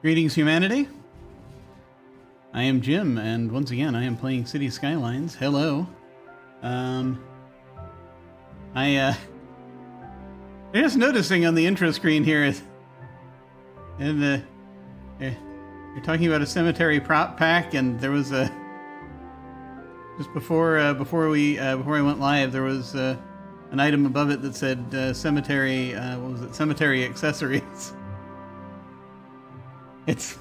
Greetings, humanity. I am Jim, and once again, I am playing City Skylines. Hello. I'm just noticing on the intro screen here, and you're talking about a cemetery prop pack, and there was a just before I went live, there was an item above it that said cemetery. What was it? Cemetery accessories. It's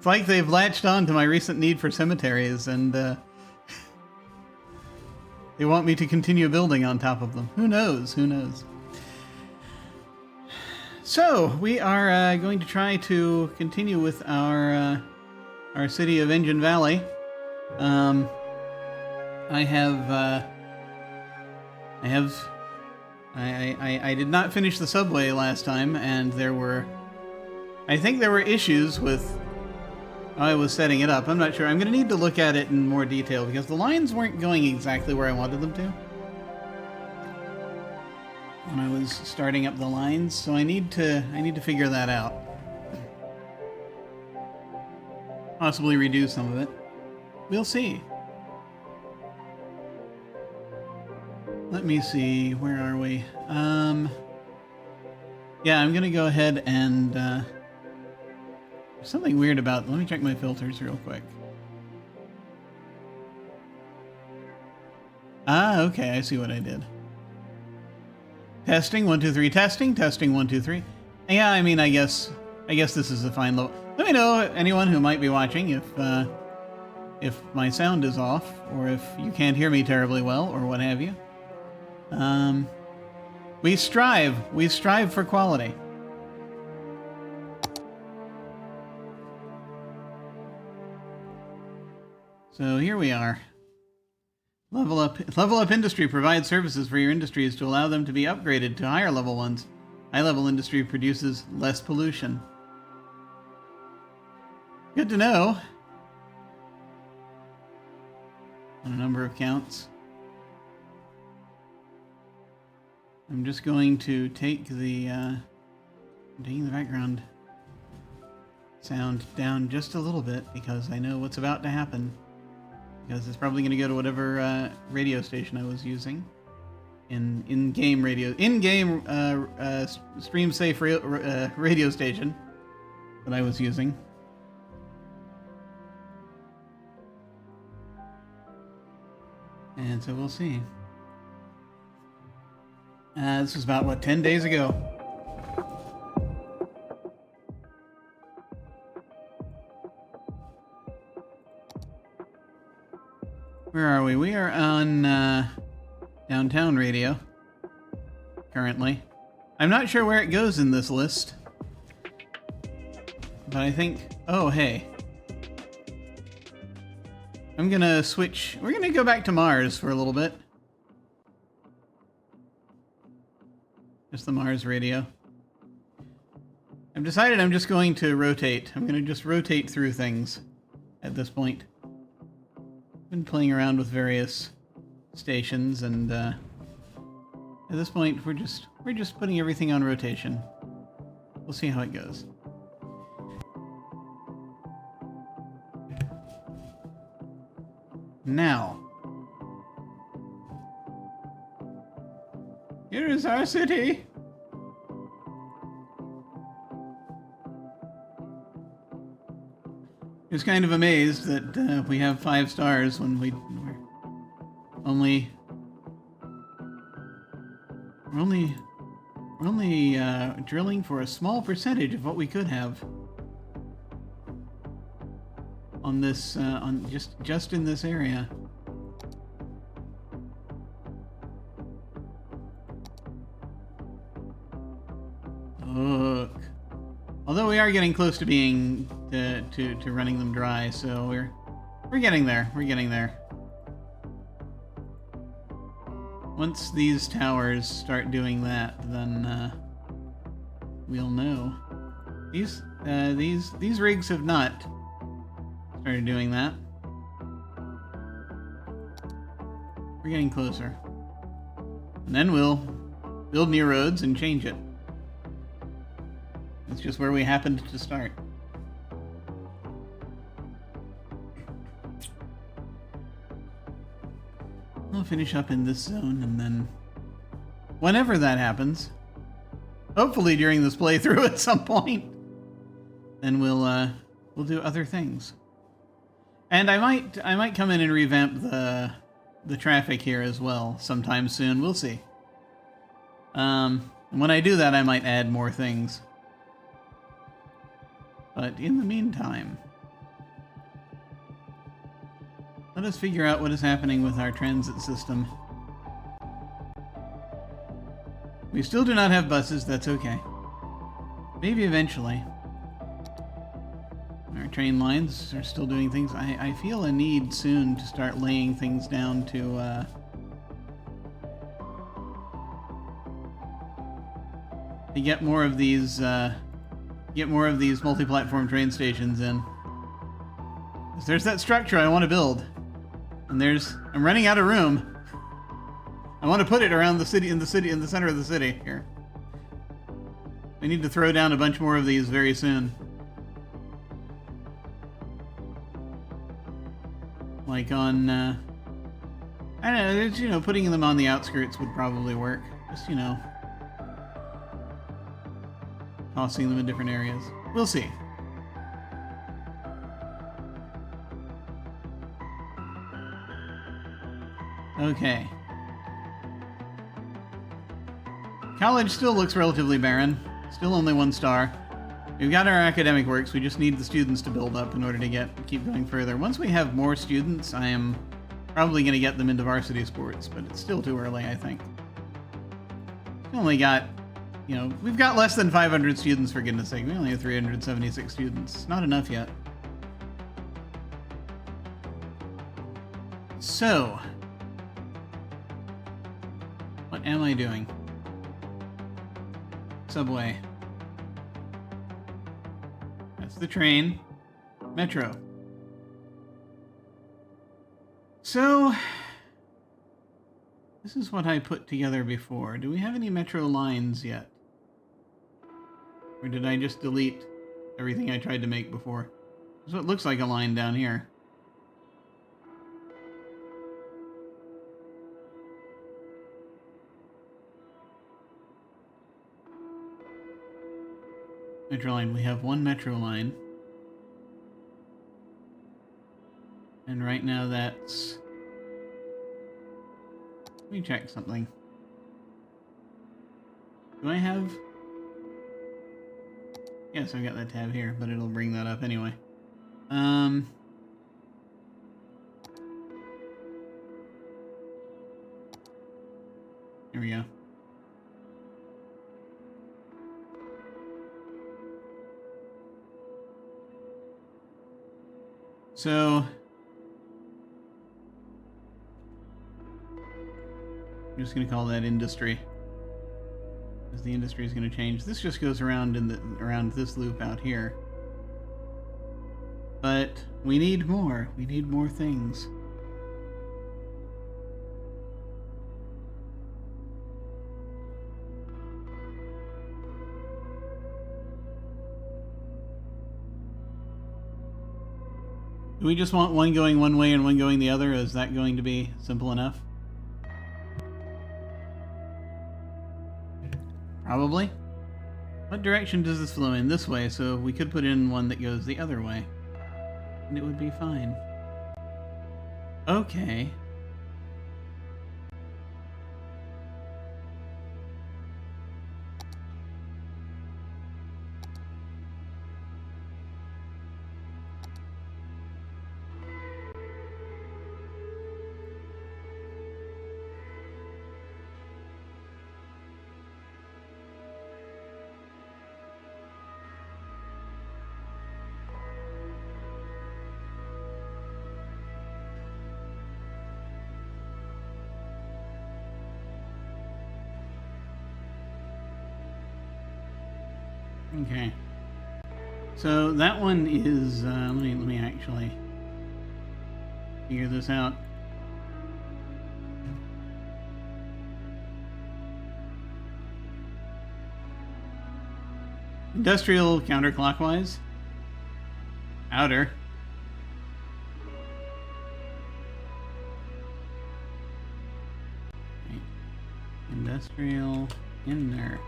like they've latched on to my recent need for cemeteries, and they want me to continue building on top of them. Who knows? Who knows? So we are going to try to continue with our city of Engine Valley. I did not finish the subway last time, and I think there were issues with how I was setting it up. I'm not sure. I'm going to need to look at it in more detail because the lines weren't going exactly where I wanted them to when I was starting up the lines, so I need to figure that out. Possibly redo some of it. We'll see. Let me see. Where are we? Yeah, I'm going to go ahead and there's something weird about... Let me check my filters real quick. Ah, okay, I see what I did. Testing, 1, 2, 3, testing, testing, 1, 2, 3. Yeah, I mean, I guess this is a fine level. Let me know, anyone who might be watching, if my sound is off, or if you can't hear me terribly well, or what have you. We strive for quality. So here we are. Level Up Industry provides services for your industries to allow them to be upgraded to higher level ones. High level industry produces less pollution. Good to know. On a number of counts. I'm just going to take the taking the background sound down just a little bit because I know what's about to happen. Because it's probably going to go to whatever radio station I was using, in-game stream safe radio station that I was using. And so we'll see. This was about, what, 10 days ago? Where are we? We are on downtown radio currently. I'm not sure where it goes in this list, but I think... Oh, hey. I'm gonna switch... We're gonna go back to Mars for a little bit. Just the Mars radio. I've decided I'm just going to rotate. I'm gonna just rotate through things at this point. Been playing around with various stations, and at this point we're just putting everything on rotation. We'll see how it goes. Now, here is our city. I was kind of amazed that we have 5 stars when we're only drilling for a small percentage of what we could have on this on just in this area. Look. Although we are getting close to being to running them dry, so we're getting there. We're getting there. Once these towers start doing that, then we'll know. These rigs have not started doing that. We're getting closer. And then we'll build new roads and change it. It's just where we happened to start. I'll finish up in this zone, and then whenever that happens, hopefully during this playthrough at some point, then we'll do other things. And I might come in and revamp the traffic here as well sometime soon. We'll see. When I do that, I might add more things. But in the meantime, let us figure out what is happening with our transit system. We still do not have buses, that's okay. Maybe eventually. Our train lines are still doing things. I feel a need soon to start laying things down to get more of these multi-platform train stations in. 'Cause there's that structure I want to build. And I'm running out of room. I want to put it around the city, in the center of the city here. I need to throw down a bunch more of these very soon. Like on, I don't know, putting them on the outskirts would probably work. Just, tossing them in different areas. We'll see. Okay. College still looks relatively barren. Still only 1 star. We've got our academic works. We just need the students to build up in order to keep going further. Once we have more students, I am probably going to get them into varsity sports, but it's still too early, I think. We only got, we've got less than 500 students, for goodness sake. We only have 376 students. Not enough yet. So, what am I doing? Subway. That's the train. Metro. So, this is what I put together before. Do we have any metro lines yet? Or did I just delete everything I tried to make before? This is what looks like a line down here. Metro line. We have 1 metro line. And right now that's... Let me check something. Do I have... Yes, I've got that tab here, but it'll bring that up anyway. Here we go. So, I'm just going to call that industry, because the industry is going to change. This just goes around around this loop out here. But we need more. We need more things. Do we just want one going one way and one going the other? Is that going to be simple enough? Probably. What direction does this flow in? This way, so we could put in one that goes the other way. And it would be fine. Okay. Okay. So that one is, let me actually figure this out. Industrial counterclockwise. Outer. Right. Industrial inner.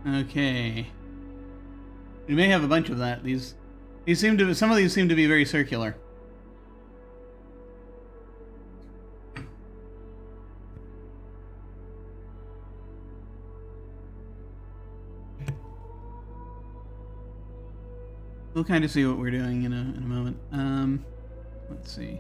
Okay. We may have a bunch of that. These seem to, some of these seem to be very circular. We'll kind of see what we're doing in a moment. Let's see.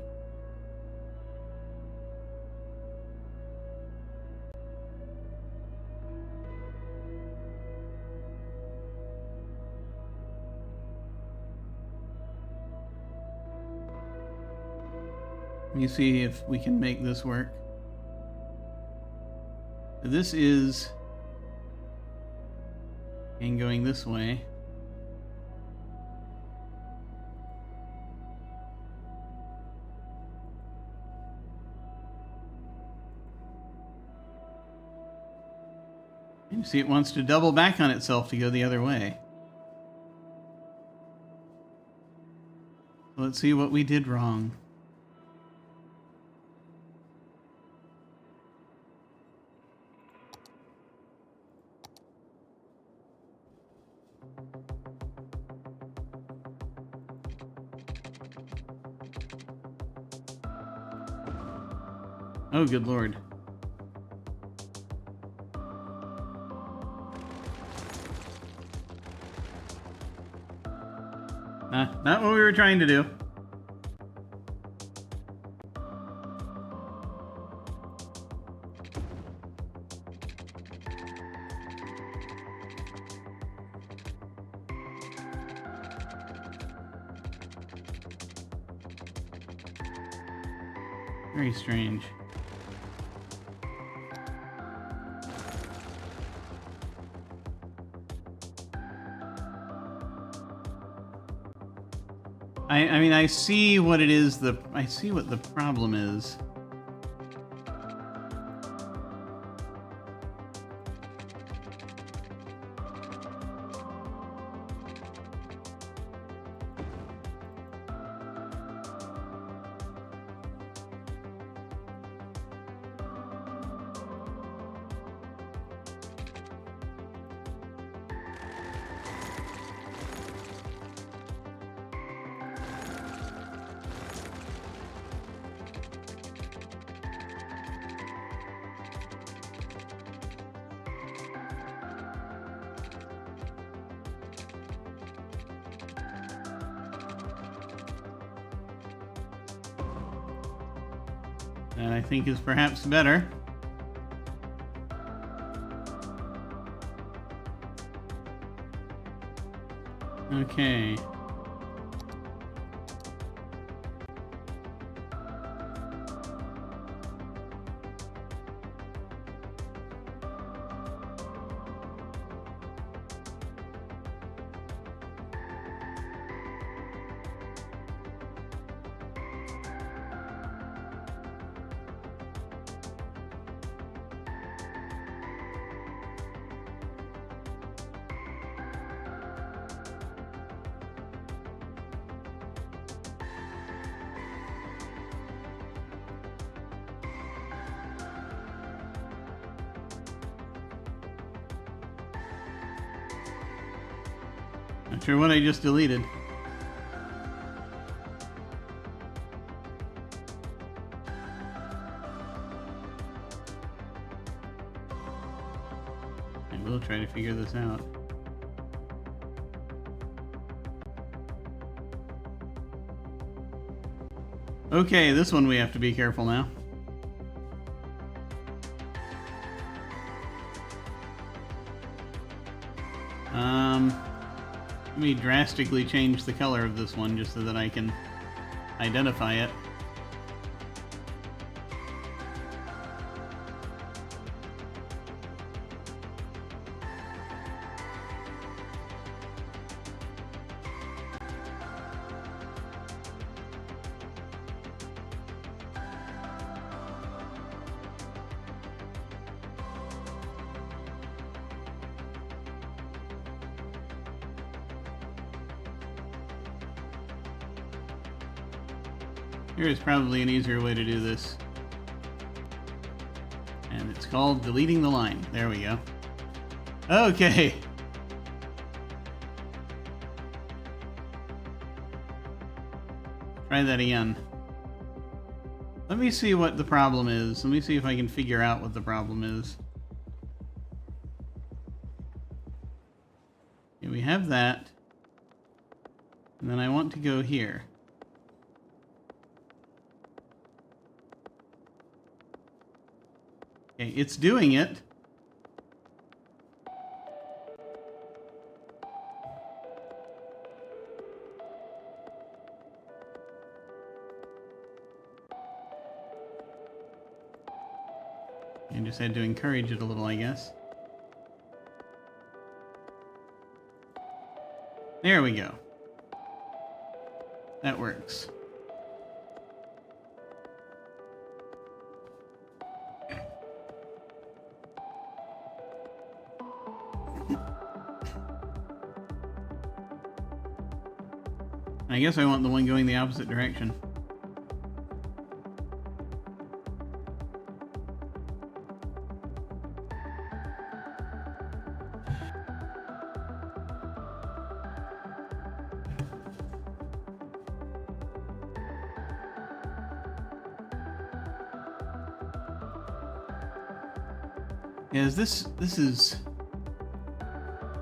Let me see if we can make this work. This is and going this way. You see it wants to double back on itself to go the other way. Let's see what we did wrong. Oh, good lord. Not what we were trying to do. Very strange. I mean, I see what it is, I see what the problem is. That I think is perhaps better. Okay. Not sure what I just deleted. I will try to figure this out. Okay, this one we have to be careful now. Let me drastically change the color of this one just so that I can identify it. Here is probably an easier way to do this. And it's called deleting the line. There we go. Okay. Try that again. Let me see what the problem is. Let me see if I can figure out what the problem is. Okay, we have that. And then I want to go here. Okay, it's doing it. I just had to encourage it a little, I guess. There we go. That works. I guess I want the one going the opposite direction. Is this is...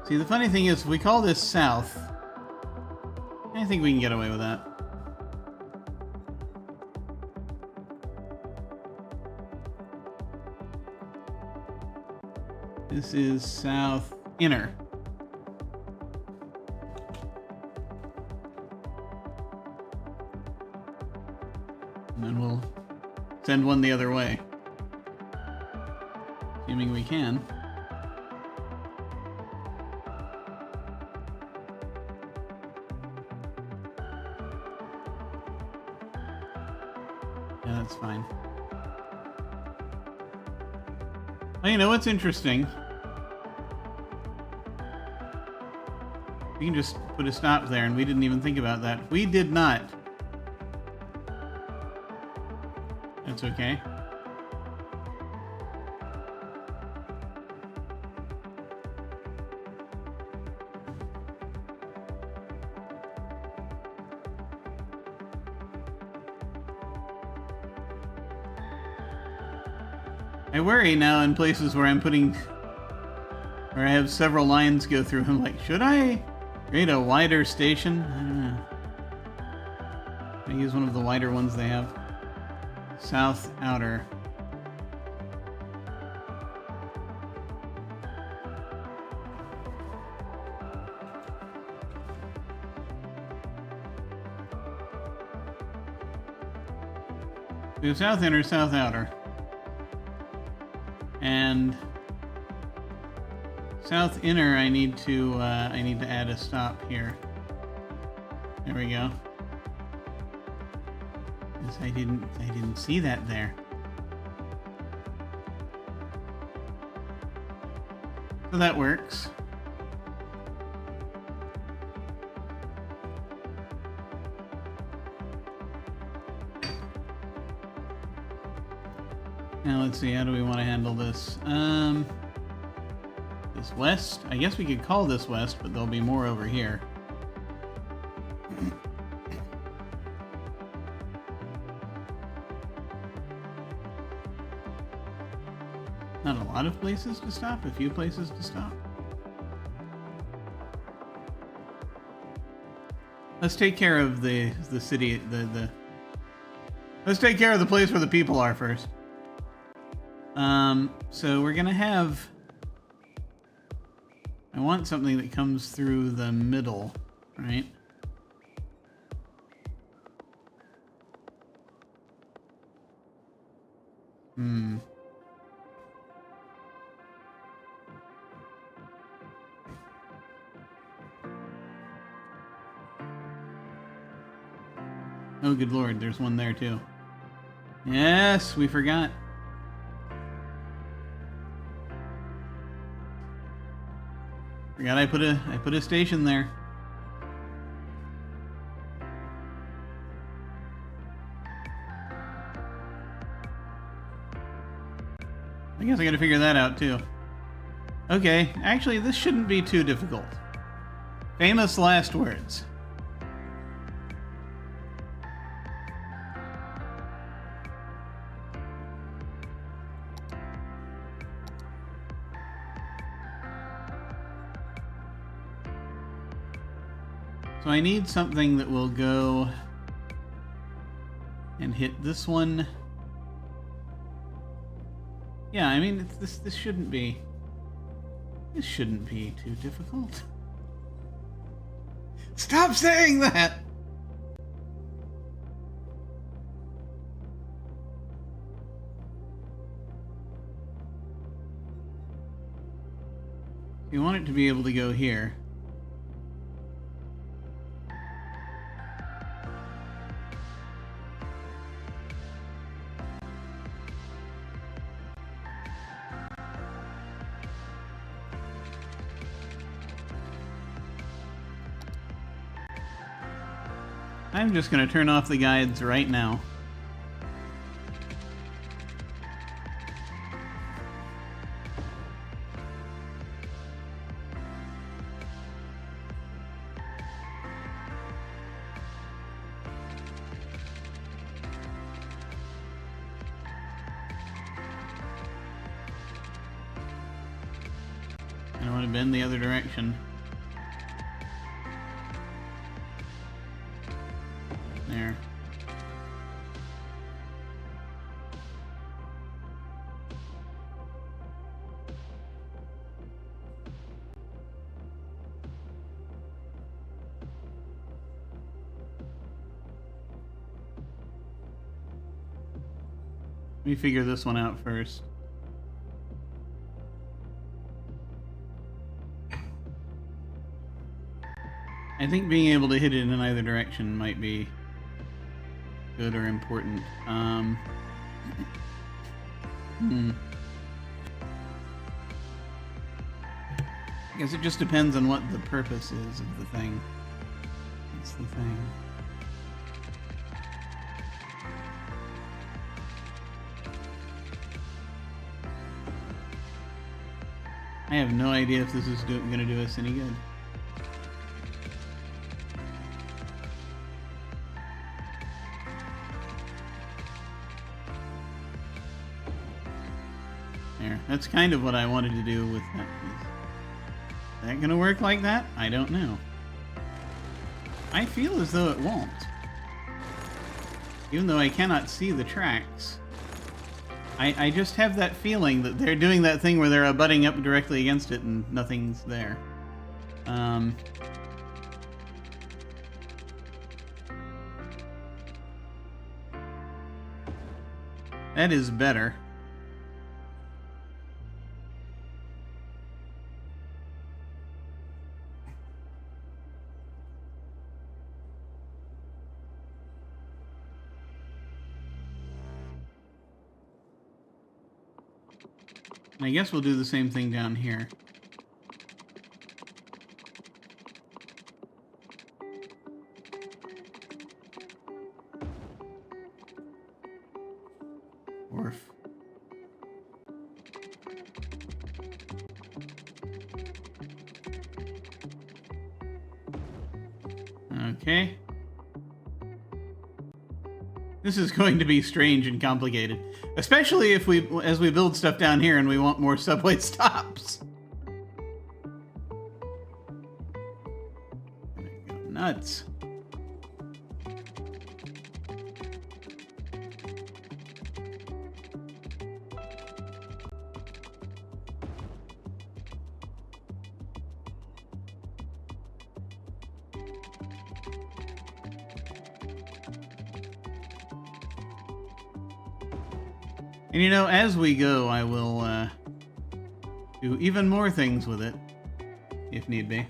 See, the funny thing is, if we call this south, I think we can get away with that. This is south inner. And then we'll send one the other way. Assuming we can. Yeah, that's fine. Well, you know what's interesting? We can just put a stop there, and we didn't even think about that. We did not. That's okay. I worry now in places where where I have several lines go through. I'm like, should I create a wider station? I don't know. I use one of the wider ones they have. South outer. We have south inner, south outer. And south inner, I need to add a stop here. There we go. Because I didn't see that there. So that works. Now let's see, how do we want to handle this? This west? I guess we could call this west, but there'll be more over here. Not a lot of places to stop, a few places to stop. Let's take care of the city, let's take care of the place where the people are first. So we're gonna have... I want something that comes through the middle, right? Oh, good lord, there's one there too. Yes, we forgot. Forgot I put a station there. I guess I gotta figure that out too. Okay, actually this shouldn't be too difficult. Famous last words. So I need something that will go and hit this one. Yeah, I mean, this shouldn't be too difficult. Stop saying that! You want it to be able to go here. I'm just going to turn off the guides right now. I don't want to bend the other direction. There. Let me figure this one out first. I think being able to hit it in either direction might be good or important. I guess it just depends on what the purpose is of the thing. That's the thing. I have no idea if this is going to do us any good. There. That's kind of what I wanted to do with that. Is that going to work like that? I don't know. I feel as though it won't. Even though I cannot see the tracks. I just have that feeling that they're doing that thing where they're butting up directly against it and nothing's there. That is better. I guess we'll do the same thing down here. Wharf. Okay. This is going to be strange and complicated. Especially if as we build stuff down here and we want more subway stops. Nuts. And you know, as we go, I will do even more things with it, if need be,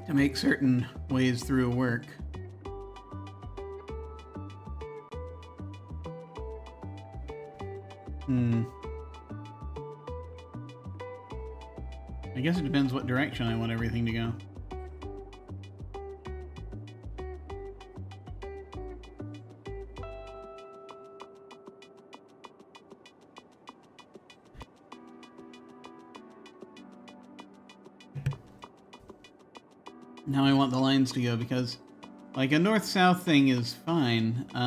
to make certain ways through work. I guess it depends what direction I want everything to go. Now I want the lines to go because, like, a north-south thing is fine. Do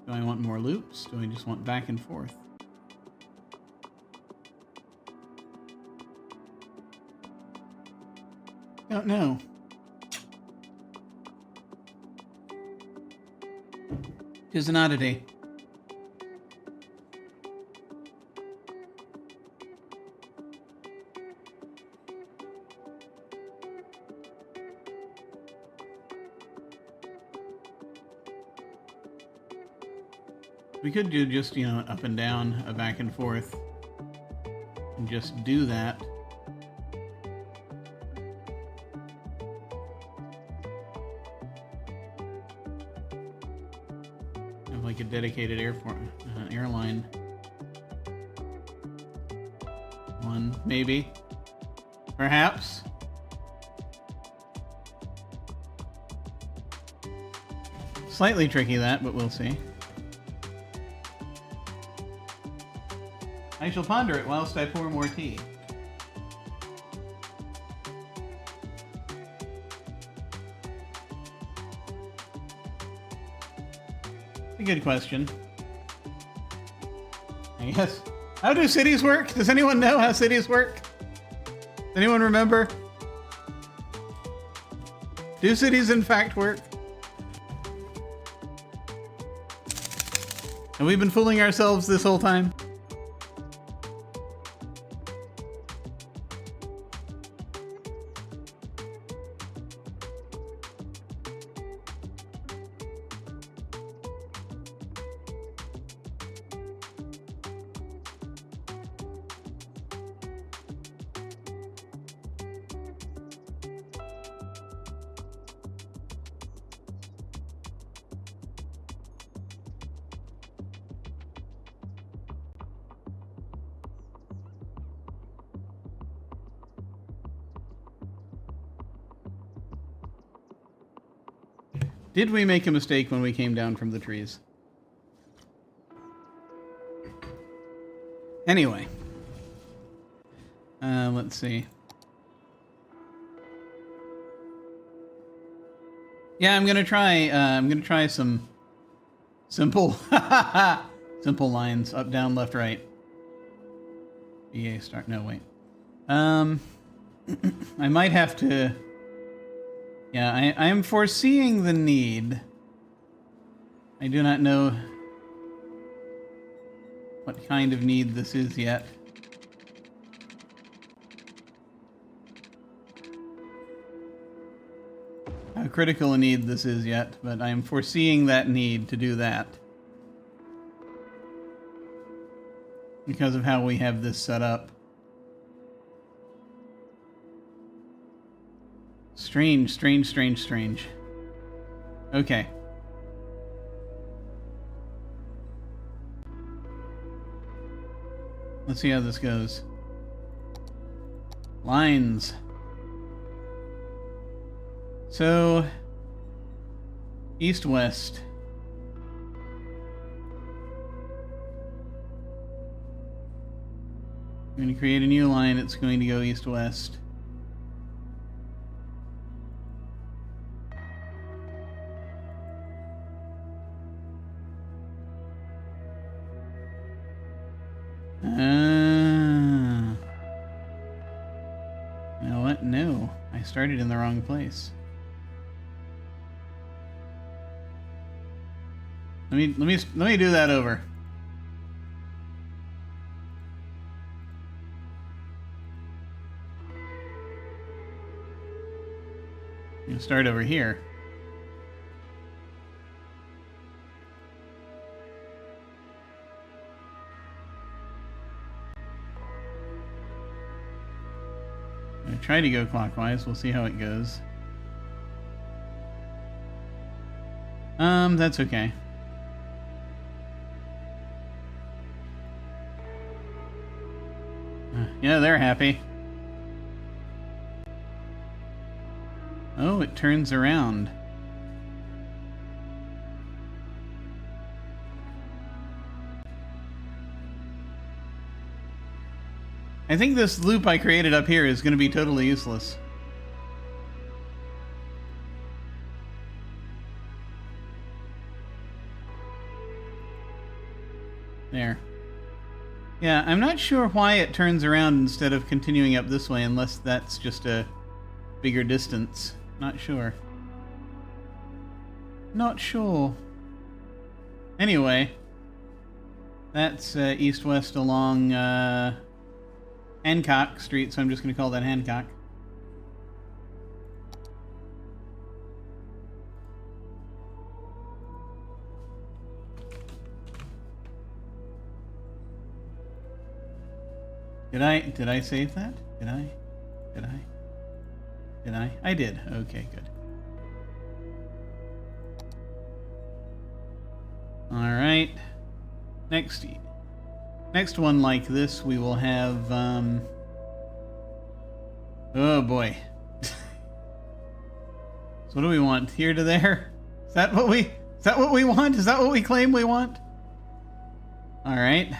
I want more loops? Do I just want back and forth? Don't know. Tis an oddity. We could do just, you know, up and down, a back and forth, and just do that. Have like a dedicated airline. One, maybe. Perhaps. Slightly tricky that, but we'll see. I shall ponder it whilst I pour more tea. A good question. I guess. How do cities work? Does anyone know how cities work? Does anyone remember? Do cities in fact work? Have we been fooling ourselves this whole time? Did we make a mistake when we came down from the trees? Anyway. Let's see. Yeah, I'm gonna try some simple simple lines. Up, down, left, right. BA start, no, wait. I might have to... Yeah, I am foreseeing the need. I do not know what kind of need this is yet. How critical a need this is yet, but I am foreseeing that need to do that. Because of how we have this set up. Strange, strange, strange, strange. Okay. Let's see how this goes. Lines. So, east-west. I'm going to create a new line. It's going to go east-west. You know what? No, I started in the wrong place. Let me do that over. I'm gonna start over here. I'm gonna try to go clockwise. We'll see how it goes. That's okay. Yeah, they're happy. Oh, it turns around. I think this loop I created up here is going to be totally useless. Yeah, I'm not sure why it turns around instead of continuing up this way, unless that's just a bigger distance. Not sure. Not sure. Anyway, that's east-west along Hancock Street, so I'm just going to call that Hancock. Did I save that? Did I? I did. Okay, good. All right. Next one like this, we will have. Oh boy. So what do we want? Here to there? Is that what we want? Is that what we claim we want? All right.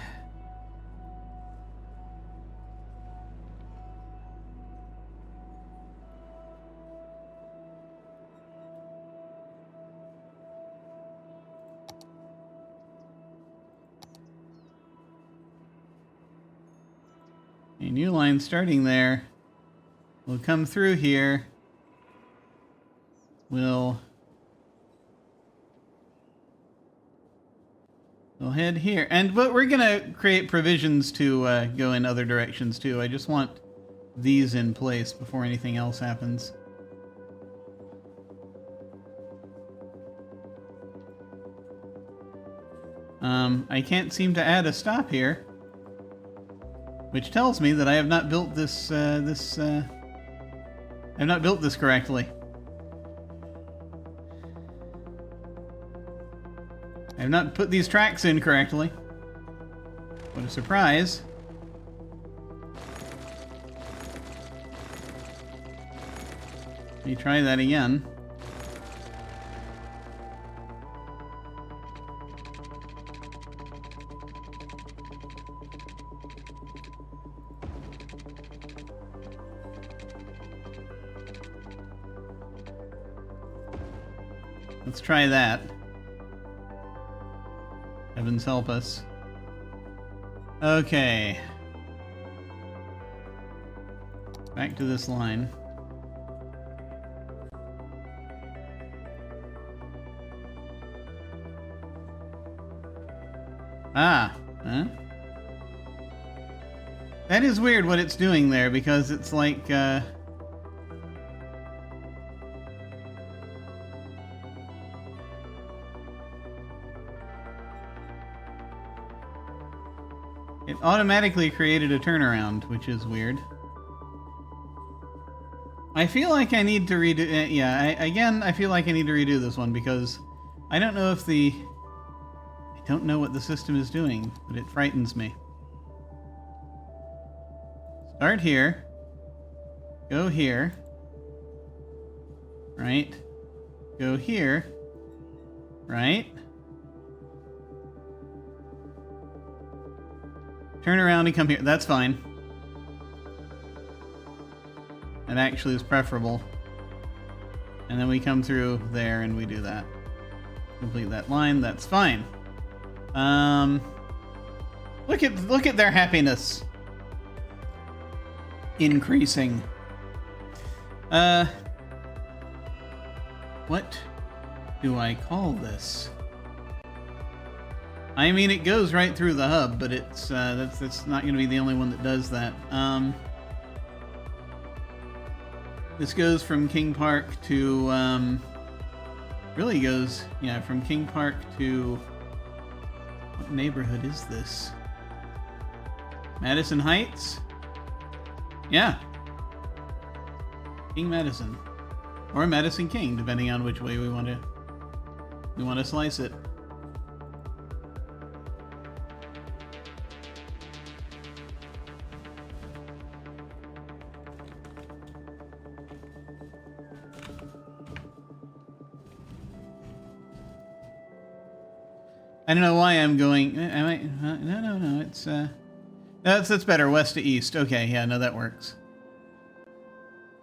A new line starting there. We'll come through here. We'll head here. But we're going to create provisions to go in other directions too. I just want these in place before anything else happens. I can't seem to add a stop here, which tells me that I have not built this. I have not built this correctly. I have not put these tracks in correctly. What a surprise. Let me try that again. Let's try that. Heavens help us. Okay. Back to this line. Ah, huh? That is weird what it's doing there, because it's like, it automatically created a turnaround, which is weird. I feel like I need to redo... again, I feel like I need to redo this one, because I don't know if the... I don't know what the system is doing, but it frightens me. Start here. Go here. Right. Go here. Right. Turn around and come here. That's fine. That actually is preferable. And then we come through there and we do that. Complete that line. That's fine. Look at their happiness increasing. What do I call this? I mean, it goes right through the hub, but it's that's not going to be the only one that does that. This goes from King Park to really goes, yeah, from King Park to, what neighborhood is this? Madison Heights? Yeah. King Madison. Or Madison King, depending on which way we want to slice it. I don't know why I'm going. No. It's that's better. West to east. Okay, yeah, no, that works.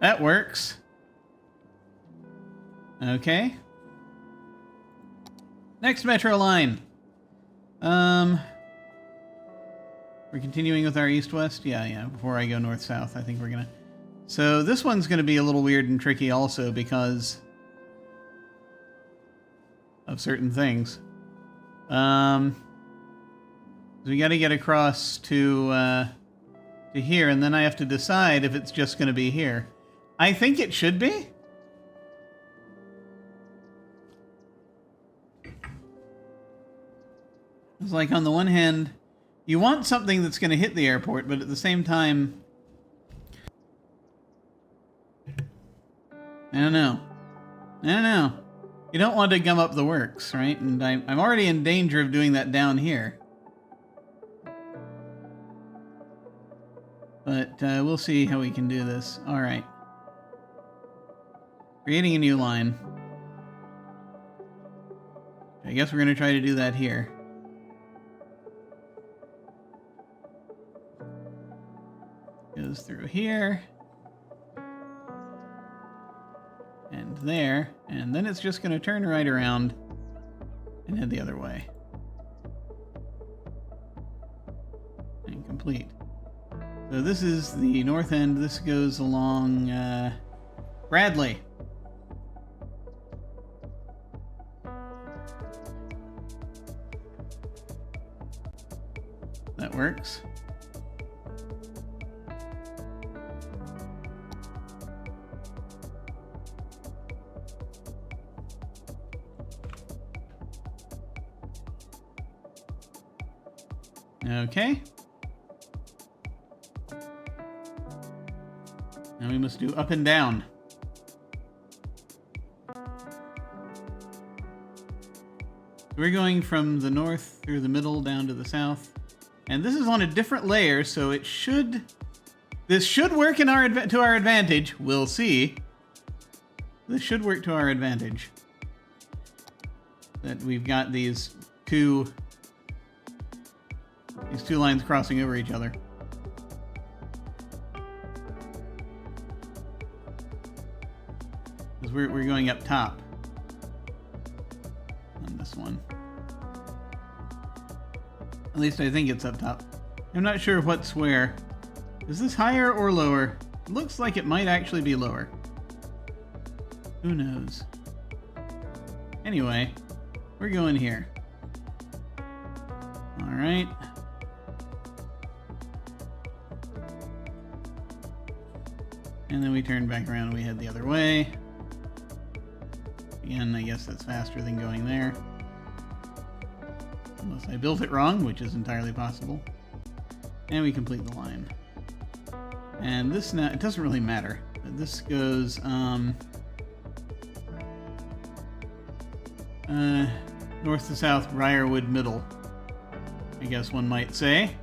That works. Okay. Next metro line. We're continuing with our east-west? Yeah, before I go north-south, I think we're gonna... So this one's gonna be a little weird and tricky also because of certain things. We gotta get across to here, and then I have to decide if it's just gonna be here. I think it should be. It's like, on the one hand, you want something that's going to hit the airport, but at the same time, I don't know. You don't want to gum up the works, right? And I'm already in danger of doing that down here. But we'll see how we can do this. All right. Creating a new line. I guess we're going to try to do that here. Goes through here. And there. And then it's just going to turn right around and head the other way. And complete. So this is the north end. This goes along Bradley. That works. Okay. Now we must do up and down. We're going from the north through the middle down to the south. And this is on a different layer, so it should... This should work to our advantage. We'll see. This should work to our advantage. That we've got these two lines crossing over each other. Because we're going up top on this one. At least I think it's up top. I'm not sure what's where. Is this higher or lower? It looks like it might actually be lower. Who knows? Anyway, we're going here. All right. And then we turn back around and we head the other way. Again, I guess that's faster than going there. Unless I built it wrong, which is entirely possible. And we complete the line. And this now, it doesn't really matter. This goes, north to south, Briarwood middle, I guess one might say.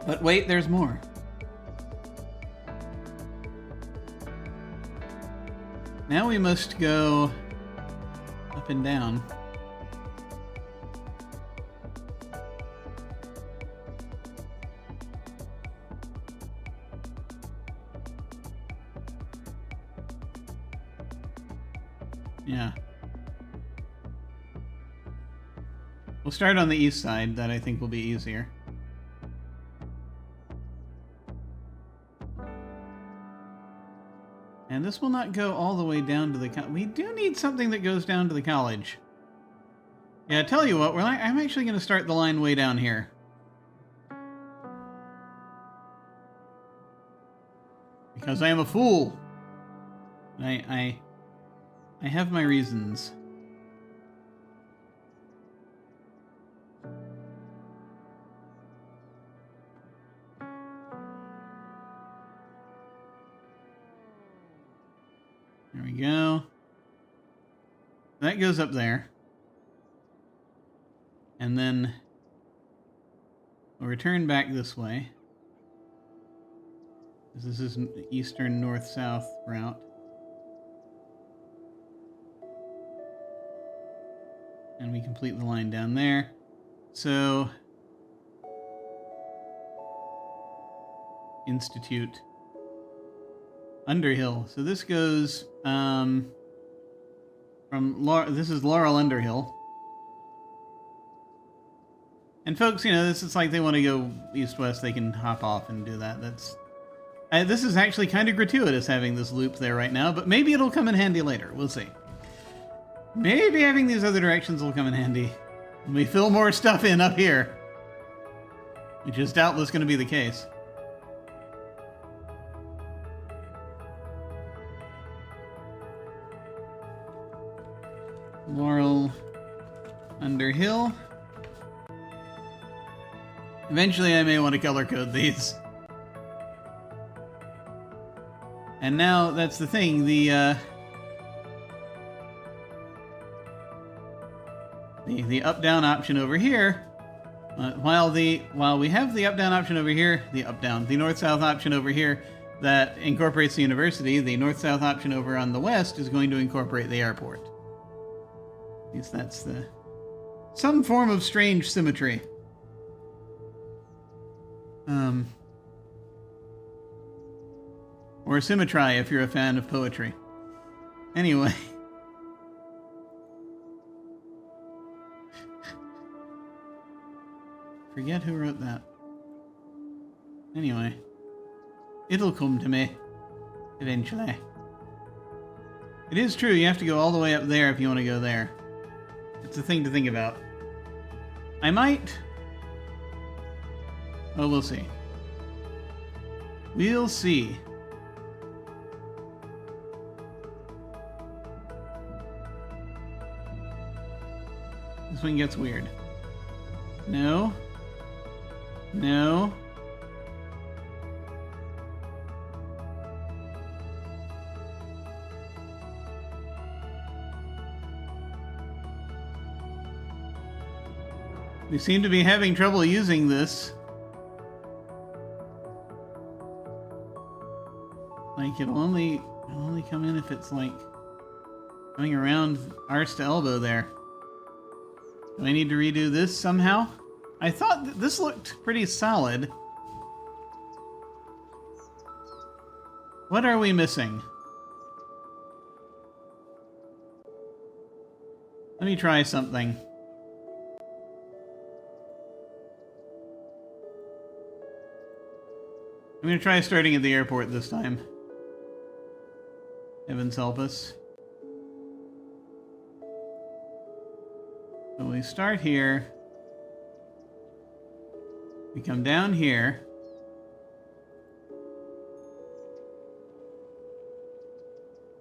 But wait, there's more. Now we must go up and down. Yeah. We'll start on the east side. That I think will be easier. And this will not go all the way down to the college. We do need something that goes down to the college. Yeah, I tell you what, I'm actually going to start the line way down here. Because I am a fool. I have my reasons. There we go. That goes up there. And then we'll return back this way. This is an eastern north-south route. And we complete the line down there. So Institute. Underhill. So this goes from this is Laurel Underhill. And folks, you know, this is like they want to go east-west, they can hop off and do that. This is actually kind of gratuitous having this loop there right now, but maybe it'll come in handy later. We'll see. Maybe having these other directions will come in handy when we fill more stuff in up here, which is doubtless going to be the case. Laurel Underhill. Eventually I may want to color code these. And now that's the thing, the up-down option over here, while we have the up-down option over here, the north-south option over here that incorporates the university, the north-south option over on the west is going to incorporate the airport. At least that's some form of strange symmetry. Or symmetry if you're a fan of poetry. Anyway. Forget who wrote that. Anyway. It'll come to me. Eventually. It is true, you have to go all the way up there if you want to go there. It's a thing to think about. I might... Oh, we'll see. We'll see. This one gets weird. No. No. We seem to be having trouble using this. Like, it'll only come in if it's like going around arse to elbow there. Do I need to redo this somehow? I thought this looked pretty solid. What are we missing? Let me try something. I'm going to try starting at the airport this time. Heavens help us. So we start here. We come down here.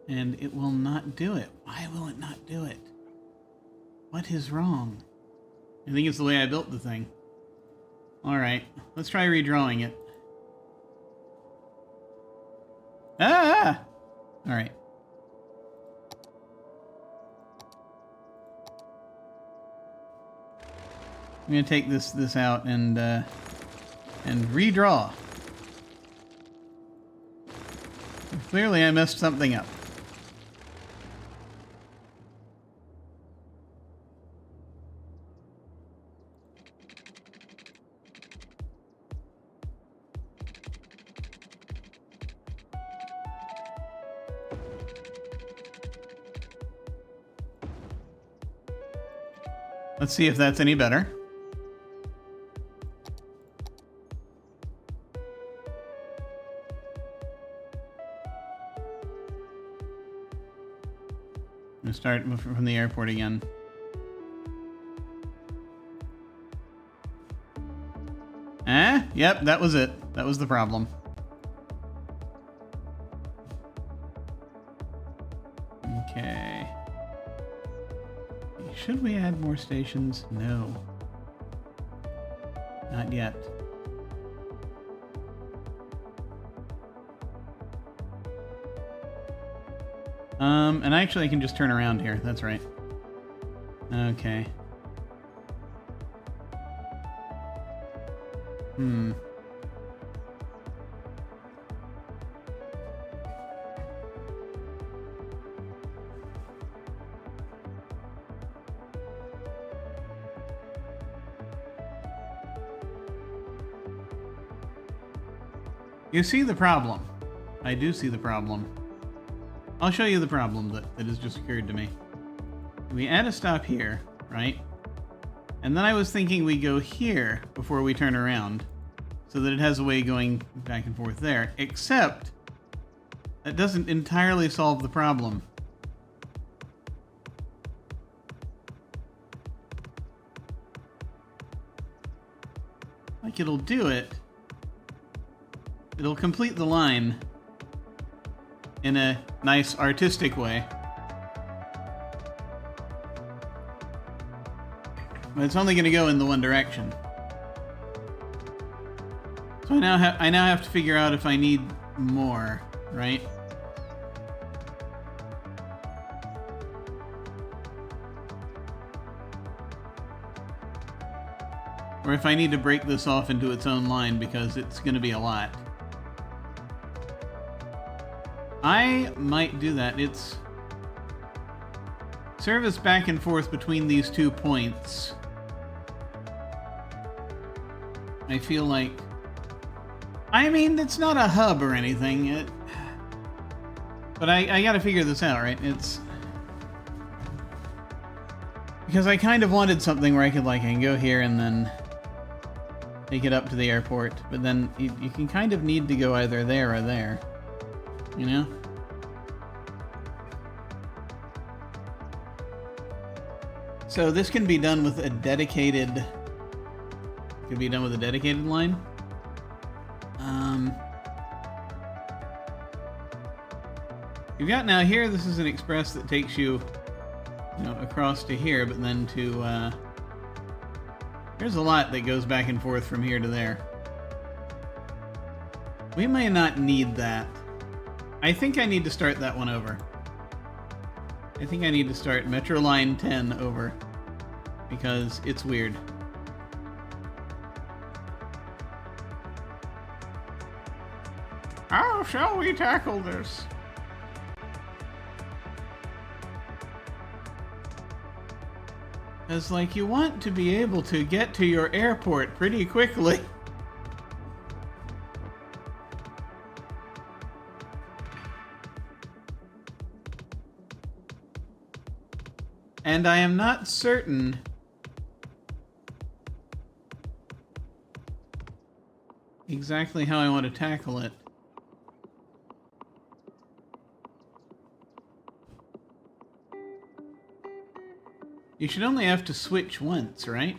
And it will not do it. Why will it not do it? What is wrong? I think it's the way I built the thing. Alright, let's try redrawing it. Ah! Alright. I'm gonna take this out and redraw. Clearly I messed something up. Let's see if that's any better. I'm gonna start from the airport again. Yep, that was it. That was the problem. Okay. Should we add more stations? No. Not yet. And actually I can just turn around here. That's right. Okay. You see the problem. I do see the problem. I'll show you the problem that has just occurred to me. We add a stop here, right? And then I was thinking we go here before we turn around so that it has a way going back and forth there, except that doesn't entirely solve the problem. Like, it'll do it. It'll complete the line in a nice artistic way. But it's only going to go in the one direction. So I now have to figure out if I need more, right? Or if I need to break this off into its own line because it's going to be a lot. I might do that. It's service back and forth between these 2 points. I feel like... I mean, it's not a hub or anything. But I gotta figure this out, right? It's... Because I kind of wanted something where I can go here and then take it up to the airport. But then you can kind of need to go either there or there. You know? So this can be done with a dedicated... Could be done with a dedicated line. You've got now here, this is an express that takes you, across to here, but then to, there's a lot that goes back and forth from here to there. We may not need that. I think I need to start that one over. I think I need to start Metro Line 10 over, because it's weird. How shall we tackle this? It's like you want to be able to get to your airport pretty quickly. And I am not certain exactly how I want to tackle it. You should only have to switch once, right?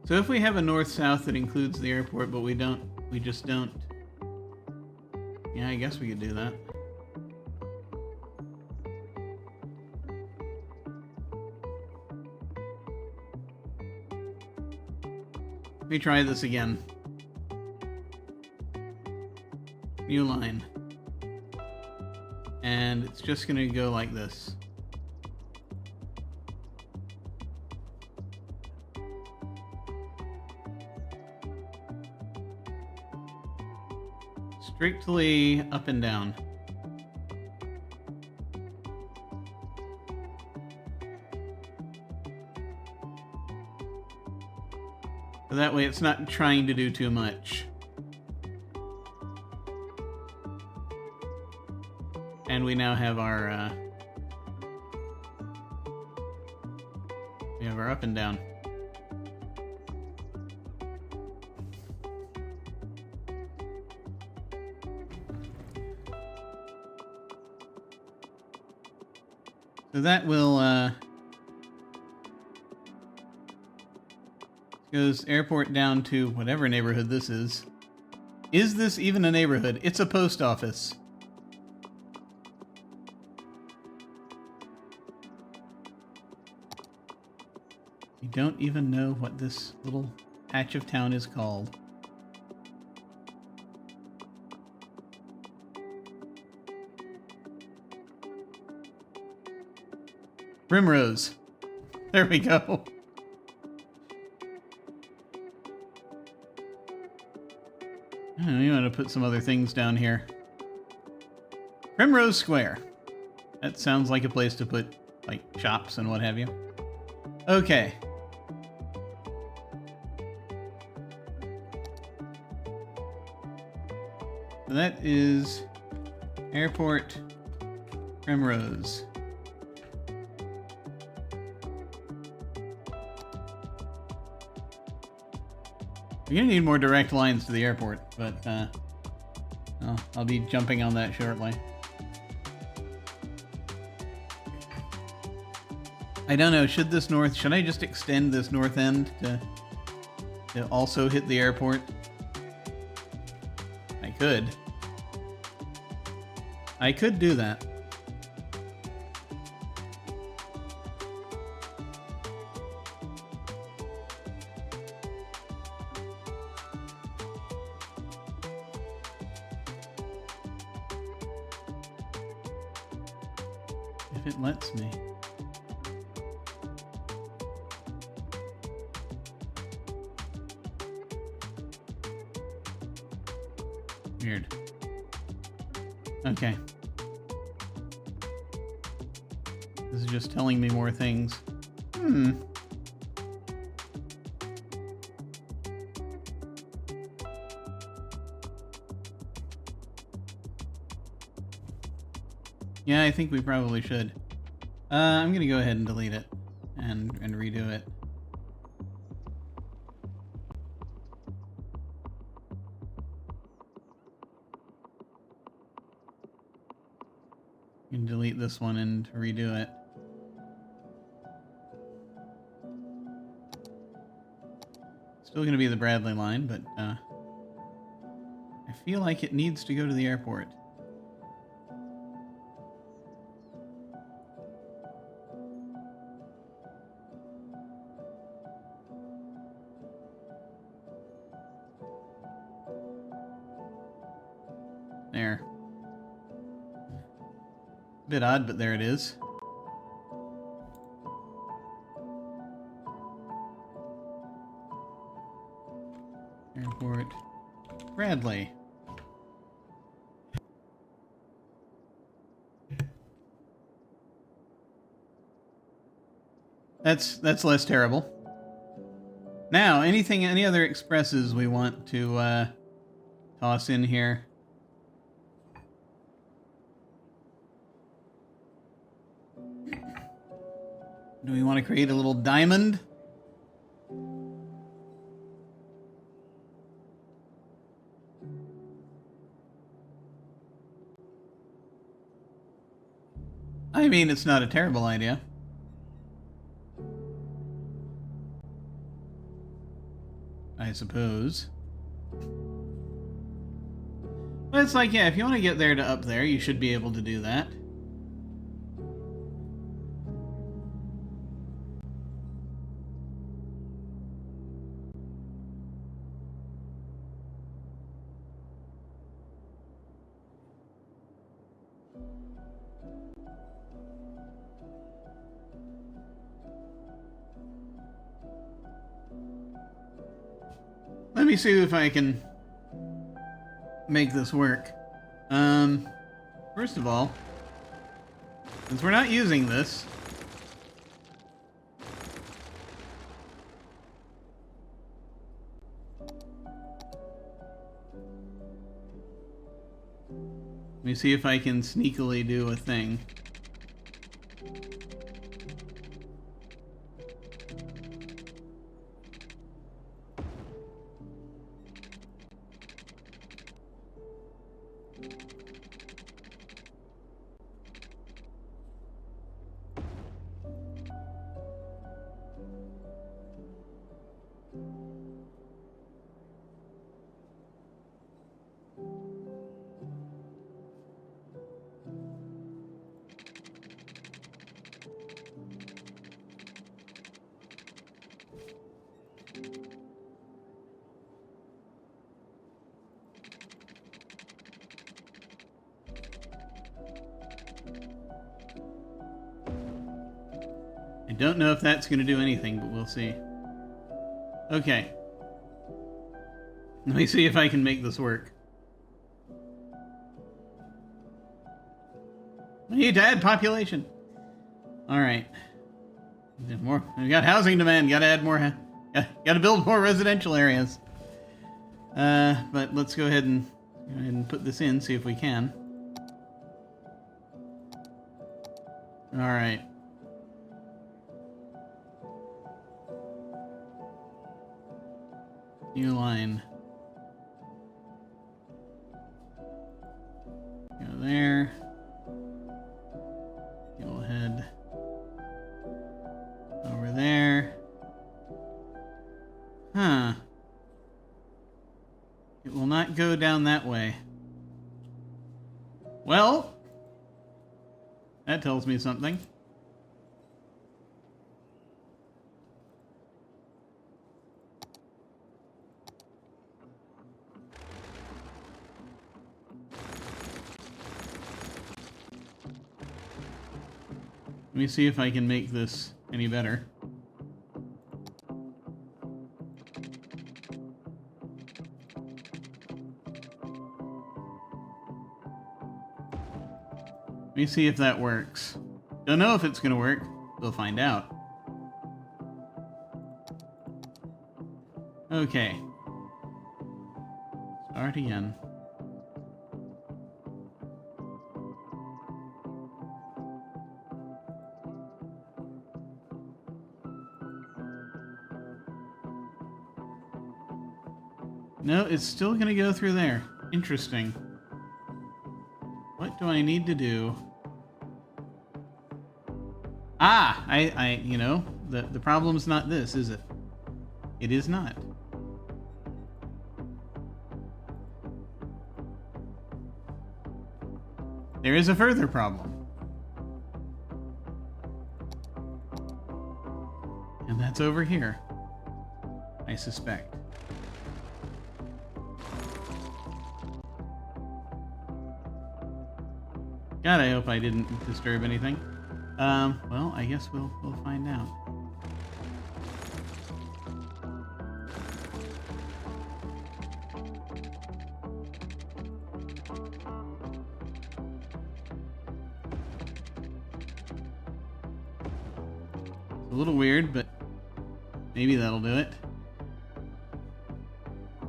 So if we have a north-south that includes the airport, but we just don't. Yeah, I guess we could do that. Let me try this again. New line. And it's just gonna go like this. Strictly up and down. So that way it's not trying to do too much. And we now have our up and down. So that will goes airport down to whatever neighborhood this is. Is this even a neighborhood? It's a post office. We don't even know what this little patch of town is called. Primrose. There we go. I'm going to put some other things down here. Primrose Square. That sounds like a place to put, like, shops and what have you. Okay. So that is Airport Primrose. We're gonna need more direct lines to the airport, but I'll be jumping on that shortly. I don't know, should I just extend this north end to also hit the airport? I could do that. If it lets me. Weird. Okay. This is just telling me more things. Yeah, I think we probably should. I'm gonna go ahead and delete it and redo it. You can delete this one and redo it. Still gonna be the Bradley line, but I feel like it needs to go to the airport. There. A bit odd, but there it is. Airport. Bradley. That's less terrible. Now, any other expresses we want to toss in here? Do we want to create a little diamond? I mean, it's not a terrible idea. I suppose. But it's like, yeah, if you want to get there to up there, you should be able to do that. Let me see if I can make this work. First of all, since we're not using this, let me see if I can sneakily do a thing. I don't know if that's going to do anything, but we'll see. Okay. Let me see if I can make this work. We need to add population. All right. More. We got housing demand. Got to add more. Got to build more residential areas. But let's go ahead and put this in. See if we can. All right. New line. Go there. You'll head over there. Huh. It will not go down that way. Well, that tells me something. Let me see if I can make this any better. Let me see if that works. Don't know if it's going to work. We'll find out. Okay. Start again. No, it's still going to go through there. Interesting. What do I need to do? Ah, you know, the problem's not this, is it? It is not. There is a further problem. And that's over here, I suspect. God, I hope I didn't disturb anything. Well, I guess we'll find out. It's a little weird, but maybe that'll do it.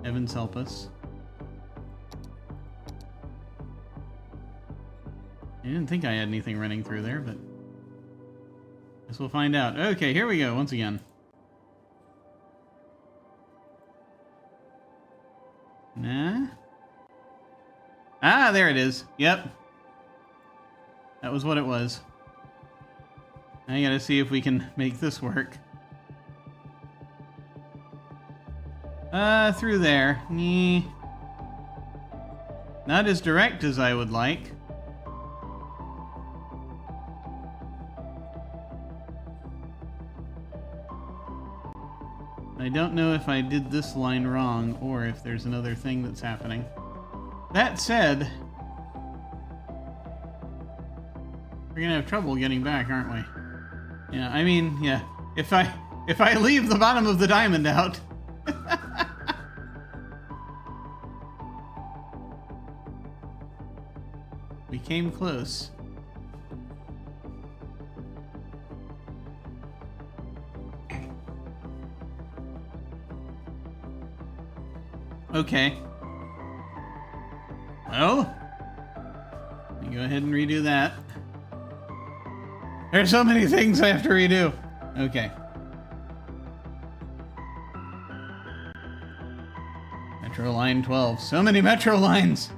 Heavens help us. I didn't think I had anything running through there, but guess we'll find out. Okay, here we go once again. Nah. Ah, there it is. Yep. That was what it was. I gotta see if we can make this work. Through there. Not as direct as I would like. I don't know if I did this line wrong or if there's another thing that's happening. That said, we're gonna have trouble getting back, aren't we? Yeah, I mean, yeah. If I leave the bottom of the diamond out. We came close. Okay. Well, let me go ahead and redo that. There's so many things I have to redo. Okay. Metro Line 12. So many metro lines.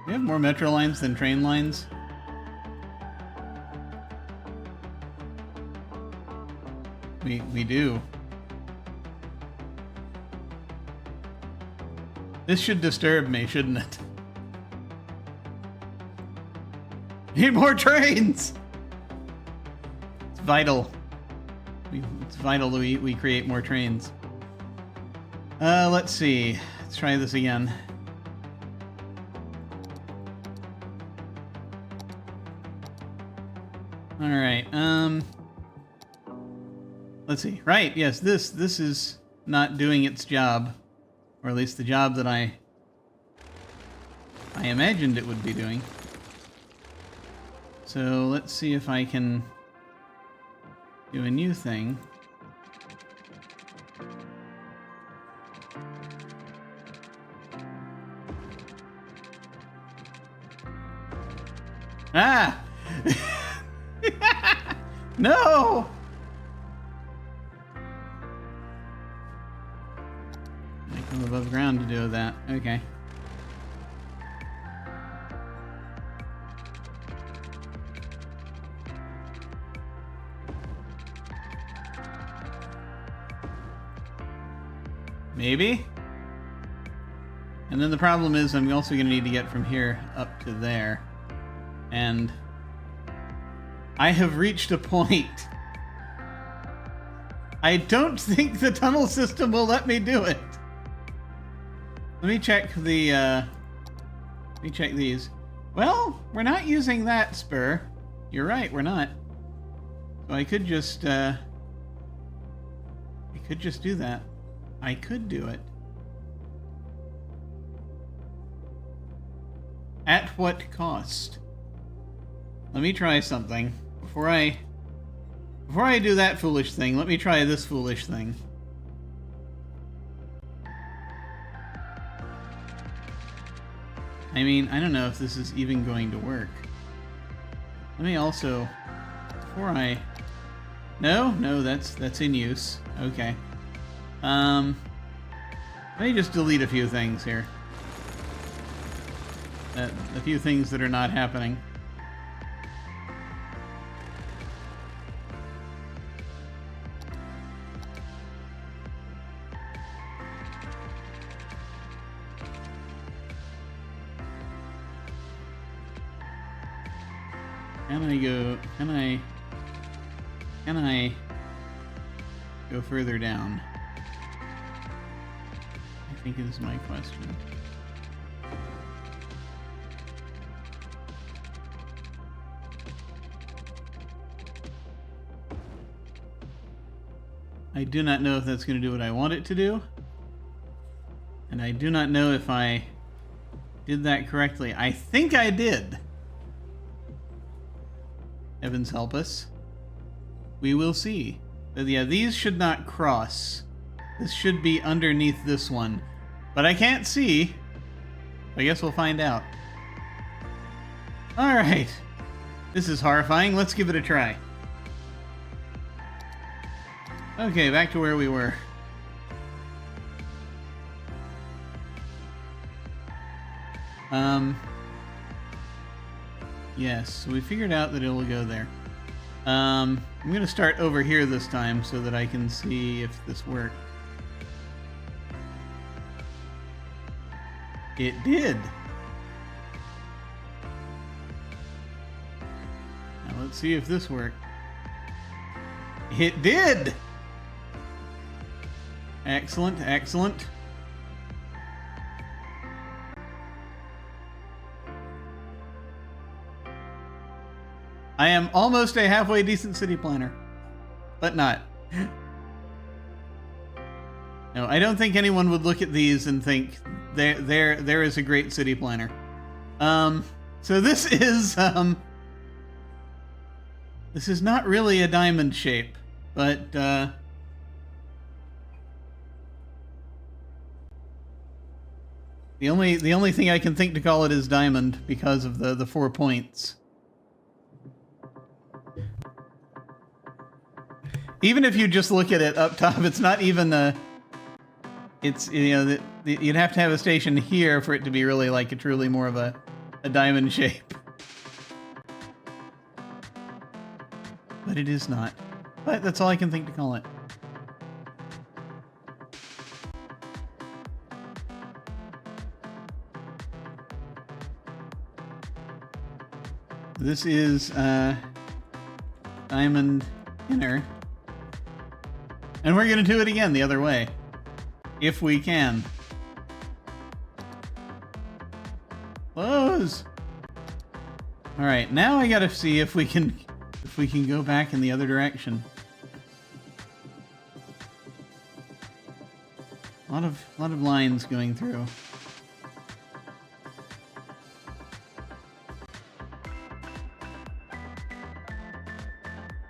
We have more metro lines than train lines. We do. This should disturb me, shouldn't it? Need more trains! It's vital. It's vital that we create more trains. Let's see. Let's try this again. Alright, let's see. Right, yes, this is not doing its job. Or at least the job that I imagined it would be doing. So let's see if I can do a new thing. Ah! No! I come above ground to do that. Okay. Maybe? And then the problem is I'm also going to need to get from here up to there. And I have reached a point. I don't think the tunnel system will let me do it. Let me check the, let me check these. Well, we're not using that spur. You're right, we're not. So I could just do that. I could do it. At what cost? Let me try something. Before I do that foolish thing, let me try this foolish thing. I mean, I don't know if this is even going to work. Let me also, No, that's in use. Okay. Let me just delete a few things here. A few things that are not happening. Can I go further down? I think is my question. I do not know if that's going to do what I want it to do. And I do not know if I did that correctly. I think I did. Heavens help us. We will see. But yeah, these should not cross. This should be underneath this one. But I can't see. I guess we'll find out. Alright. This is horrifying. Let's give it a try. Okay, back to where we were. Yes, so we figured out that it'll go there. I'm going to start over here this time so that I can see if this worked. It did! Now let's see if this worked. It did! Excellent, excellent. I am almost a halfway decent city planner, but not. No, I don't think anyone would look at these and think there is a great city planner. So this is not really a diamond shape, but the only thing I can think to call it is diamond because of the 4 points. Even if you just look at it up top, it's not even a... It's, you know, you'd have to have a station here for it to be really like a truly more of a diamond shape. But it is not. But that's all I can think to call it. This is diamond inner. And we're going to do it again the other way. If we can. Close! Alright, now I gotta see if we can go back in the other direction. A lot of lines going through.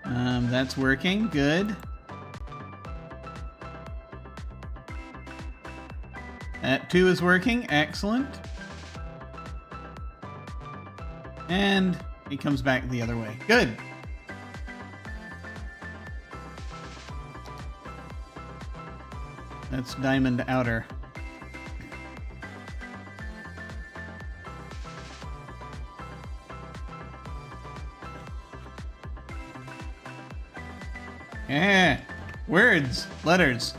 That's working. Good. That too is working. Excellent. And it comes back the other way. Good. That's Diamond Outer. Yeah. Words. Letters.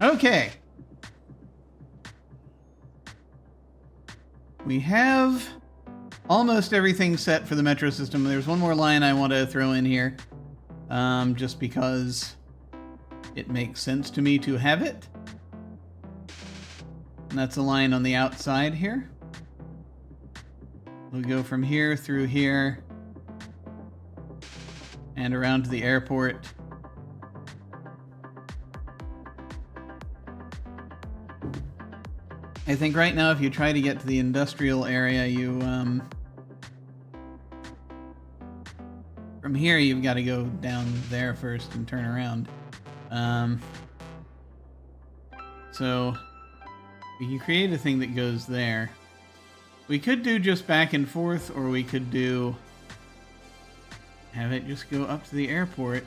Okay. We have almost everything set for the metro system. There's one more line I want to throw in here, just because it makes sense to me to have it. And that's a line on the outside here. We'll go from here through here and around to the airport. I think right now if you try to get to the industrial area, you from here you've got to go down there first and turn around. So we can create a thing that goes there. We could do just back and forth, or we could do have it just go up to the airport.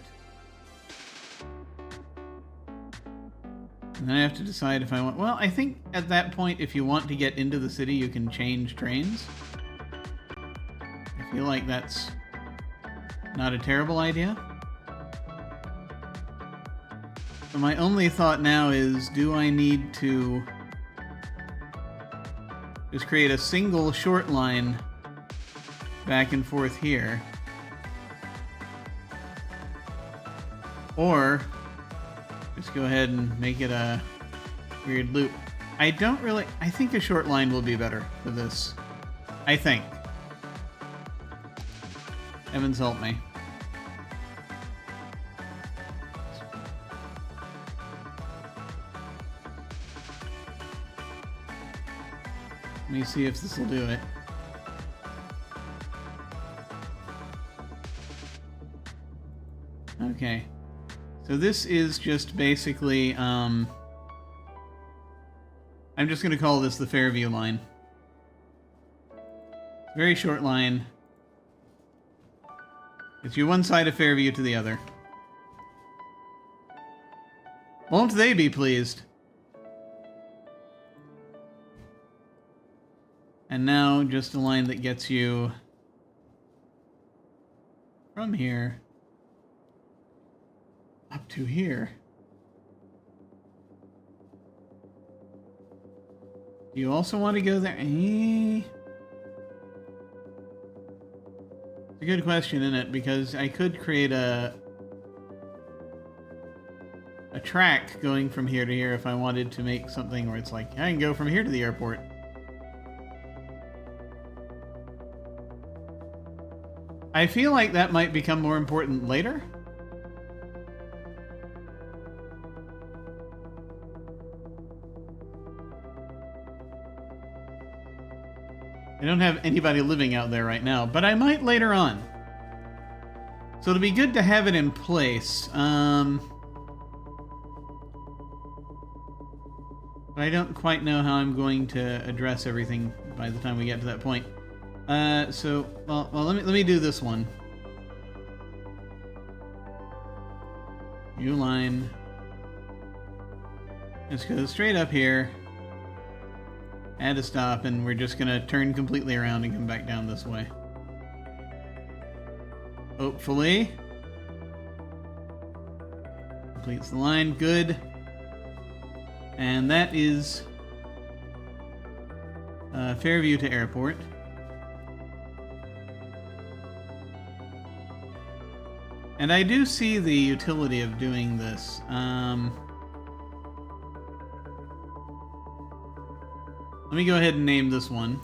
And then I have to decide if I want... Well, I think at that point, if you want to get into the city, you can change trains. I feel like that's not a terrible idea. So my only thought now is, do I need to just create a single short line back and forth here? Or just go ahead and make it a weird loop. I think a short line will be better for this. I think. Evans, help me. Let me see if this will do it. Okay. So this is just basically, I'm just going to call this the Fairview line. Very short line. It's you one side of Fairview to the other. Won't they be pleased? And now just a line that gets you from here up to here. You also want to go there? It's a good question, isn't it? Because I could create a track going from here to here if I wanted to make something where it's like, I can go from here to the airport. I feel like that might become more important later. I don't have anybody living out there right now, but I might later on. So it'll be good to have it in place. I don't quite know how I'm going to address everything by the time we get to that point. Well, let me do this one. New line. Just go straight up here. Add a stop, and we're just gonna turn completely around and come back down this way. Hopefully. Completes the line. Good. And that is Fairview to airport. And I do see the utility of doing this. Let me go ahead and name this one.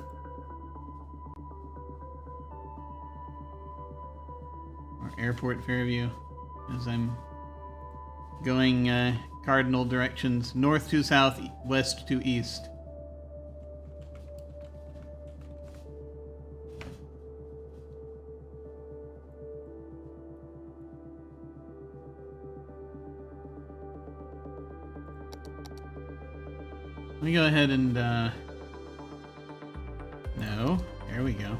Or Airport Fairview, as I'm going cardinal directions, north to south, west to east. me go ahead and, no. There we go.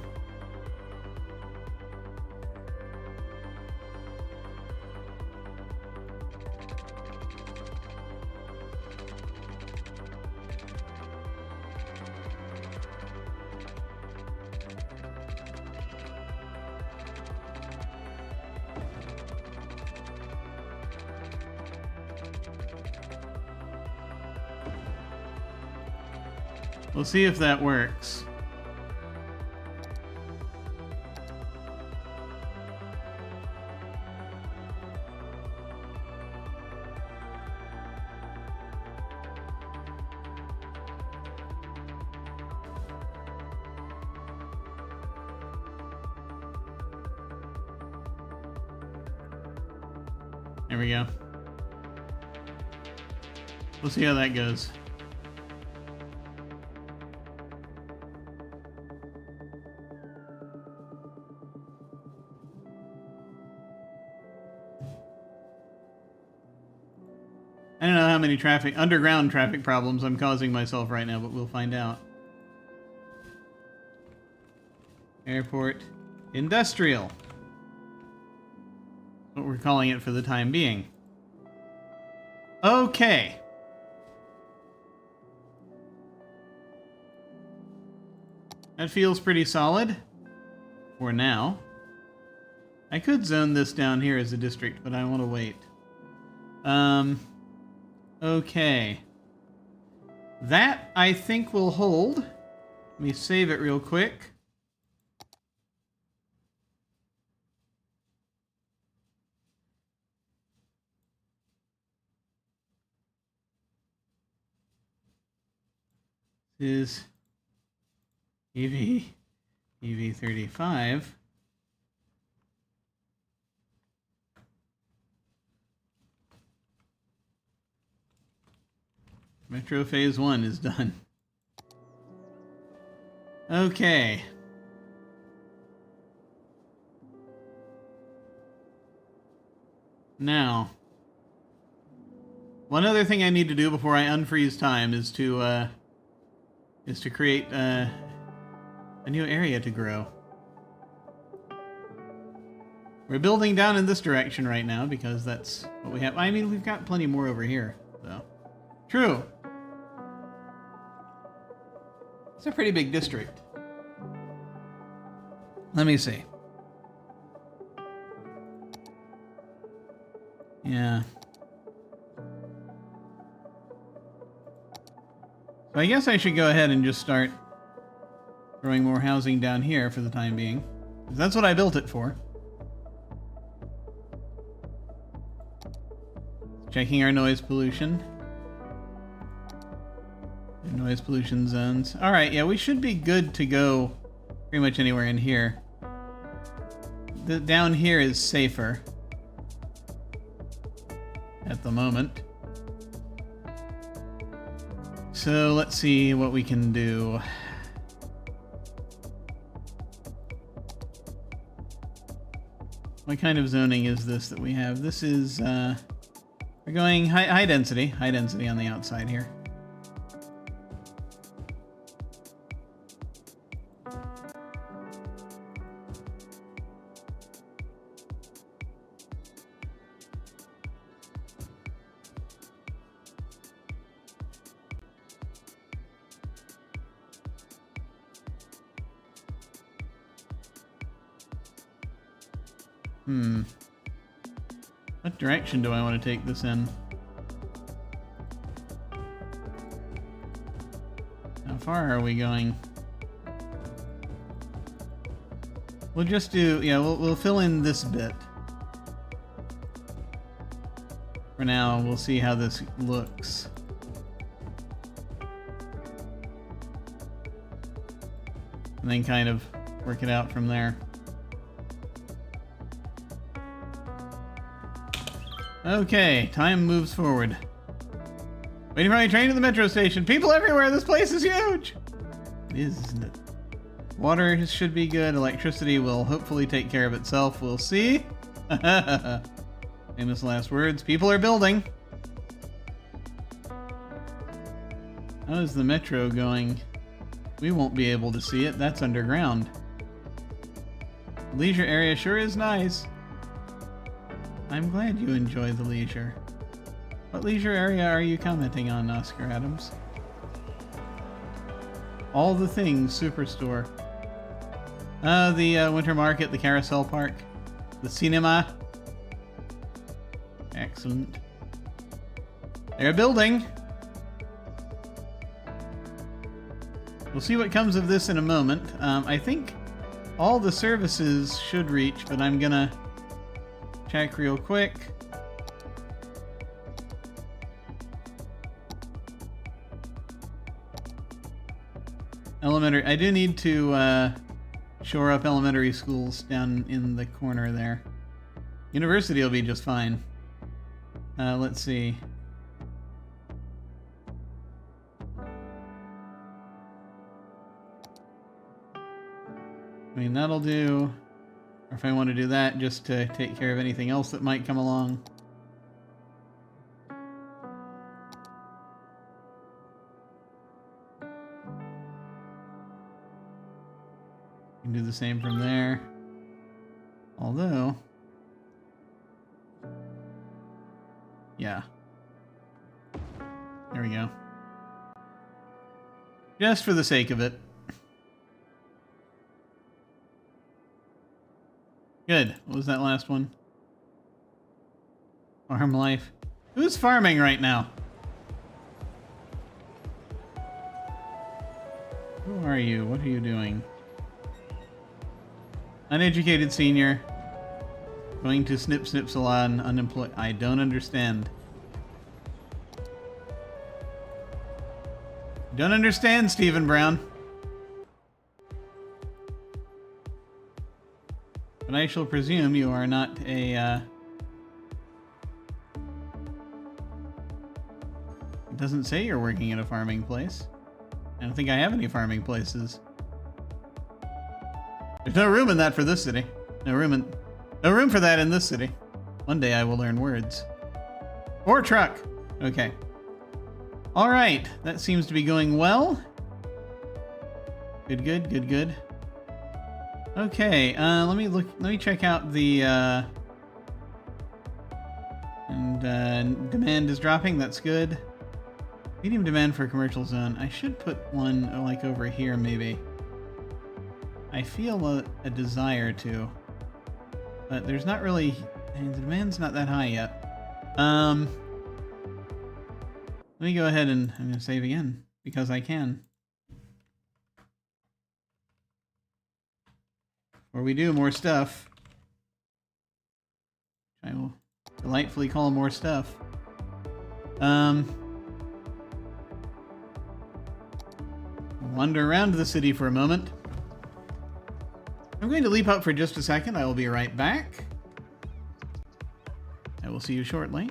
We'll see if that works. There we go. We'll see how that goes. I don't know how many underground traffic problems I'm causing myself right now, but we'll find out. Airport Industrial. What we're calling it for the time being. Okay. That feels pretty solid for now. I could zone this down here as a district, but I want to wait. Okay. That, I think, will hold. Let me save it real quick. This is EV35. Metro Phase 1 is done. Okay. Now, one other thing I need to do before I unfreeze time is to create a new area to grow. We're building down in this direction right now because that's what we have. I mean, we've got plenty more over here, so. True. It's a pretty big district. Let me see. Yeah. So I guess I should go ahead and just start growing more housing down here for the time being. That's what I built it for. Checking our noise pollution. Noise pollution zones. Alright, yeah, we should be good to go pretty much anywhere in here. Down here is safer at the moment. So let's see what we can do. What kind of zoning is this that we have? This is, we're going high density on the outside here. What direction do I want to take this in? How far are we going? We'll just do, yeah, we'll fill in this bit. For now, we'll see how this looks. And then kind of work it out from there. Okay, time moves forward. Waiting for my train to the metro station. People everywhere, this place is huge! It is, isn't it? Water should be good. Electricity will hopefully take care of itself. We'll see. Famous last words. People are building. How is the metro going? We won't be able to see it. That's underground. Leisure area sure is nice. I'm glad you enjoy the leisure. What leisure area are you commenting on, Oscar Adams? All the things Superstore. The Winter Market, the Carousel Park, the cinema. Excellent. They're building. We'll see what comes of this in a moment. I think all the services should reach, but I'm gonna check real quick. Elementary. I do need to shore up elementary schools down in the corner there. University will be just fine. Let's see. I mean, that'll do. Or if I want to do that, just to take care of anything else that might come along. You can do the same from there. Although... yeah. There we go. Just for the sake of it. Good. What was that last one? Farm life. Who's farming right now? Who are you? What are you doing? Uneducated senior. Going to snip snip salon. Unemployed. I don't understand. Don't understand, Stephen Brown. But I shall presume you are not a, It doesn't say you're working at a farming place. I don't think I have any farming places. There's no room in that for this city. No room for that in this city. One day I will learn words. Or truck. Okay. All right. That seems to be going well. Good, good, good, good. Okay, let me check out the, demand is dropping, that's good. Medium demand for a commercial zone. I should put one, like, over here, maybe. I feel a desire to. But there's not really, the demand's not that high yet. Let me go ahead and, I'm gonna save again, because I can. Or we do more stuff. I will delightfully call more stuff. Wander around the city for a moment. I'm going to leap out for just a second. I will be right back. I will see you shortly.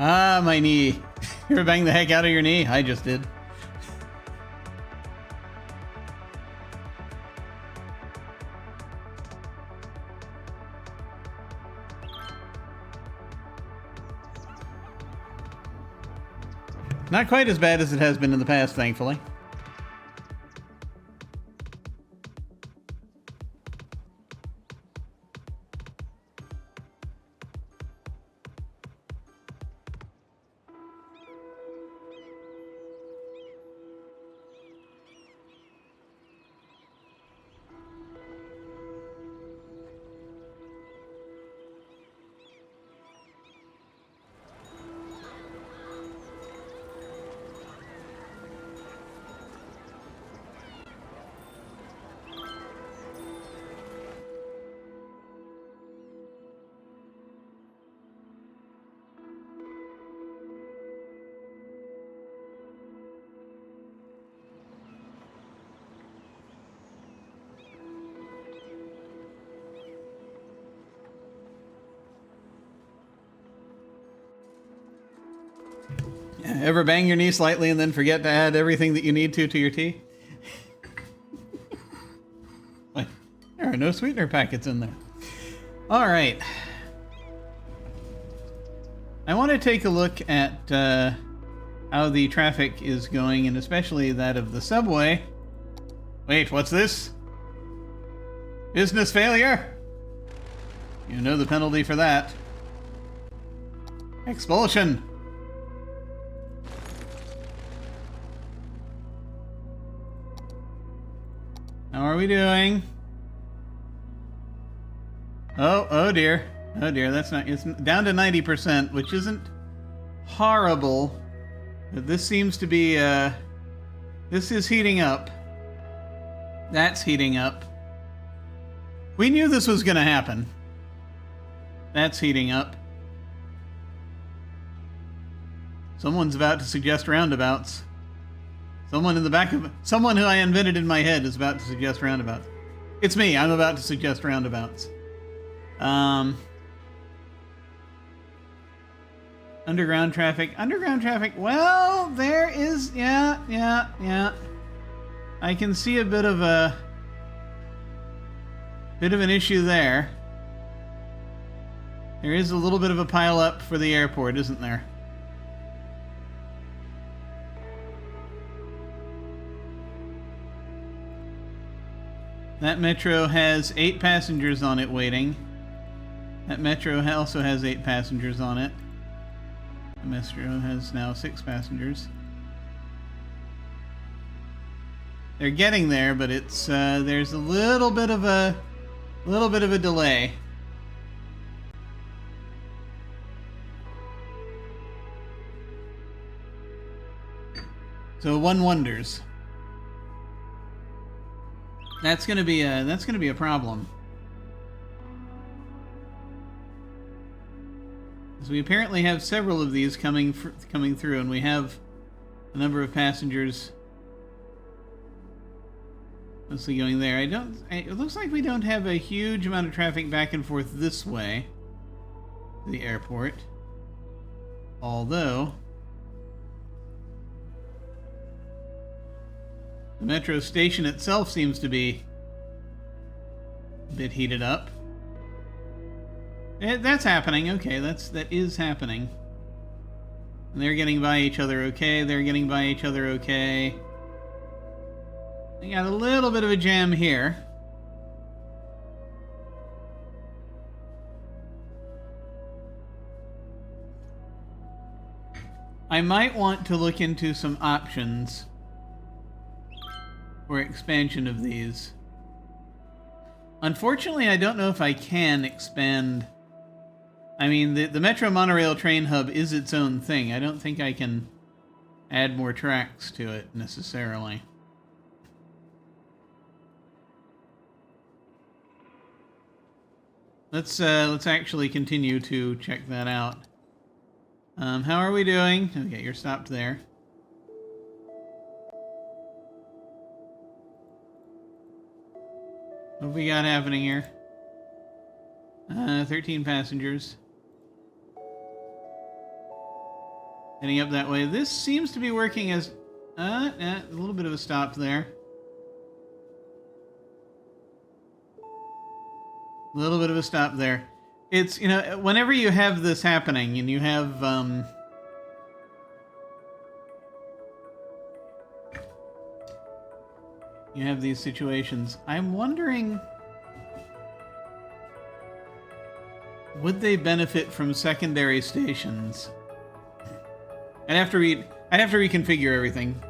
Ah, my knee. You ever bang the heck out of your knee? I just did. Not quite as bad as it has been in the past, thankfully. Ever bang your knee slightly and then forget to add everything that you need to your tea? Wait, there are no sweetener packets in there. All right. I want to take a look at how the traffic is going, and especially that of the subway. Wait, what's this? Business failure? You know the penalty for that. Expulsion. How are we doing? Oh dear. Oh dear, that's not, it's down to 90%, which isn't horrible. But this seems to be, this is heating up. That's heating up. We knew this was gonna happen. That's heating up. Someone's about to suggest roundabouts. Someone in the back of... Someone who I invented in my head is about to suggest roundabouts. It's me. I'm about to suggest roundabouts. Underground traffic. Underground traffic. Well, there is... Yeah. I can see a bit of a... Bit of an issue there. There is a little bit of a pile up for the airport, isn't there? That metro has 8 passengers on it waiting. That metro also has 8 passengers on it. The metro has now 6 passengers. They're getting there, but it's there's a little bit of a delay. So one wonders. That's gonna be a problem. So we apparently have several of these coming through, and we have a number of passengers mostly going there. It looks like we don't have a huge amount of traffic back and forth this way to the airport. Although the metro station itself seems to be a bit heated up. That's happening. Okay, that is happening. And they're getting by each other okay. They're getting by each other okay. They got a little bit of a jam here. I might want to look into some options for expansion of these. Unfortunately, I don't know if I can expand. I mean, the Metro Monorail train hub is its own thing. I don't think I can add more tracks to it necessarily. Let's actually continue to check that out. How are we doing? Okay, you're stopped there. What have we got happening here? 13 passengers. Heading up that way. This seems to be working as... a little bit of a stop there. A little bit of a stop there. It's, you know, whenever you have this happening and you have, you have these situations, I'm wondering, would they benefit from secondary stations? I'd have to reconfigure everything,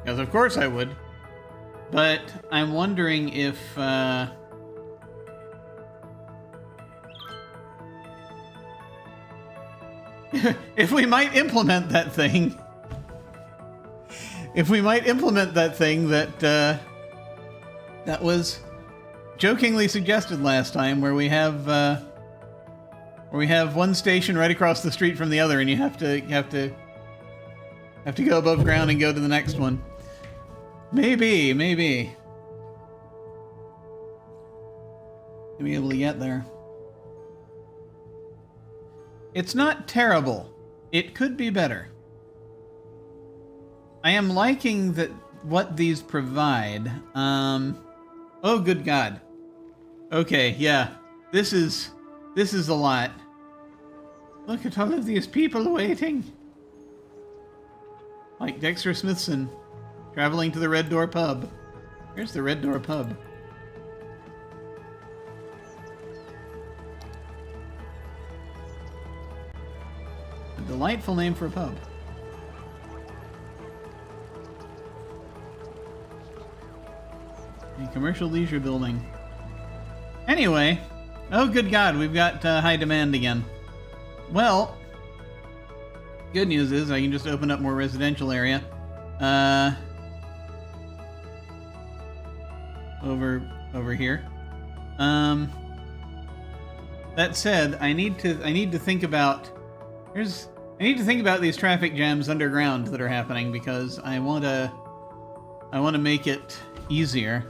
because of course I would. But I'm wondering if, if we might implement that thing. If we might implement that thing that that was jokingly suggested last time, where we have one station right across the street from the other, and you have to go above ground and go to the next one. Maybe be able to get there. It's not terrible. It could be better. I am liking that what these provide. Oh, good God. Okay, yeah. This is a lot. Look at all of these people waiting. Like Dexter Smithson traveling to the Red Door Pub. Here's the Red Door Pub. A delightful name for a pub. A commercial leisure building. Anyway, oh good God, we've got high demand again. Well, good news is I can just open up more residential area. Over here. That said, I need to think about these traffic jams underground that are happening, because I want to make it easier.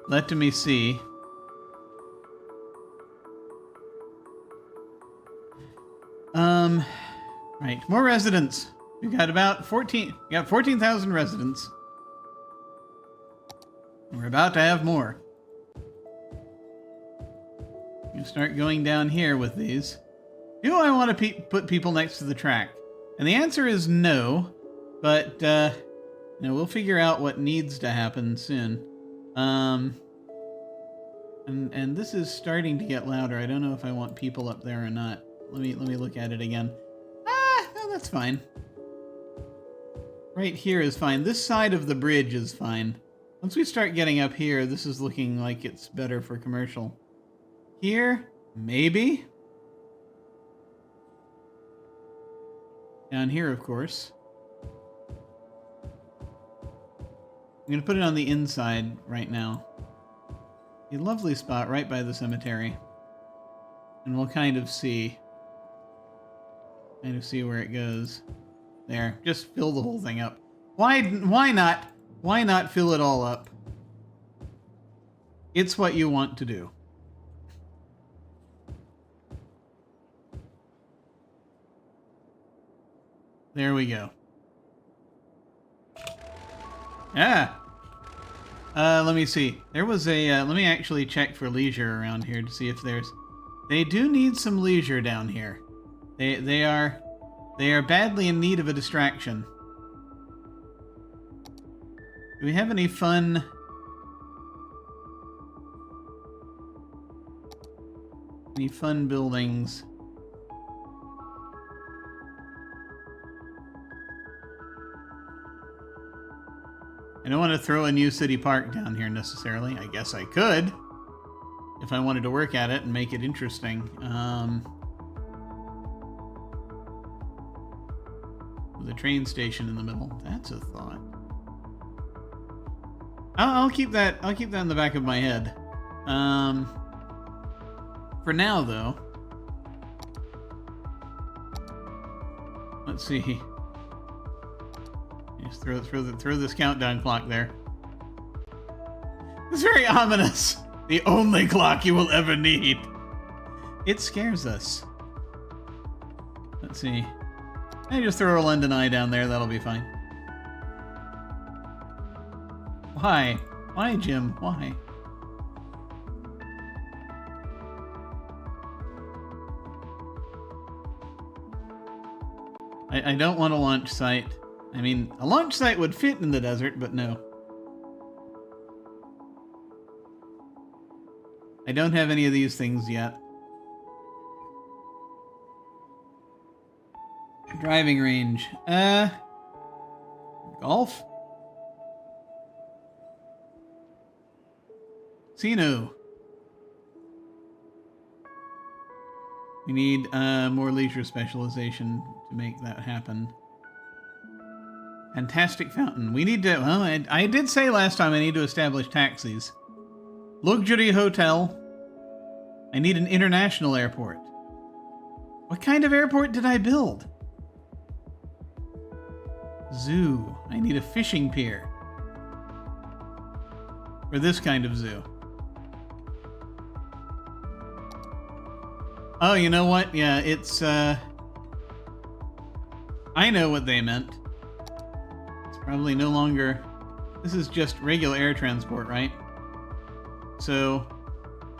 Let me see. Right, more residents. We've got about 14,000 residents. We're about to have more. You start going down here with these. Do I want to put people next to the track? And the answer is no, but we'll figure out what needs to happen soon. And this is starting to get louder. I don't know if I want people up there or not. Let me look at it again. No, that's fine. Right here is fine. This side of the bridge is fine. Once we start getting up here, this is looking like it's better for commercial. Here, maybe. Down here, of course. I'm going to put it on the inside right now. A lovely spot right by the cemetery. And we'll kind of see where it goes. There, just fill the whole thing up. Why not? Why not fill it all up? It's what you want to do. There we go. Ah! Let me see. There was a, let me actually check for leisure around here to see if there's... They do need some leisure down here. They are badly in need of a distraction. Do we have any fun... Any fun buildings? I don't want to throw a new city park down here necessarily. I guess I could, if I wanted to work at it and make it interesting. With a train station in the middle. That's a thought. I'll keep that in the back of my head. For now, though, let's see. Just throw this countdown clock there. It's very ominous. The only clock you will ever need. It scares us. Let's see. And just throw a London Eye down there, that'll be fine. Why? Why, Jim? Why? I don't want a launch site. I mean, a launch site would fit in the desert, but no. I don't have any of these things yet. Driving range. Golf? Casino. We need more leisure specialization to make that happen. Fantastic fountain. We need to... Well, I did say last time I need to establish taxis. Luxury hotel. I need an international airport. What kind of airport did I build? Zoo. I need a fishing pier. For this kind of zoo. Oh, you know what? Yeah, it's, I know what they meant. It's probably no longer... This is just regular air transport, right? So,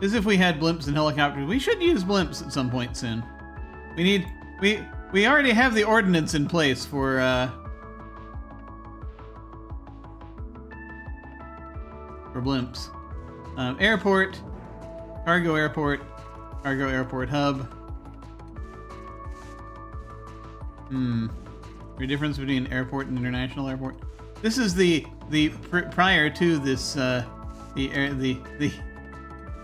as if we had blimps and helicopters. We should use blimps at some point soon. We need... We already have the ordinance in place for blimps. Airport. Cargo airport hub. The difference between airport and international airport. This is the prior to this the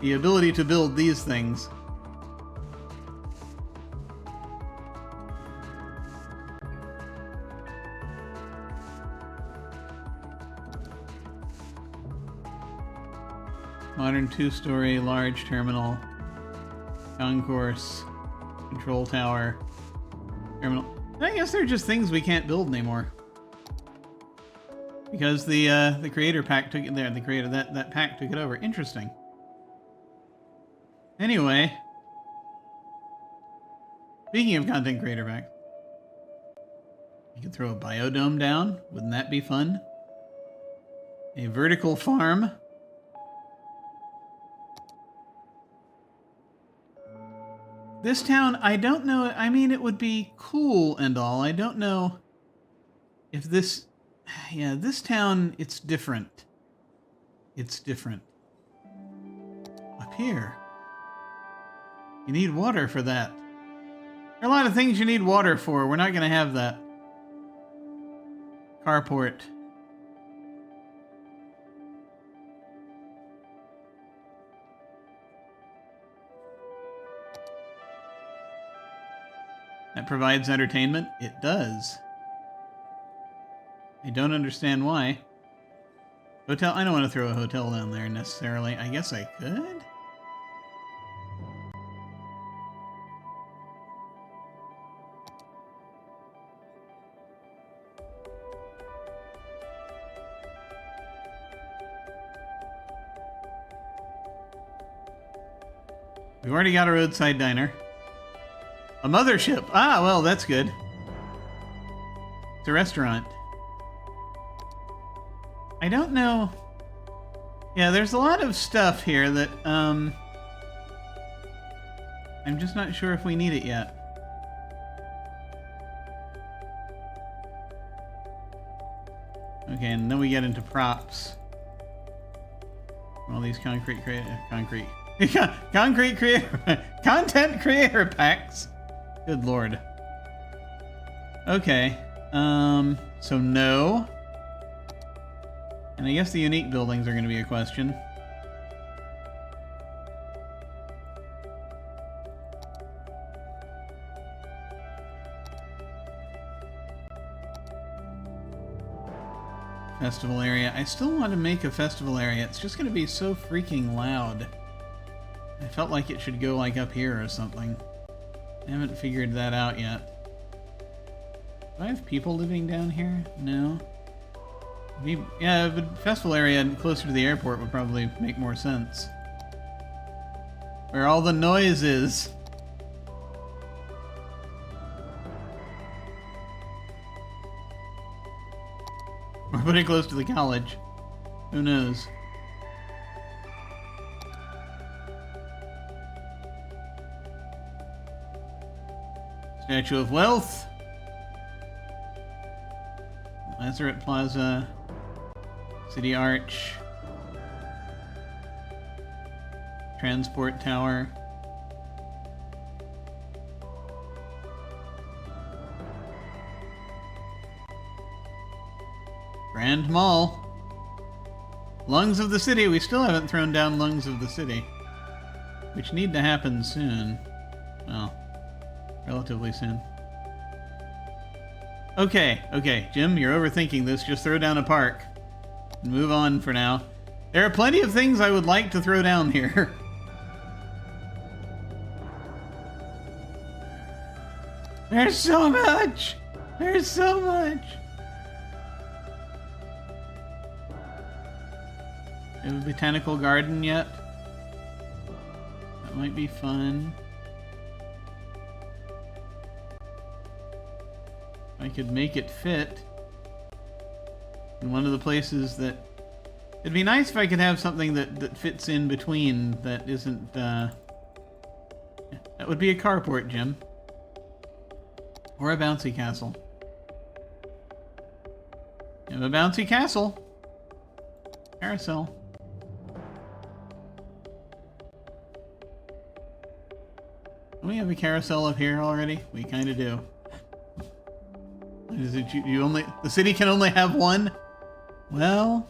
ability to build these things. Modern 2-story large terminal. Concourse, control tower, terminal. I guess they're just things we can't build anymore because the creator pack took it there. The creator that pack took it over. Interesting. Anyway, speaking of content creator pack, you could throw a biodome down. Wouldn't that be fun? A vertical farm. This town, I don't know. I mean, it would be cool and all. I don't know if this... Yeah, this town, it's different. It's different. Up here. You need water for that. There are a lot of things you need water for. We're not going to have that. Carport. That provides entertainment? It does. I don't understand why. Hotel? I don't want to throw a hotel down there necessarily. I guess I could? We've already got a roadside diner. A mothership. Ah, well, that's good. It's a restaurant. I don't know. Yeah, there's a lot of stuff here that, I'm just not sure if we need it yet. Okay, and then we get into props. All these content creator packs. Good lord. Okay. So no. And I guess the unique buildings are going to be a question. Festival area. I still want to make a festival area. It's just going to be so freaking loud. I felt like it should go like up here or something. I haven't figured that out yet. Do I have people living down here? No. Yeah, but festival area closer to the airport would probably make more sense. Where all the noise is. Or put it close to the college. Who knows? Statue of Wealth. Lazarette Plaza. City Arch. Transport Tower. Grand Mall. Lungs of the City. We still haven't thrown down Lungs of the City, which need to happen soon. Well, relatively soon. Okay, Jim, you're overthinking this. Just throw down a park and move on for now. There are plenty of things I would like to throw down here. There's so much! There's so much! Do you have a botanical garden yet? That might be fun. I could make it fit in one of the places that... It'd be nice if I could have something that fits in between that isn't, That would be a carport, Jim. Or a bouncy castle. You have a bouncy castle. Carousel. Don't we have a carousel up here already? We kind of do. Is it you only... The city can only have one? Well...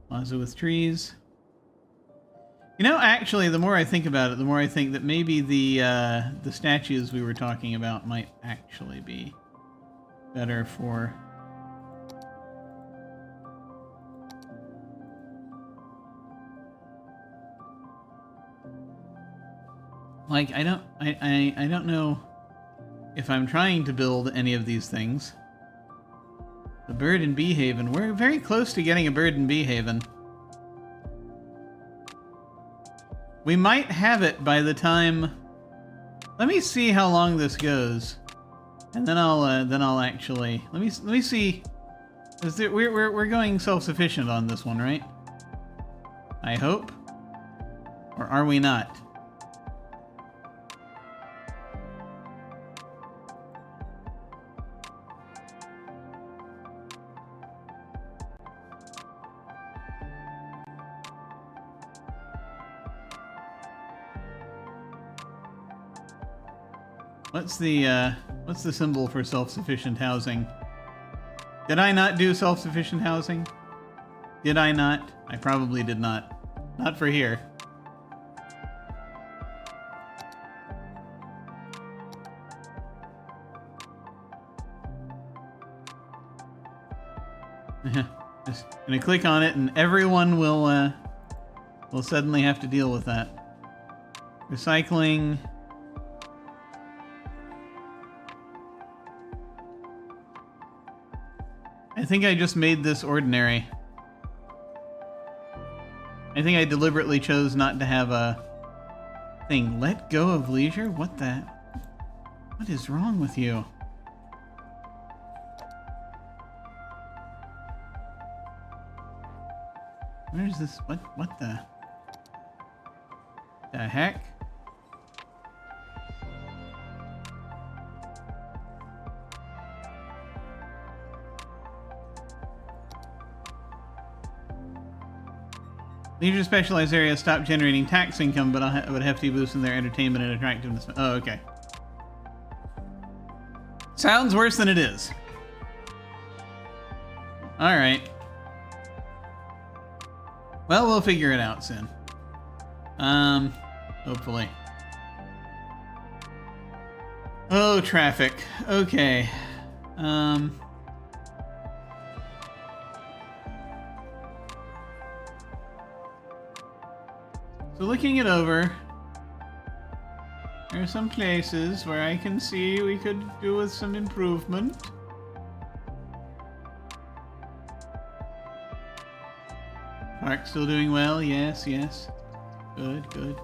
Plaza with trees. You know, actually, the more I think about it, the more I think that maybe the statues we were talking about might actually be better for... Like, I don't know if I'm trying to build any of these things. The bird and bee haven. We're very close to getting a bird and bee haven. We might have it by the time... Let me see how long this goes, and then I'll actually let me see. Is there, we're going self-sufficient on this one, right? I hope, or are we not? What's the symbol for self-sufficient housing? Did I not do self-sufficient housing? Did I not? I probably did not. Not for here. Just gonna click on it and everyone will suddenly have to deal with that. Recycling. I think I just made this ordinary. I think I deliberately chose not to have a thing. Let go of leisure? What the... What is wrong with you? Where's this... What the... The heck? Leisure specialized areas stop generating tax income, but I would have to boost in their entertainment and attractiveness. Oh, okay. Sounds worse than it is. All right. Well, we'll figure it out soon. Hopefully. Oh, traffic. Okay. So looking it over, there are some places where I can see we could do with some improvement. Park still doing well? Yes, yes. Good, good.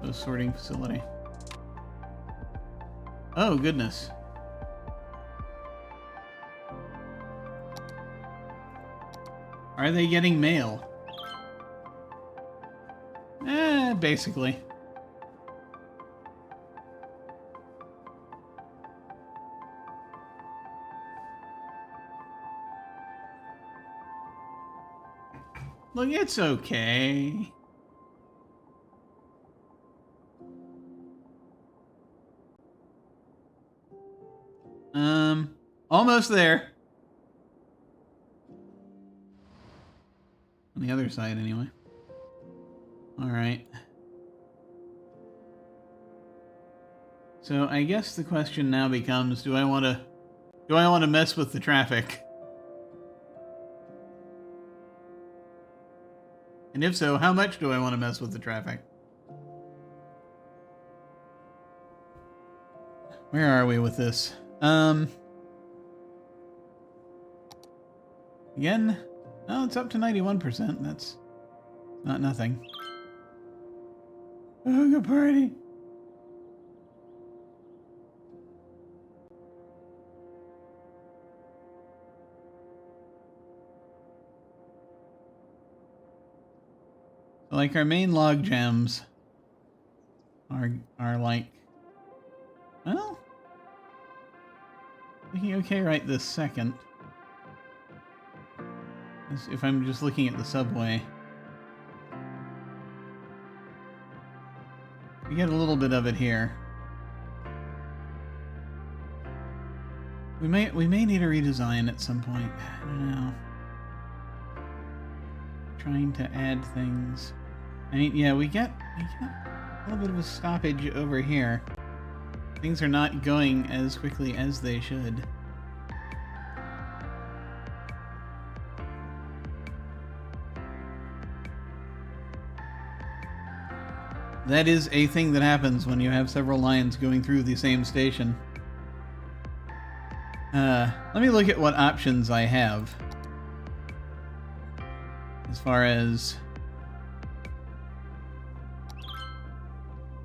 The sorting facility. Oh, goodness. Are they getting mail? Basically. Look, it's okay. Almost there. On the other side, anyway. All right. So I guess the question now becomes: do I want to mess with the traffic? And if so, how much do I want to mess with the traffic? Where are we with this? Again? Oh, it's up to 91%. That's not nothing. Oh, good party. Like our main log jams are like, well, looking okay right this second. As if I'm just looking at the subway. We get a little bit of it here. We may need a redesign at some point. I don't know. Trying to add things. I mean, yeah, we get a little bit of a stoppage over here. Things are not going as quickly as they should. That is a thing that happens when you have several lines going through the same station. Let me look at what options I have. As far as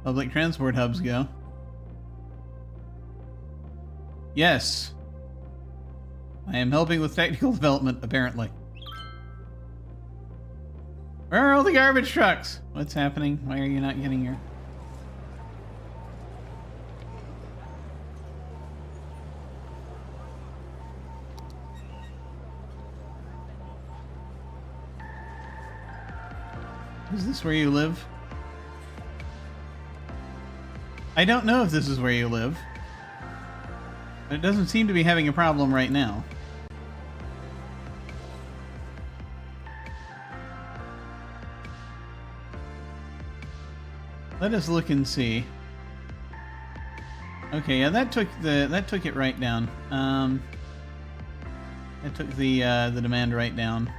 public transport hubs go. Yes. I am helping with technical development, apparently. Where are all the garbage trucks? What's happening? Why are you not getting here? Is this where you live? I don't know if this is where you live. But it doesn't seem to be having a problem right now. Let us look and see. Okay, yeah, that took it right down. That took the demand right down.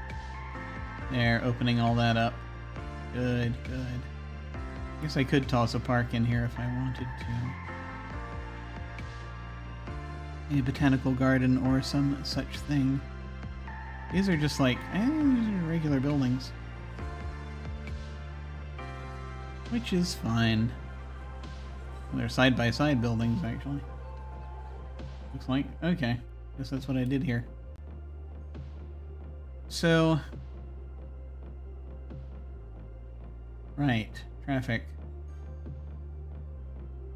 There, opening all that up. Good, good. I guess I could toss a park in here if I wanted to. A botanical garden or some such thing. These are just like, these are regular buildings. Which is fine. Well, they're side-by-side buildings, actually. Looks like. Okay. Guess that's what I did here. So... right. Traffic.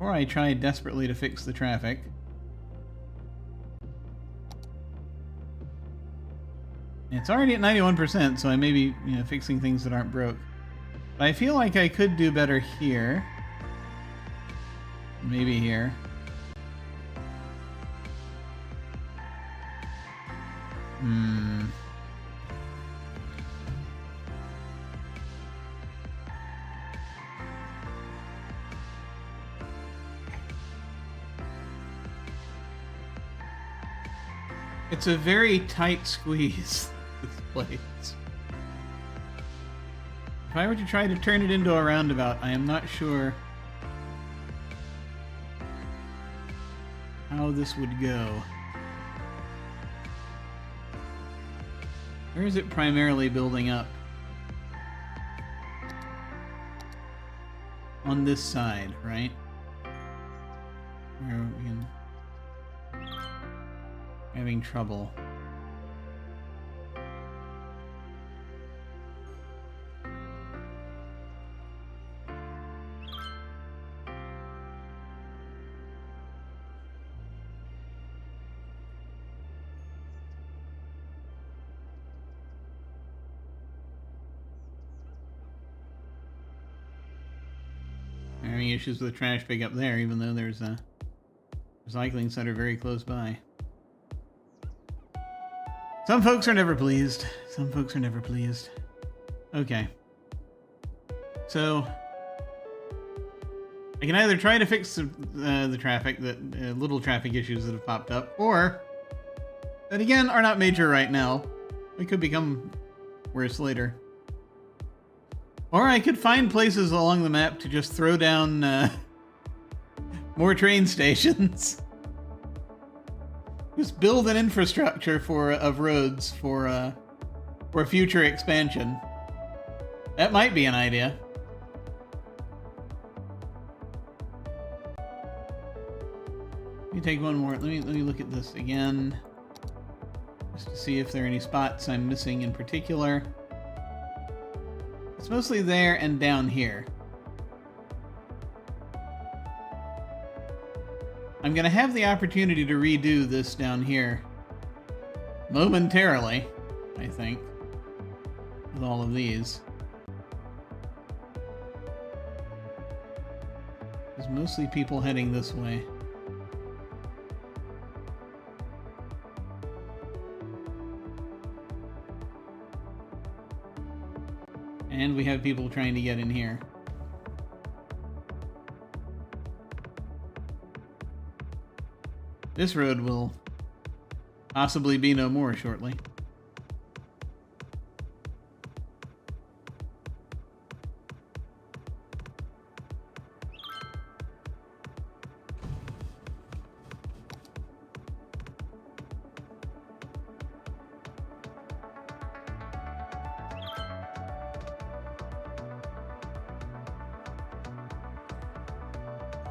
Or I tried desperately to fix the traffic. It's already at 91%, so I may be, fixing things that aren't broke. But I feel like I could do better here. Maybe here. It's a very tight squeeze, this place. If I were to try to turn it into a roundabout, I am not sure how this would go. Where is it primarily building up? on this side, right? Where we can... having trouble. Having issues with the trash pickup there, even though there's a recycling center very close by. Some folks are never pleased. Some folks are never pleased. Okay. So I can either try to fix the traffic, little traffic issues that have popped up, or that again are not major right now. They could become worse later. Or I could find places along the map to just throw down more train stations. Just build an infrastructure of roads for future expansion. That might be an idea. Let me take one more. Let me look at this again, just to see if there are any spots I'm missing in particular. It's mostly there and down here. I'm going to have the opportunity to redo this down here momentarily, I think, with all of these. There's mostly people heading this way. And we have people trying to get in here. This road will possibly be no more shortly.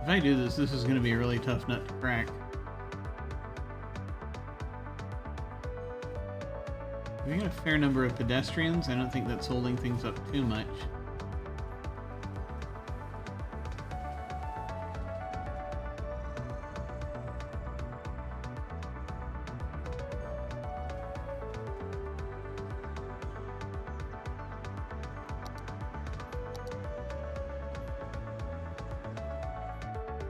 If I do this, this is going to be a really tough nut to crack. We got a fair number of pedestrians. I don't think that's holding things up too much.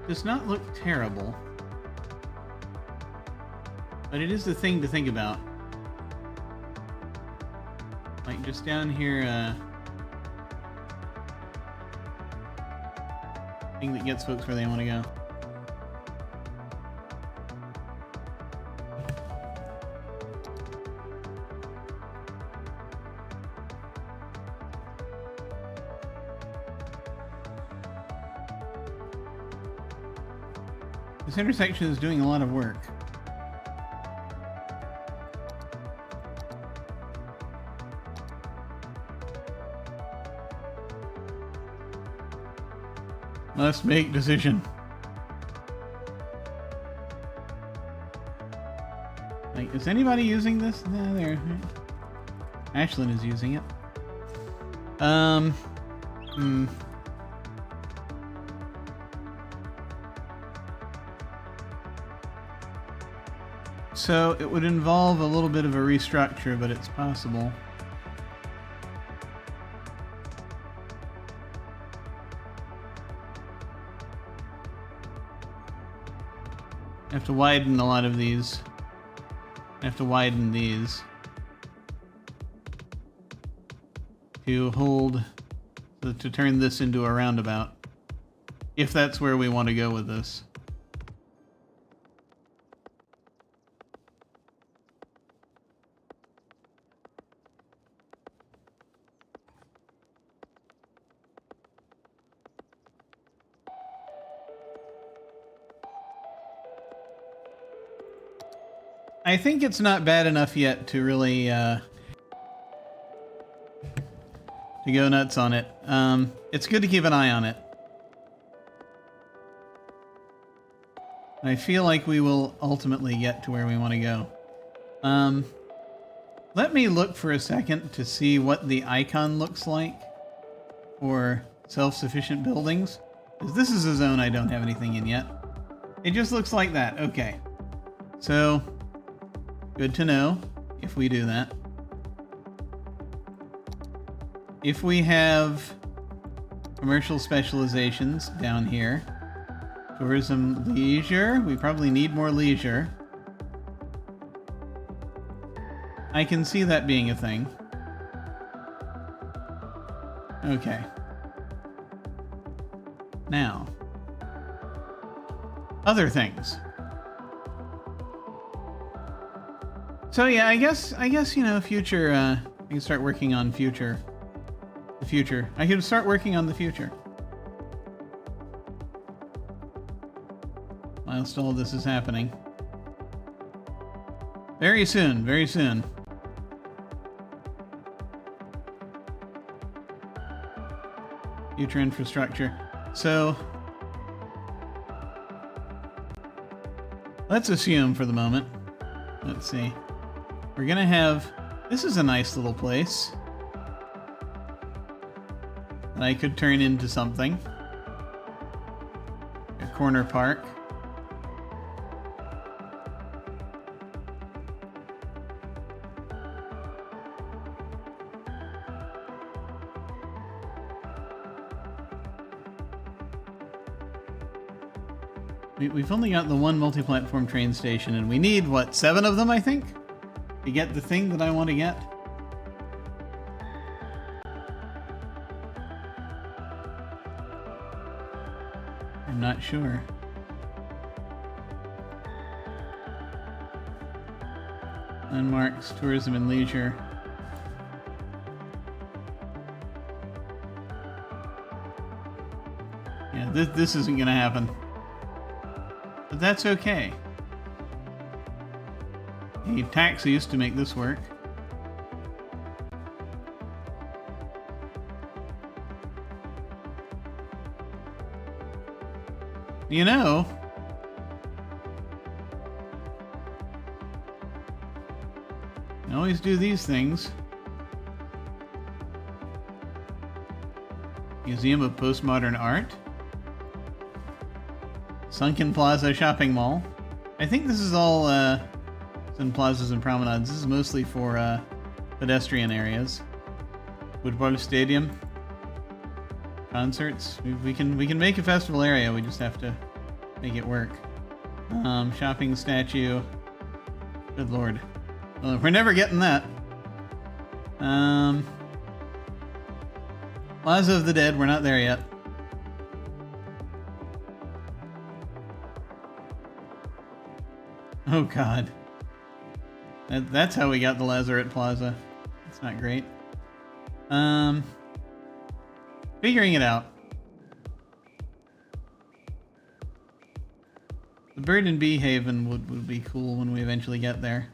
Does not look terrible, but it is the thing to think about. Like just down here, thing that gets folks where they want to go. This intersection is doing a lot of work. Must make decision. Like, is anybody using this? No, there. Ashlyn is using it. So it would involve a little bit of a restructure, but it's possible. I have to widen a lot of these. I have to widen these to hold, to turn this into a roundabout, if that's where we want to go with this. I think it's not bad enough yet to really to go nuts on it. It's good to keep an eye on it. I feel like we will ultimately get to where we want to go. Let me look for a second to see what the icon looks like for self-sufficient buildings. Because this is a zone I don't have anything in yet. It just looks like that. Okay. So, good to know if we do that. If we have commercial specializations down here, tourism, leisure, we probably need more leisure. I can see that being a thing. Okay. Now, other things. So yeah, I guess you know, future. I can start working on future. The future. I can start working on the future. Whilst all this is happening. Very soon. Very soon. Future infrastructure. So, let's assume for the moment. Let's see. We're gonna have... This is a nice little place that I could turn into something. A corner park. We've only got the one multi-platform train station, and we need, what, 7 of them, I think? To get the thing that I want to get? I'm not sure. Landmarks, tourism and leisure. Yeah, this isn't gonna happen. But that's okay. I need taxis to make this work. You know, I always do these things. Museum of Postmodern Art. Sunken Plaza Shopping Mall. I think this is all in plazas and promenades. This is mostly for pedestrian areas. Football stadium. Concerts. We can make a festival area. We just have to make it work. Shopping statue. Good lord. Well, we're never getting that. Plaza of the Dead. We're not there yet. Oh god. That's how we got the Lazarette Plaza. That's not great. Figuring it out. The Bird and Bee Haven would be cool when we eventually get there.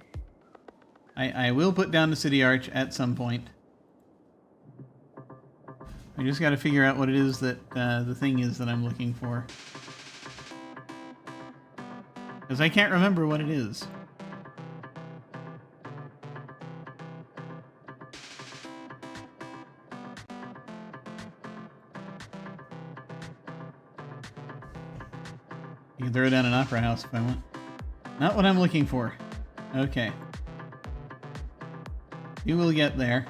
I will put down the City Arch at some point. I just gotta figure out what it is that the thing is that I'm looking for. Because I can't remember what it is. You can throw down an opera house if I want. Not what I'm looking for. Okay. You will get there.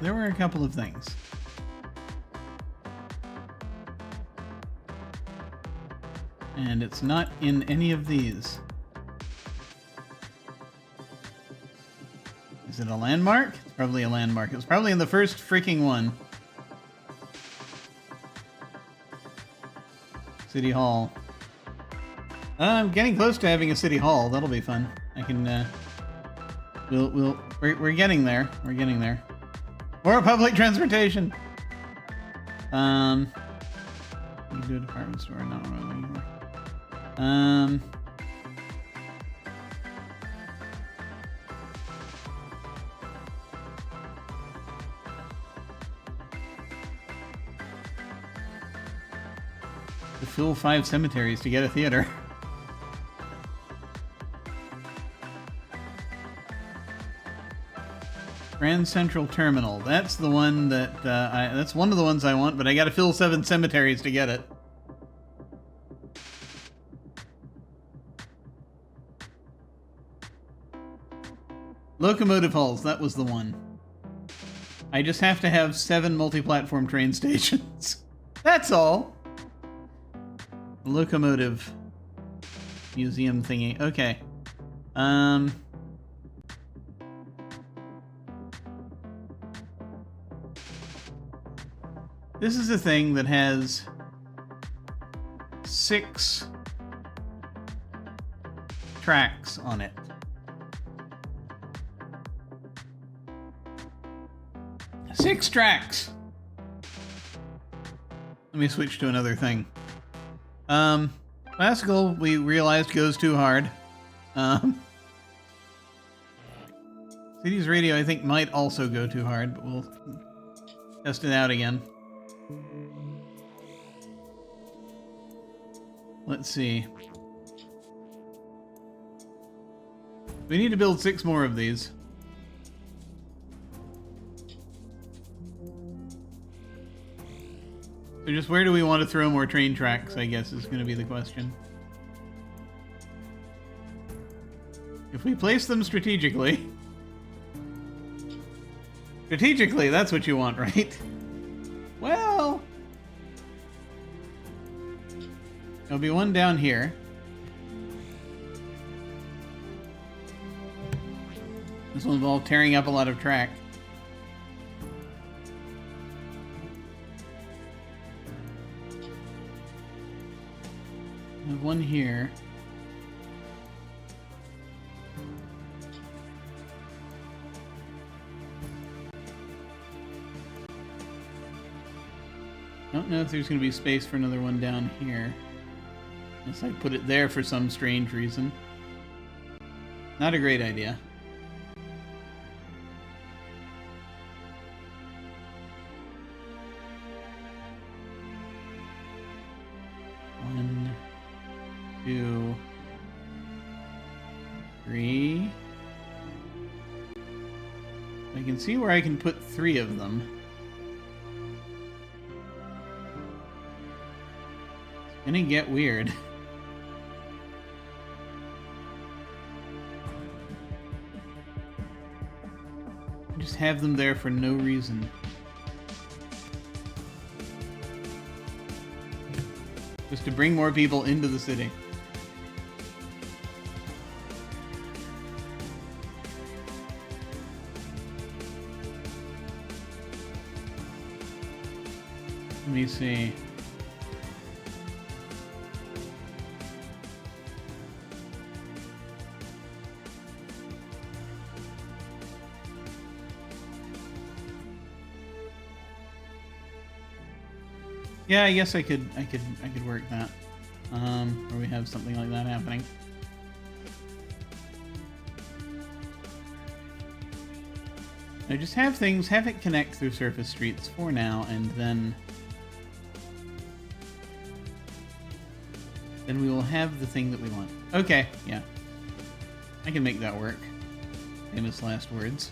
There were a couple of things. And it's not in any of these. Is it a landmark? It's probably a landmark. It was probably in the first freaking one. City Hall. I'm getting close to having a City Hall. That'll be fun. I can, we're getting there. We're getting there. Or public transportation. You can do a department store, not really anymore. To fill 5 cemeteries to get a theater. Grand Central Terminal. That's the one that that's one of the ones I want, but I got to fill 7 cemeteries to get it. Locomotive hulls. That was the one. I just have to have 7 multi-platform train stations. That's all. Locomotive museum thingy. Okay. This is a thing that has 6 tracks on it. Six tracks! Let me switch to another thing. Classical, we realized, goes too hard. Cities Radio, I think, might also go too hard, but we'll test it out again. Let's see. We need to build 6 more of these. So just where do we want to throw more train tracks, I guess, is going to be the question. If we place them strategically... Strategically, that's what you want, right? Well... There'll be one down here. This will involve tearing up a lot of track. I have one here. Don't know if there's going to be space for another one down here. Unless I put it there for some strange reason. Not a great idea. One, 2, 3. I can see where I can put 3 of them. It's gonna get weird. Just have them there for no reason. Just to bring more people into the city. Let me see. Yeah, I guess I could work that. Or we have something like that happening. Now just have it connect through surface streets for now, and then we will have the thing that we want. Okay, yeah. I can make that work. Famous last words.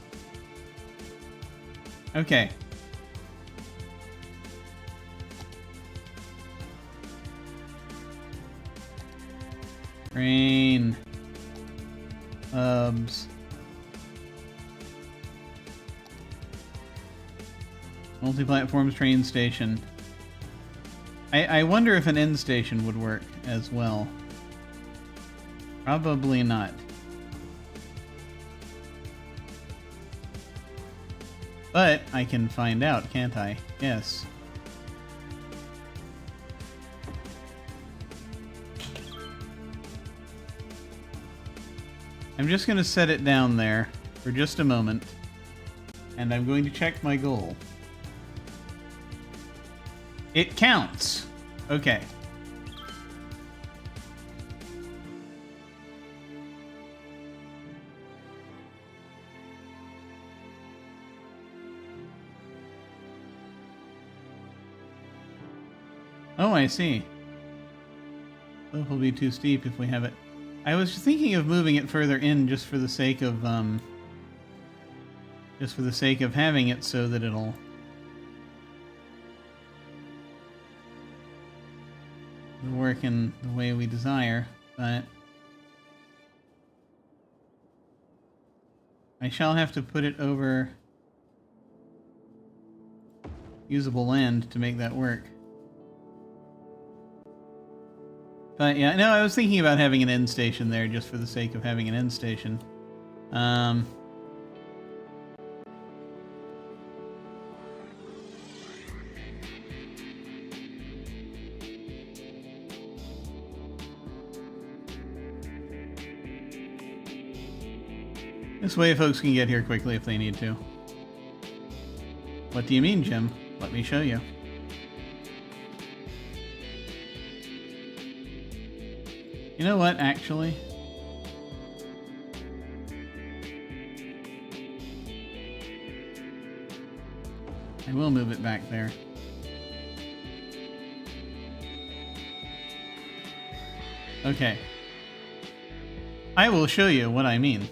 Okay. Train. Hubs. Multi-platforms train station. I wonder if an end station would work as well. Probably not. But I can find out, can't I? Yes. I'm just going to set it down there for just a moment, and I'm going to check my goal. It counts. Okay. Oh, I see. Slope will be too steep if we have it. I was thinking of moving it further in just for the sake of having it so that it'll work in the way we desire, but I shall have to put it over usable land to make that work. But yeah, no, I was thinking about having an end station there just for the sake of having an end station. This way folks can get here quickly if they need to. What do you mean, Jim? Let me show you. You know what, actually? I will move it back there. Okay. I will show you what I mean.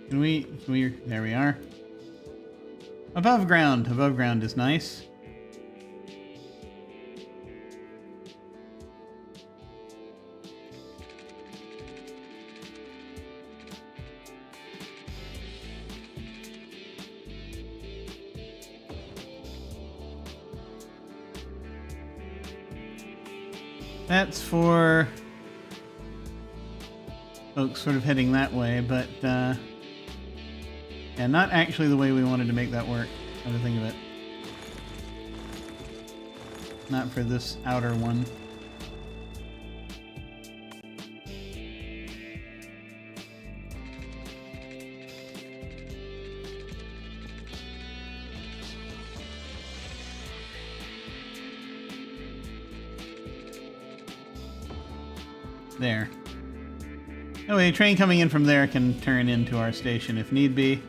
Can we, there we are. Above ground is nice. That's for folks sort of heading that way, but yeah, not actually the way we wanted to make that work, come to think of it. Not for this outer one. There. Oh, a train coming in from there can turn into our station if need be.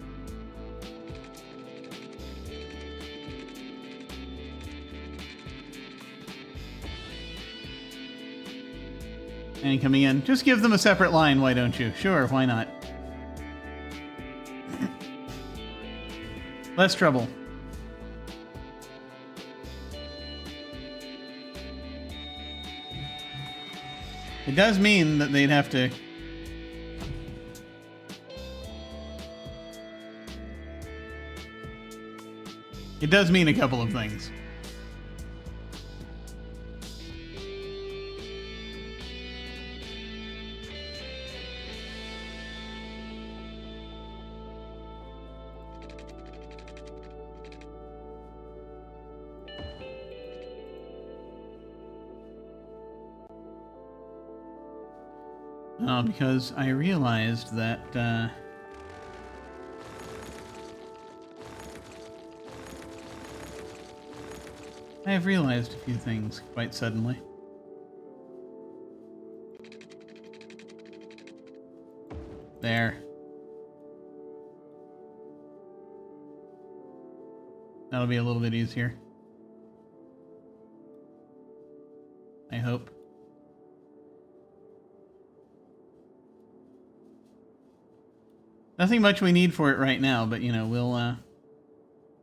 And coming in. Just give them a separate line, why don't you? Sure, why not? Less trouble. It does mean that they'd have to... It does mean a couple of things. Because I realized that I have realized a few things quite suddenly. There. That'll be a little bit easier. I hope. Nothing much we need for it right now, but, you know,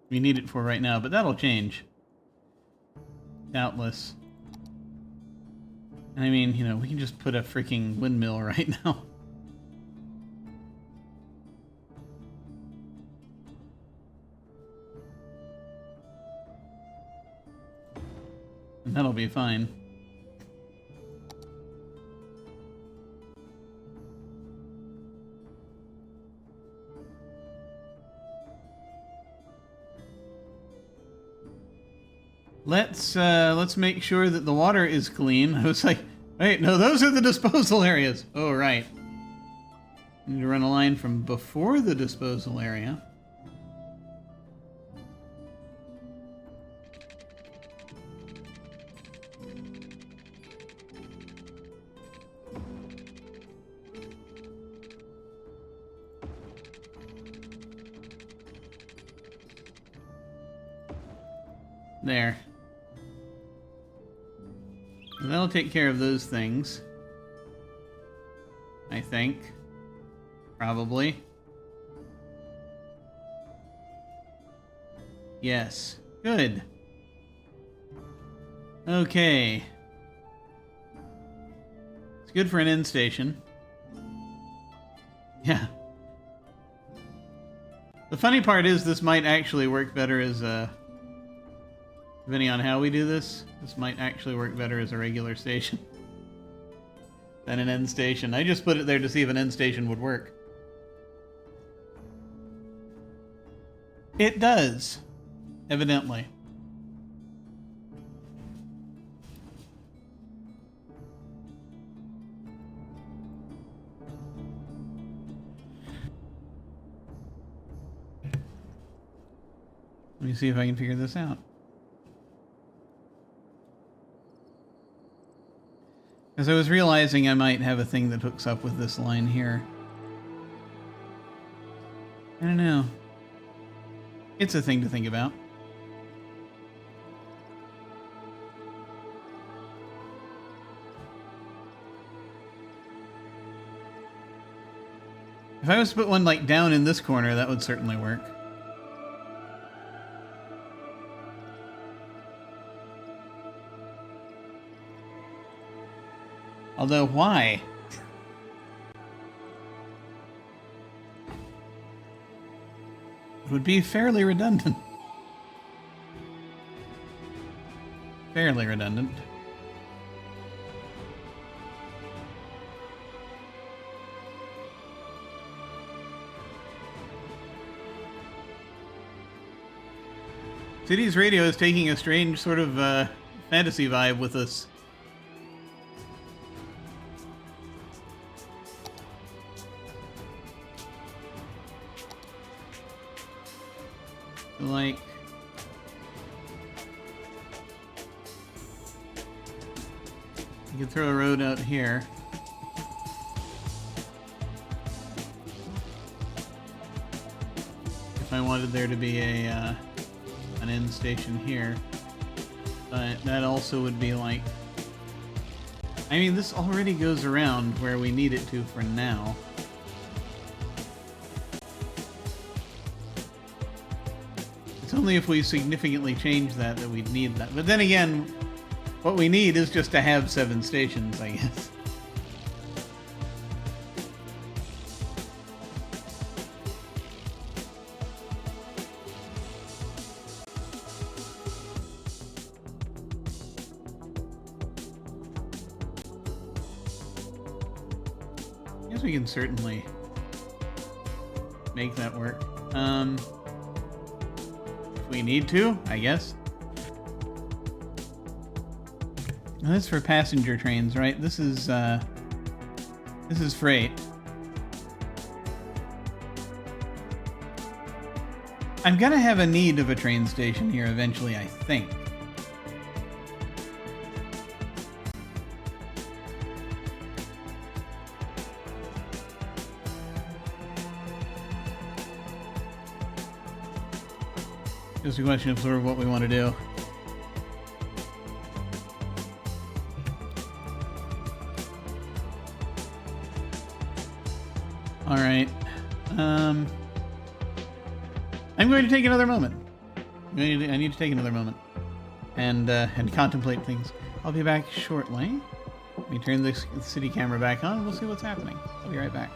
we need it for right now, but that'll change. Doubtless. I mean, you know, we can just put a freaking windmill right now. And that'll be fine. Let's make sure that the water is clean. I was like, wait, no, those are the disposal areas. Oh, right. Need to run a line from before the disposal area. There. So that'll take care of those things. I think. Probably. Yes. Good. Okay. It's good for an end station. Yeah. The funny part is this might actually work better as a... Depending on how we do this, this might actually work better as a regular station than an end station. I just put it there to see if an end station would work. It does, evidently. Let me see if I can figure this out. Because I was realizing I might have a thing that hooks up with this line here. I don't know. It's a thing to think about. If I was to put one like down in this corner, that would certainly work. Although, why? It would be fairly redundant. Fairly redundant. Cities Radio is taking a strange sort of fantasy vibe with us. Like, you could throw a road out here. If I wanted there to be a an end station here, but that also would be like, I mean, this already goes around where we need it to for now. It's only if we significantly change that that we'd need that. But then again, what we need is just to have 7 stations, I guess. I guess we can certainly make that work. We need to, I guess. Now, that's for passenger trains, right? This is freight. I'm gonna have a need of a train station here eventually, I think. Just a question of sort of what we want to do. All right. I'm going to take another moment. I need to take another moment and contemplate things. I'll be back shortly. Let me turn the city camera back on and we'll see what's happening. I'll be right back.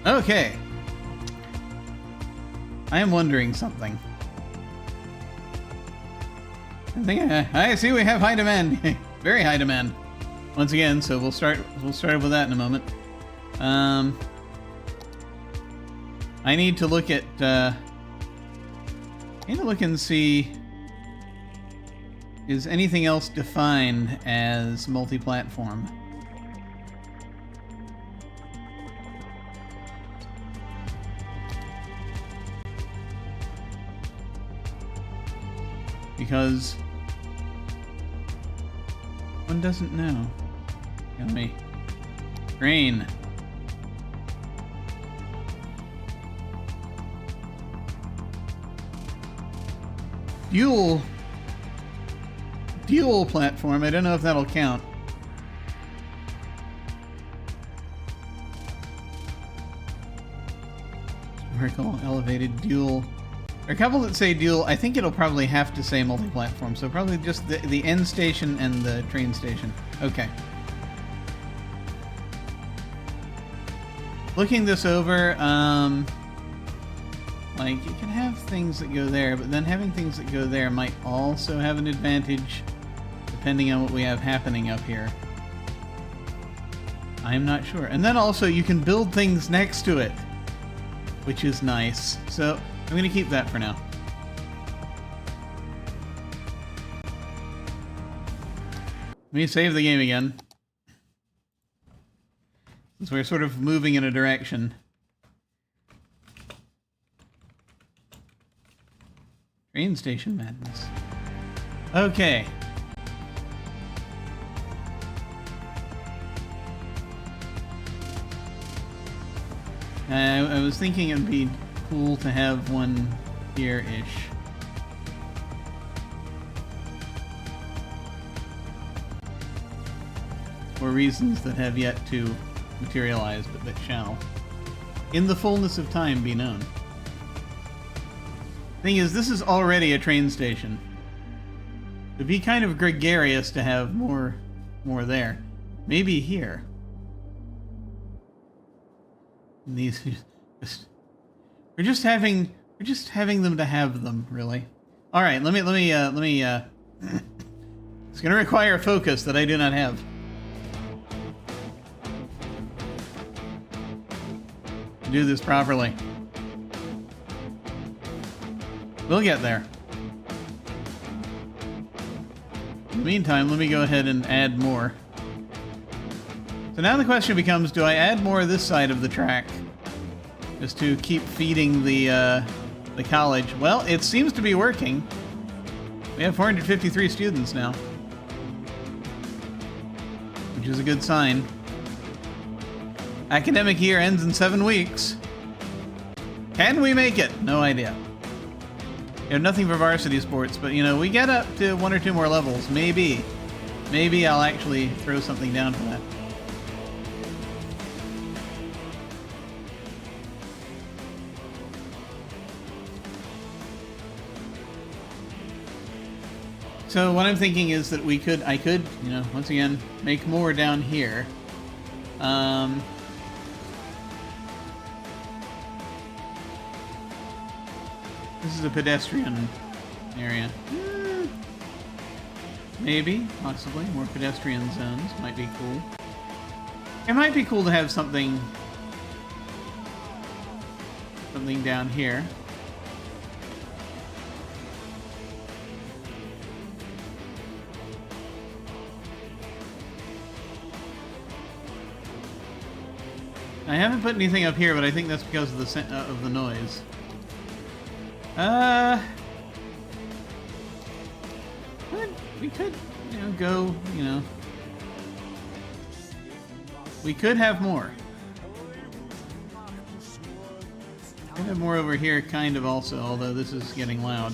Okay. I am wondering something. I see we have high demand. Very high demand. Once again, so we'll start with that in a moment. I need to look at I need to look and see, is anything else defined as multi-platform? Because one doesn't know. Let me. Green. Dual platform. I don't know if that'll count. Vertical, elevated, dual. There are a couple that say dual. I think it'll probably have to say multi-platform, so probably just the end station and the train station. Okay. Looking this over, like, you can have things that go there, but then having things that go there might also have an advantage, depending on what we have happening up here. I'm not sure. And then also, you can build things next to it, which is nice. So, I'm going to keep that for now. Let me save the game again. Since we're sort of moving in a direction. Train station madness. Okay. I was thinking it'd be cool to have one here-ish. For reasons that have yet to materialize, but that shall, in the fullness of time, be known. Thing is, this is already a train station. It'd be kind of gregarious to have more there. Maybe here. And these we're just having them to have them, really. All right, let me it's going to require focus that I do not have. Do this properly. We'll get there. In the meantime, let me go ahead and add more. So now the question becomes, do I add more of this side of the track? Just to keep feeding the college. Well, it seems to be working. We have 453 students now. Which is a good sign. Academic year ends in 7 weeks. Can we make it? No idea. We have nothing for varsity sports, but, you know, we get up to 1 or 2 more levels. Maybe I'll actually throw something down for that. So what I'm thinking is that I could, you know, once again, make more down here. This is a pedestrian area. Maybe, possibly, more pedestrian zones might be cool. It might be cool to have something down here. I haven't put anything up here, but I think that's because of the noise. We could, you know, go, you know. We could have more. I have more over here, kind of also, although this is getting loud.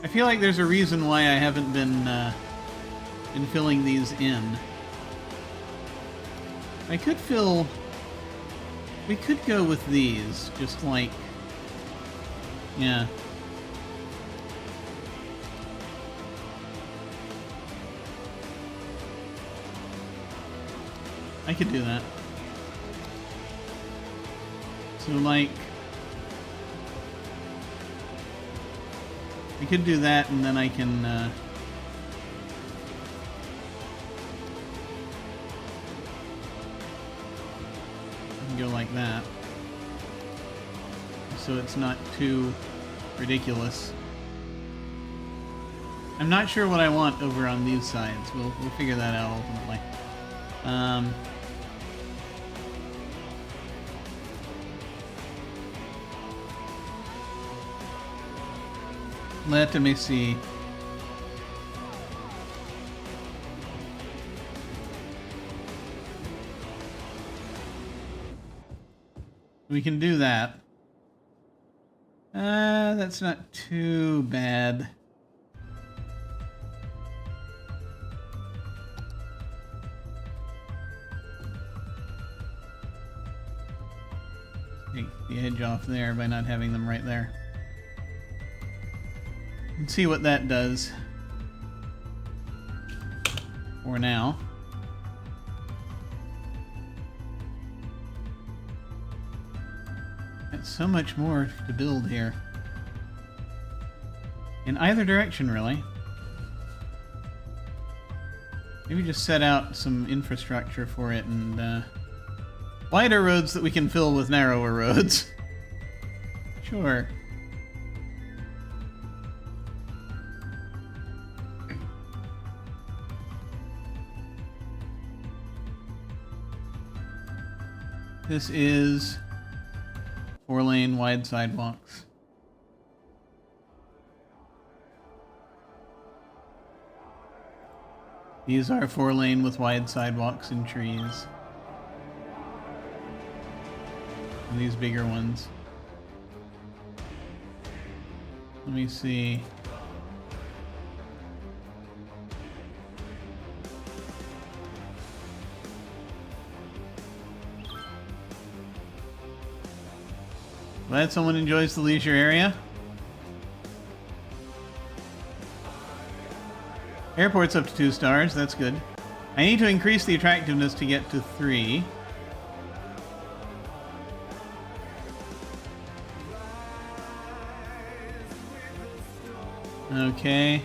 I feel like there's a reason why I haven't been filling these in. I could fill... We could go with these, just like... Yeah. I could do that. So, like, I could do that, and then I can, go like that. So it's not too ridiculous. I'm not sure what I want over on these sides. We'll figure that out ultimately. Let me see. We can do that. That's not too bad. Take the edge off there by not having them right there. Let's see what that does for now. That's so much more to build here. In either direction, really. Maybe just set out some infrastructure for it and wider roads that we can fill with narrower roads. Sure. This is 4-lane wide sidewalks. These are 4-lane with wide sidewalks and trees. And these bigger ones. Let me see. Glad someone enjoys the leisure area. Airport's up to 2 stars, that's good. I need to increase the attractiveness to get to 3. Okay.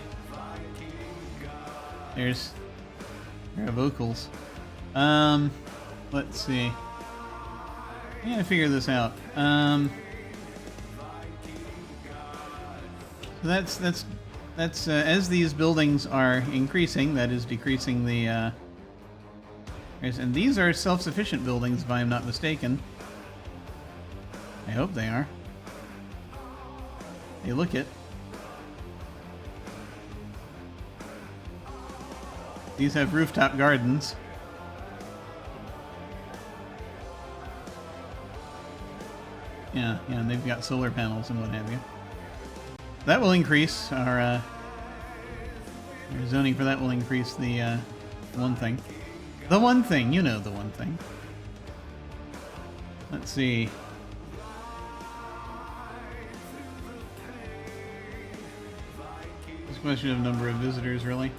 There are vocals. Let's see. I gotta figure this out. So that's as these buildings are increasing, that is decreasing the, and these are self-sufficient buildings, if I am not mistaken. I hope they are. They look it. These have rooftop gardens. Yeah, and they've got solar panels and what have you. That will increase our zoning for that will increase the one thing. The one thing, you know the one thing. Let's see. It's a question of number of visitors, really.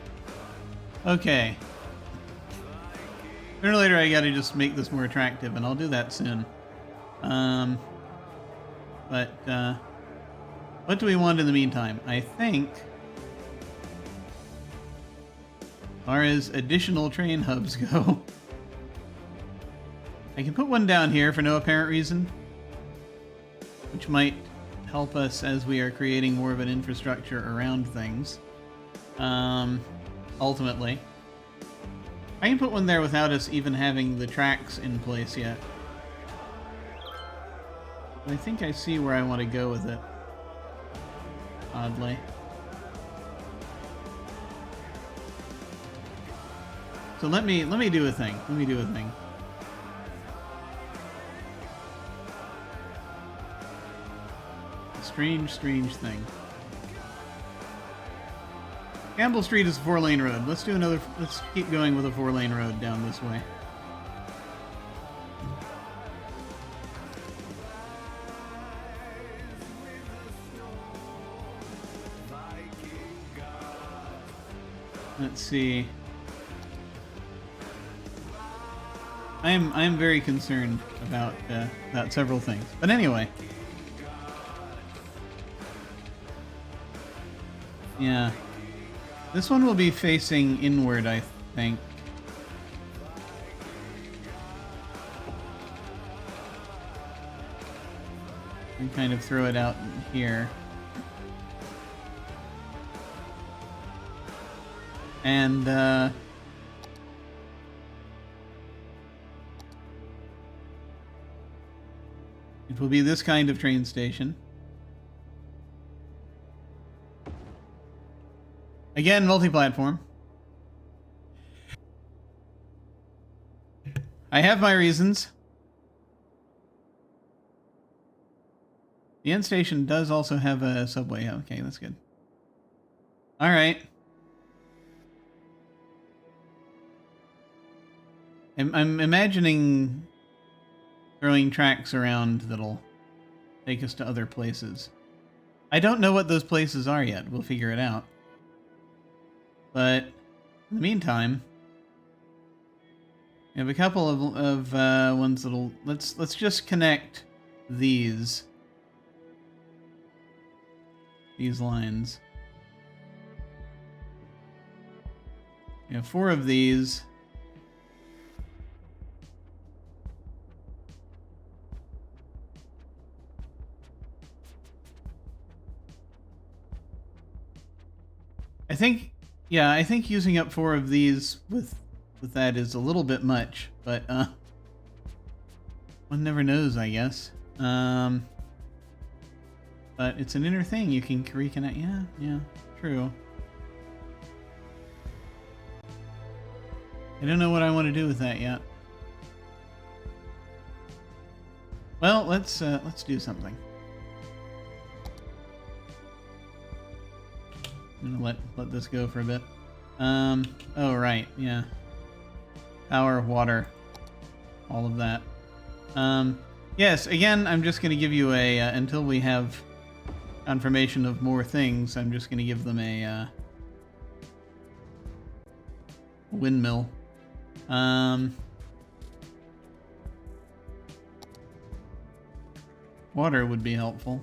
Okay. Sooner or later I gotta just make this more attractive, and I'll do that soon. What do we want in the meantime? I think, as far as additional train hubs go, I can put one down here for no apparent reason, which might help us as we are creating more of an infrastructure around things. Ultimately. I can put one there without us even having the tracks in place yet. But I think I see where I want to go with it. Oddly. So let me do a thing. Let me do a thing. A strange thing. Campbell Street is a 4-lane road. Let's keep going with a 4-lane road down this way. Let's see. I am very concerned about several things. But anyway. Yeah. This one will be facing inward, I think. And kind of throw it out here. And, it will be this kind of train station. Again, multi-platform. I have my reasons. The end station does also have a subway. Okay, that's good. All right. I'm imagining throwing tracks around that'll take us to other places. I don't know what those places are yet. We'll figure it out. But in the meantime, we have a couple of ones that'll let's just connect these lines. We have 4 of these. I think using up 4 of these with that is a little bit much, but one never knows, I guess. But it's an inner thing you can reconnect. Yeah, true. I don't know what I want to do with that yet. Well, let's do something. I'm gonna let this go for a bit. Oh right, yeah. Power, water, all of that. Yes, again, I'm just gonna give you a until we have confirmation of more things. I'm just gonna give them a windmill. Water would be helpful.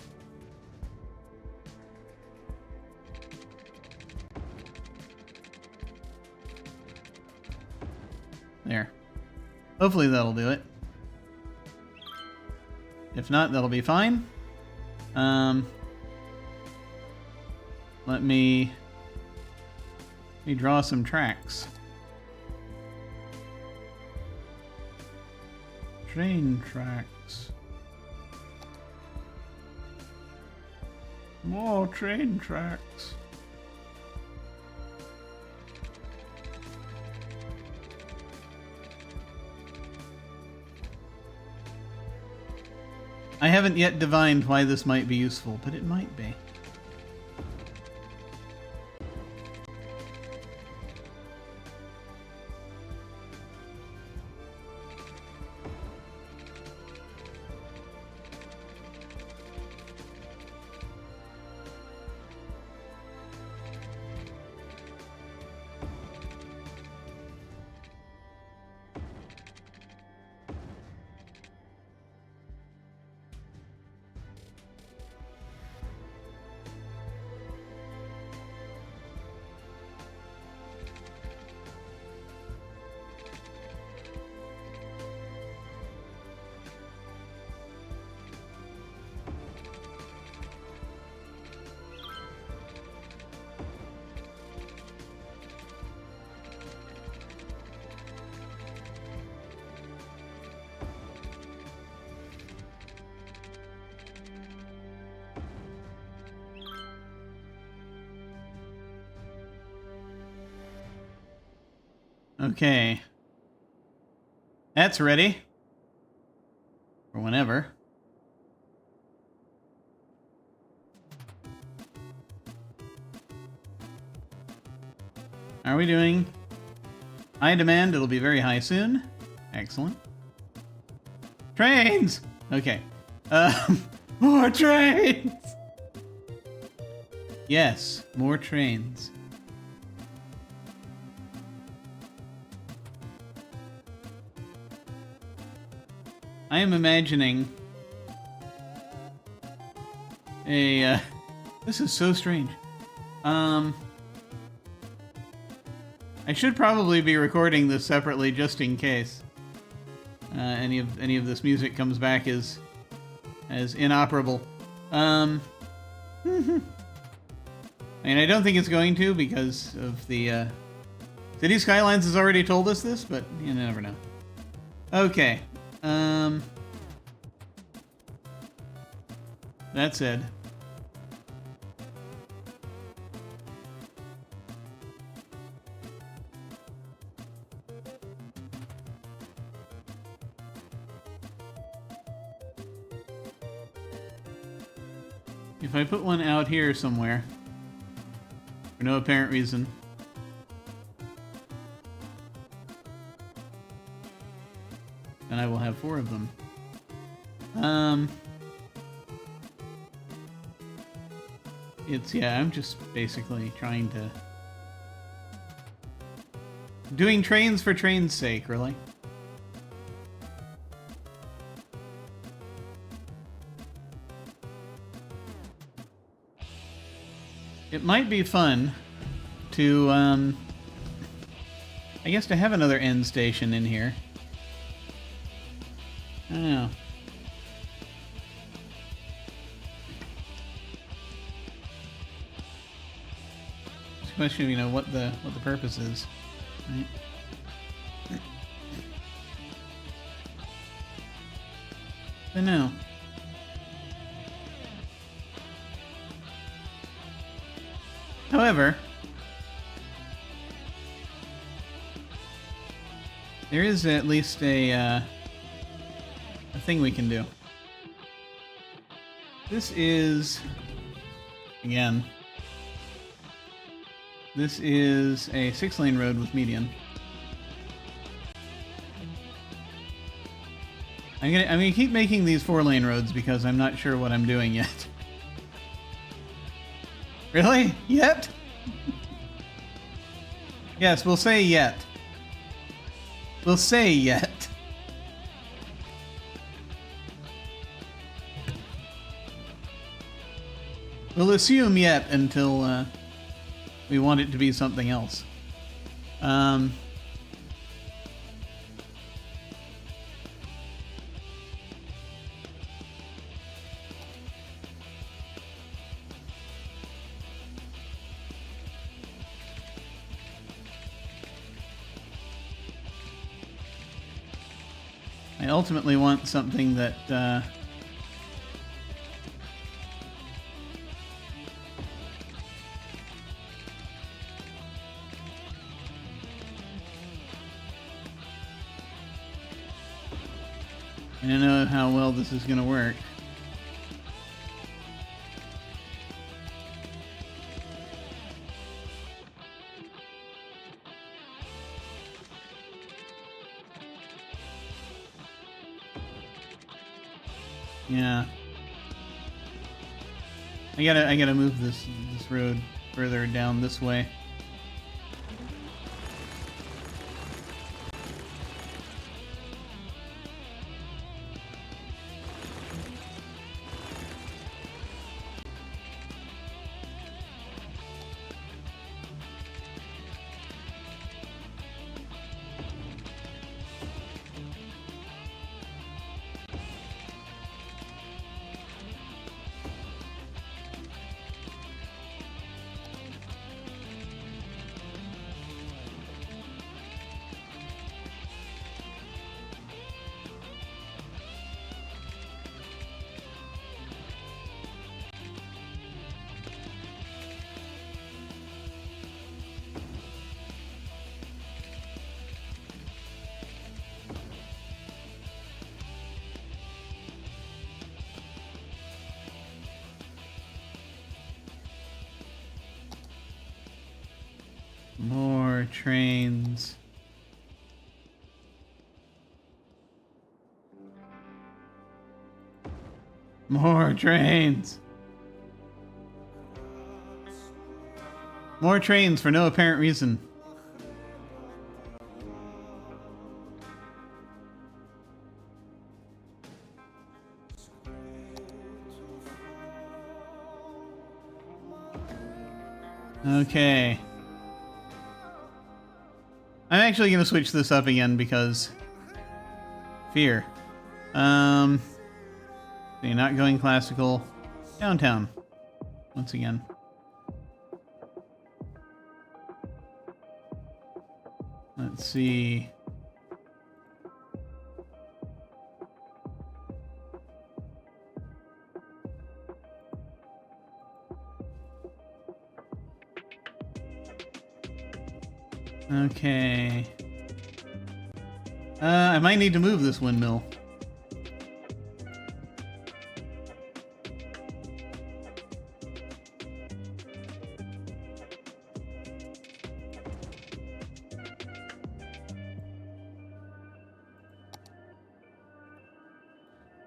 There. Hopefully that'll do it. If not, that'll be fine. Let me draw some tracks. Train tracks. More train tracks. I haven't yet divined why this might be useful, but it might be. Okay. That's ready. For whenever. How are we doing? High demand, it'll be very high soon. Excellent. Trains! Okay. More trains! Yes, more trains. I am imagining a, this is so strange. I should probably be recording this separately just in case any of this music comes back as inoperable. I mean, I don't think it's going to because of the City Skylines has already told us this, but you never know. Okay. That said, if I put one out here somewhere, for no apparent reason, then I will have 4 of them. Yeah, I'm just basically trying to... doing trains for train's sake, really. It might be fun to, I guess to have another end station in here. I don't know. It's a question of, you know, what the purpose is, right? I know. However, there is at least a thing we can do. This is, again, this is a 6-lane road with median. I'm gonna keep making these 4-lane roads because I'm not sure what I'm doing yet. Really? Yet? Yes, we'll say yet. We'll say yet. We'll assume yet until we want it to be something else. I ultimately want something that I don't know how well this is going to work. Yeah. I gotta move this road further down this way. More trains. More trains. More trains for no apparent reason. Okay. I'm actually going to switch this up again because fear. So you're not going classical. Downtown. Once again. Let's see. Okay. I might need to move this windmill.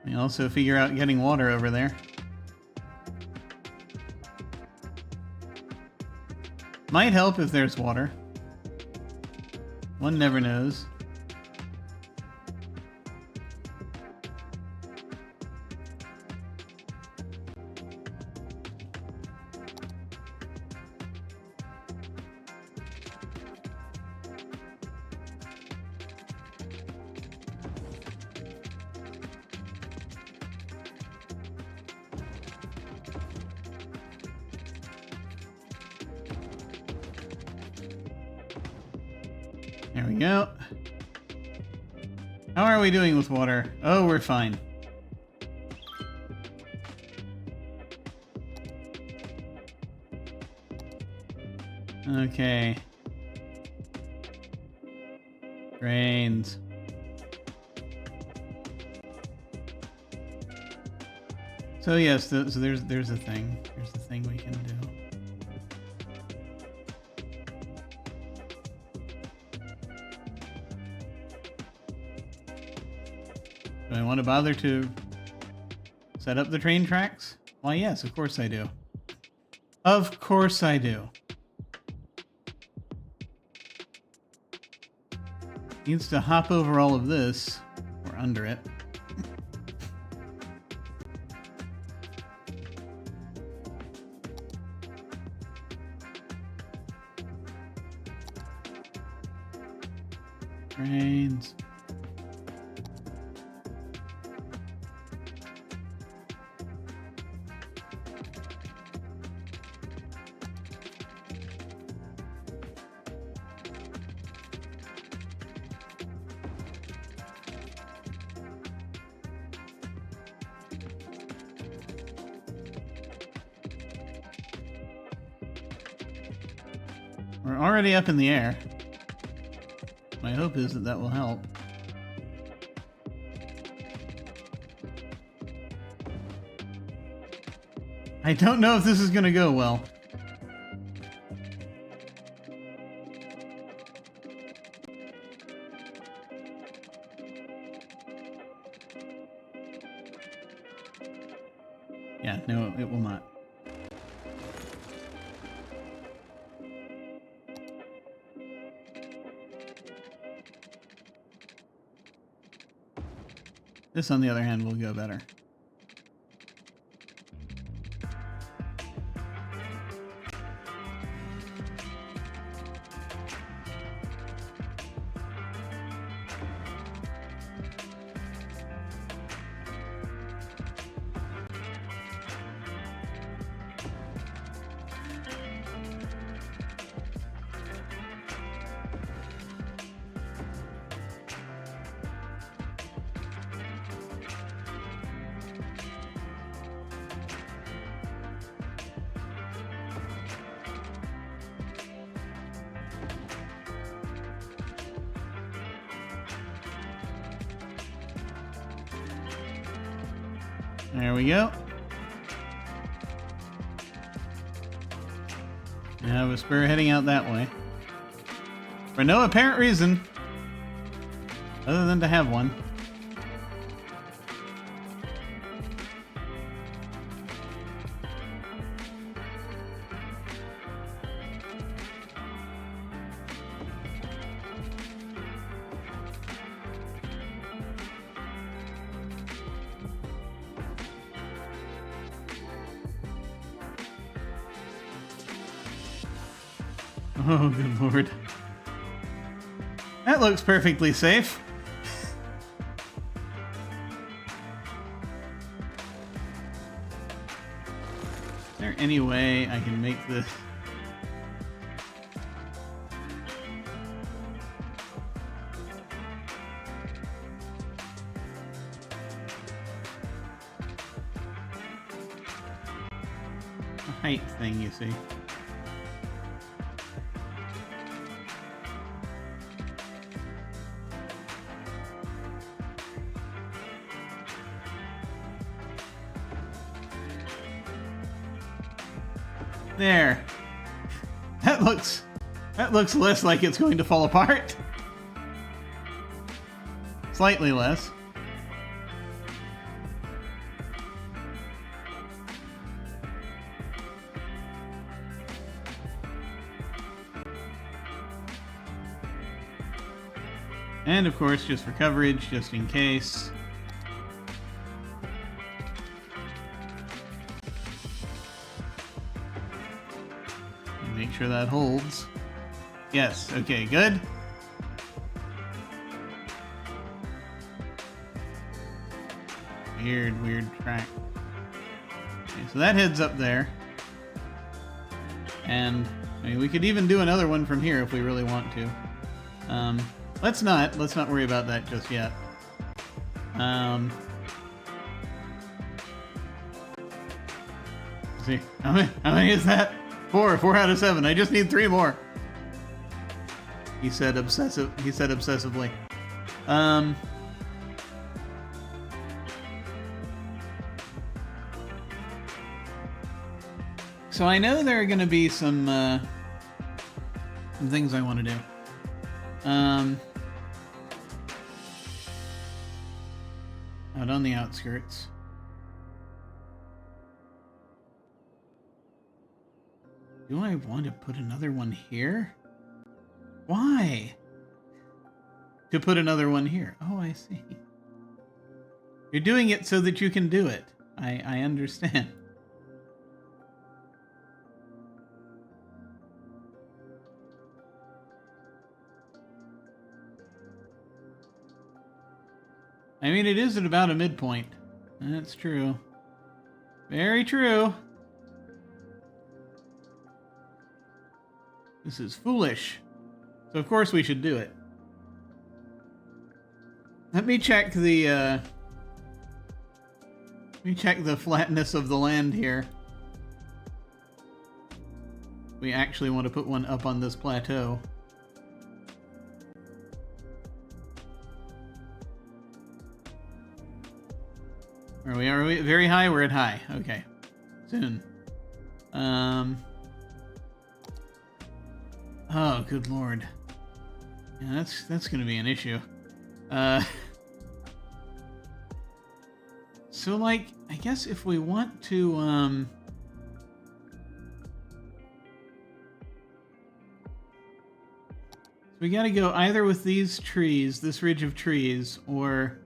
We also figure out getting water over there. Might help if there's water. One never knows. There we go. How are we doing with water? Oh, we're fine. Okay. Drains. So yes, so there's a thing. There's the thing we can do. Do I want to bother to set up the train tracks? Why, yes, of course I do. Of course I do. Needs to hop over all of this, or under it. Trains. We're already up in the air. My hope is that that will help. I don't know if this is going to go well. Yeah, no, it will not. This, on the other hand, will go better. There we go. Now we're spearheading out that way. For no apparent reason. Other than to have one. Oh, good lord. That looks perfectly safe. Is there any way I can make this? A height thing, you see. There. That looks less like it's going to fall apart. Slightly less. And of course, just for coverage, just in case. Make sure that holds. Yes, okay, good. Weird track. Okay, so that heads up there. And, I mean, we could even do another one from here if we really want to. Let's not worry about that just yet. Let's see, how many is that? 4 out of 7. I just need 3 more. He said obsessively. So I know there are going to be some things I want to do. Out on the outskirts. Do I want to put another one here? Why? To put another one here. Oh, I see. You're doing it so that you can do it. I understand. I mean, it is at about a midpoint. That's true. Very true. This is foolish. So of course we should do it. Let me check the flatness of the land here. We actually want to put one up on this plateau. Are we very high? We're at high. Okay. Soon. Oh, good lord. Yeah, that's gonna be an issue. So, like, I guess if we want to, we gotta go either with these trees, this ridge of trees, or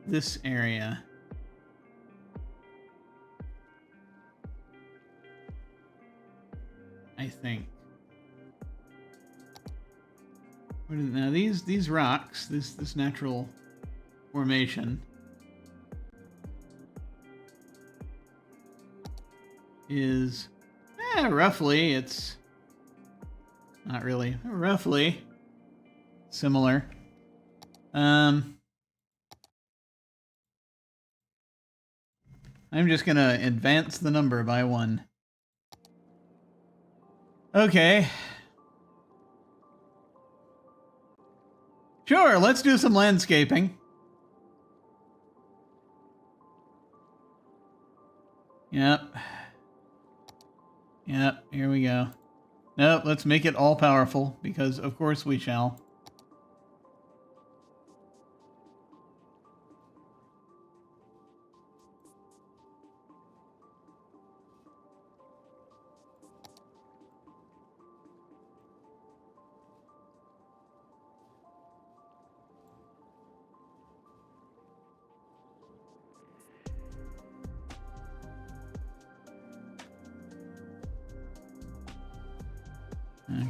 this area. I think. Now these rocks, this natural formation is roughly, it's not really, roughly similar. I'm just gonna advance the number by 1. Okay. Sure, let's do some landscaping. Yep. Yep, here we go. Nope, let's make it all powerful, because of course we shall.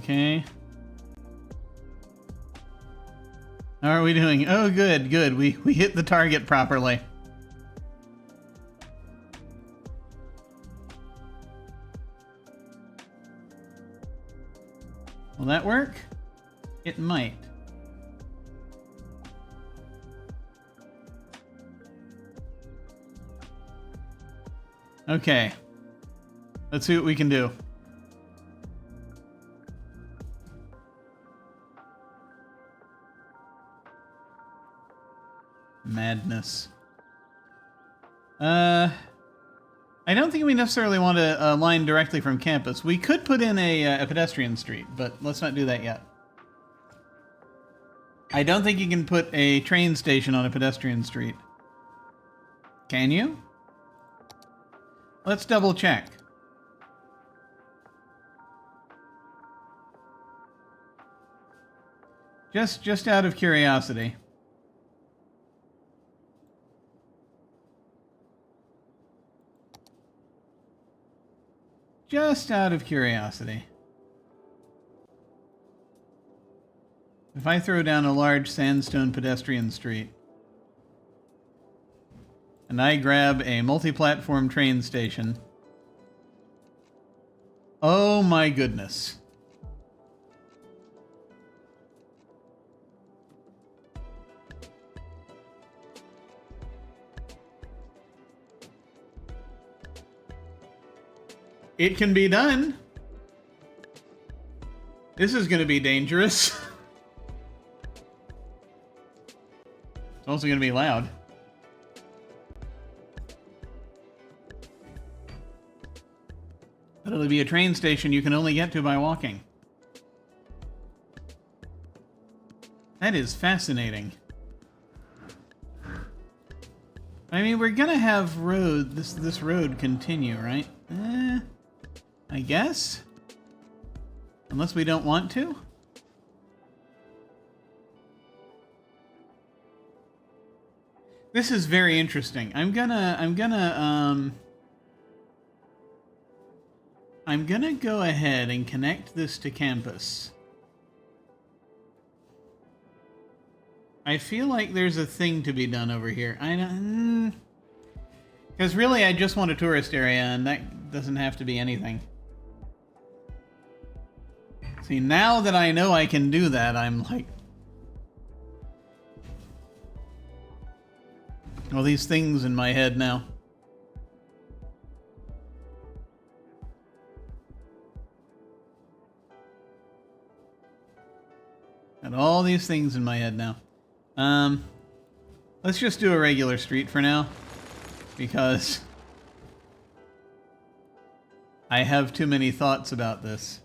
Okay. How are we doing? Oh, good, good. We hit the target properly. Will that work? It might. Okay. Let's see what we can do. Madness. I don't think we necessarily want to line directly from campus. We could put in a pedestrian street, but let's not do that yet. I don't think you can put a train station on a pedestrian street. Can you? Let's double check. Just out of curiosity. Just out of curiosity. If I throw down a large sandstone pedestrian street, and I grab a multi-platform train station, oh my goodness. It can be done. This is going to be dangerous. It's also going to be loud. But it'll be a train station you can only get to by walking. That is fascinating. I mean, we're gonna have this road continue, right? I guess? Unless we don't want to? This is very interesting. I'm gonna go ahead and connect this to campus. I feel like there's a thing to be done over here. I don't... Because really, I just want a tourist area, and that doesn't have to be anything. See, now that I know I can do that, I'm like... all these things in my head now. Got all these things in my head now. Let's just do a regular street for now, because I have too many thoughts about this.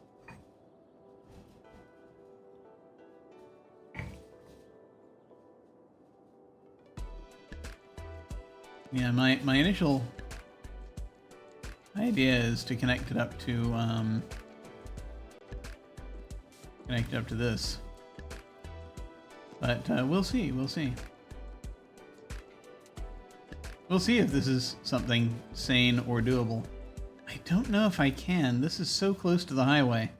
Yeah, my initial idea is to connect it up to this. But we'll see, we'll see. We'll see if this is something sane or doable. I don't know if I can. This is so close to the highway.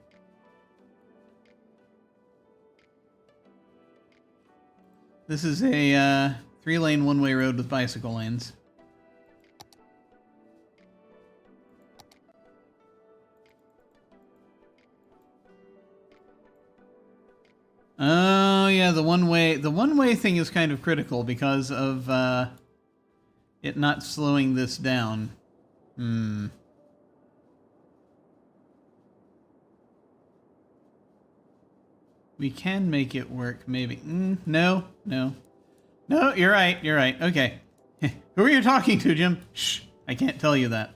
This is a 3-lane one-way road with bicycle lanes. Oh yeah, the one-way thing is kind of critical because of it not slowing this down. We can make it work, maybe. No. No, you're right, okay. Who are you talking to, Jim? Shh, I can't tell you that.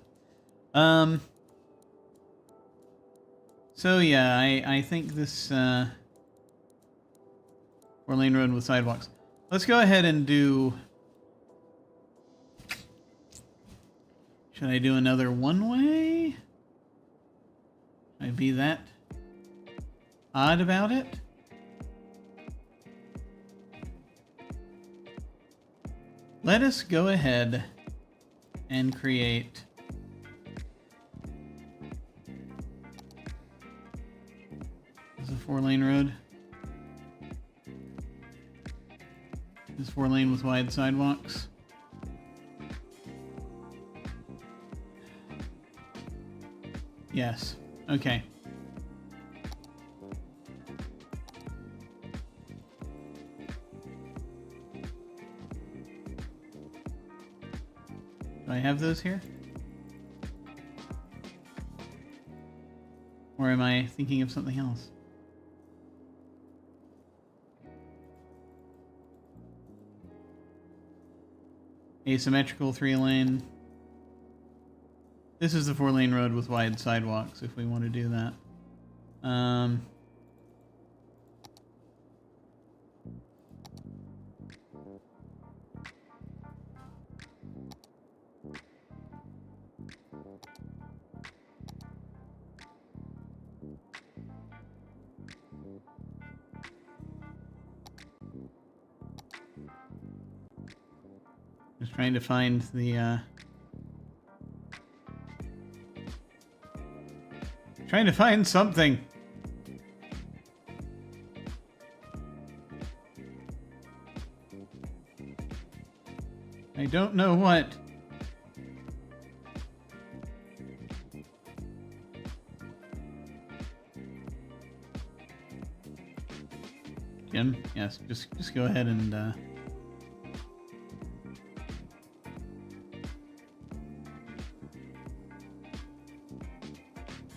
So yeah, I think this 4-lane road with sidewalks. Let's go ahead and do... Should I do another one-way? Should I be that odd about it? Let us go ahead and create a 4-lane road. This 4-lane with wide sidewalks. Yes. Okay. Do I have those here? Or am I thinking of something else? Asymmetrical 3-lane. This is the 4-lane road with wide sidewalks if we want to do that. Just trying to find the trying to find something. I don't know what. Jim, yes, just go ahead and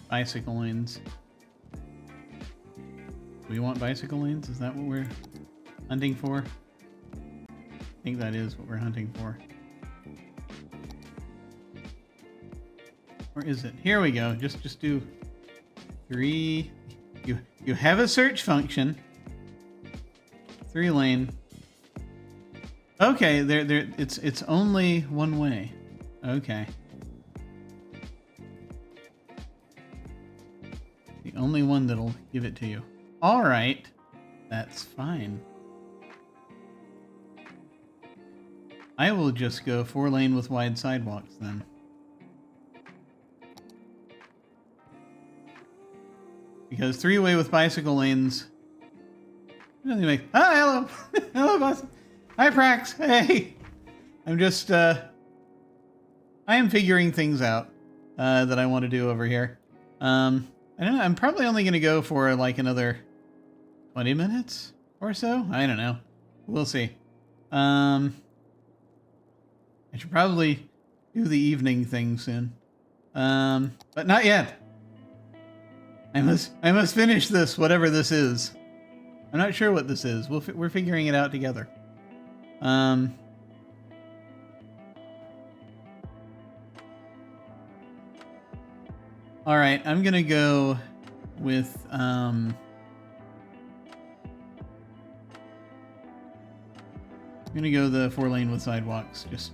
bicycle lanes. Do we want bicycle lanes? Is that what we're hunting for? I think that is what we're hunting for. Or is it? Here we go. Just do 3. You have a search function. 3-lane. Okay, there it's only one way. Okay. The only one that'll give it to you. All right. That's fine. I will just go 4-lane with wide sidewalks then. Because 3-way with bicycle lanes doesn't make. Ah, hello, hello, boss. Hi, Prax. Hey, I'm just I am figuring things out that I want to do over here. I don't know. I'm probably only going to go for like another 20 minutes or so. I don't know. We'll see. I should probably do the evening thing soon. But not yet. I must finish this, whatever this is. I'm not sure what this is. We're figuring it out together. All right, I'm gonna go with I'm gonna go the 4-lane with sidewalks just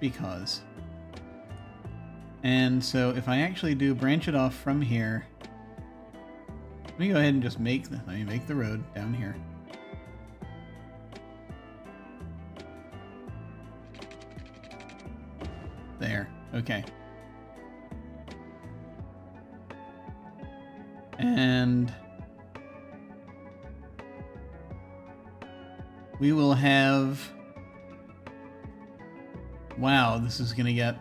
because. And so if I actually do branch it off from here, let me go ahead and just make the road down here. There. Okay. And we will have. Wow, this is gonna get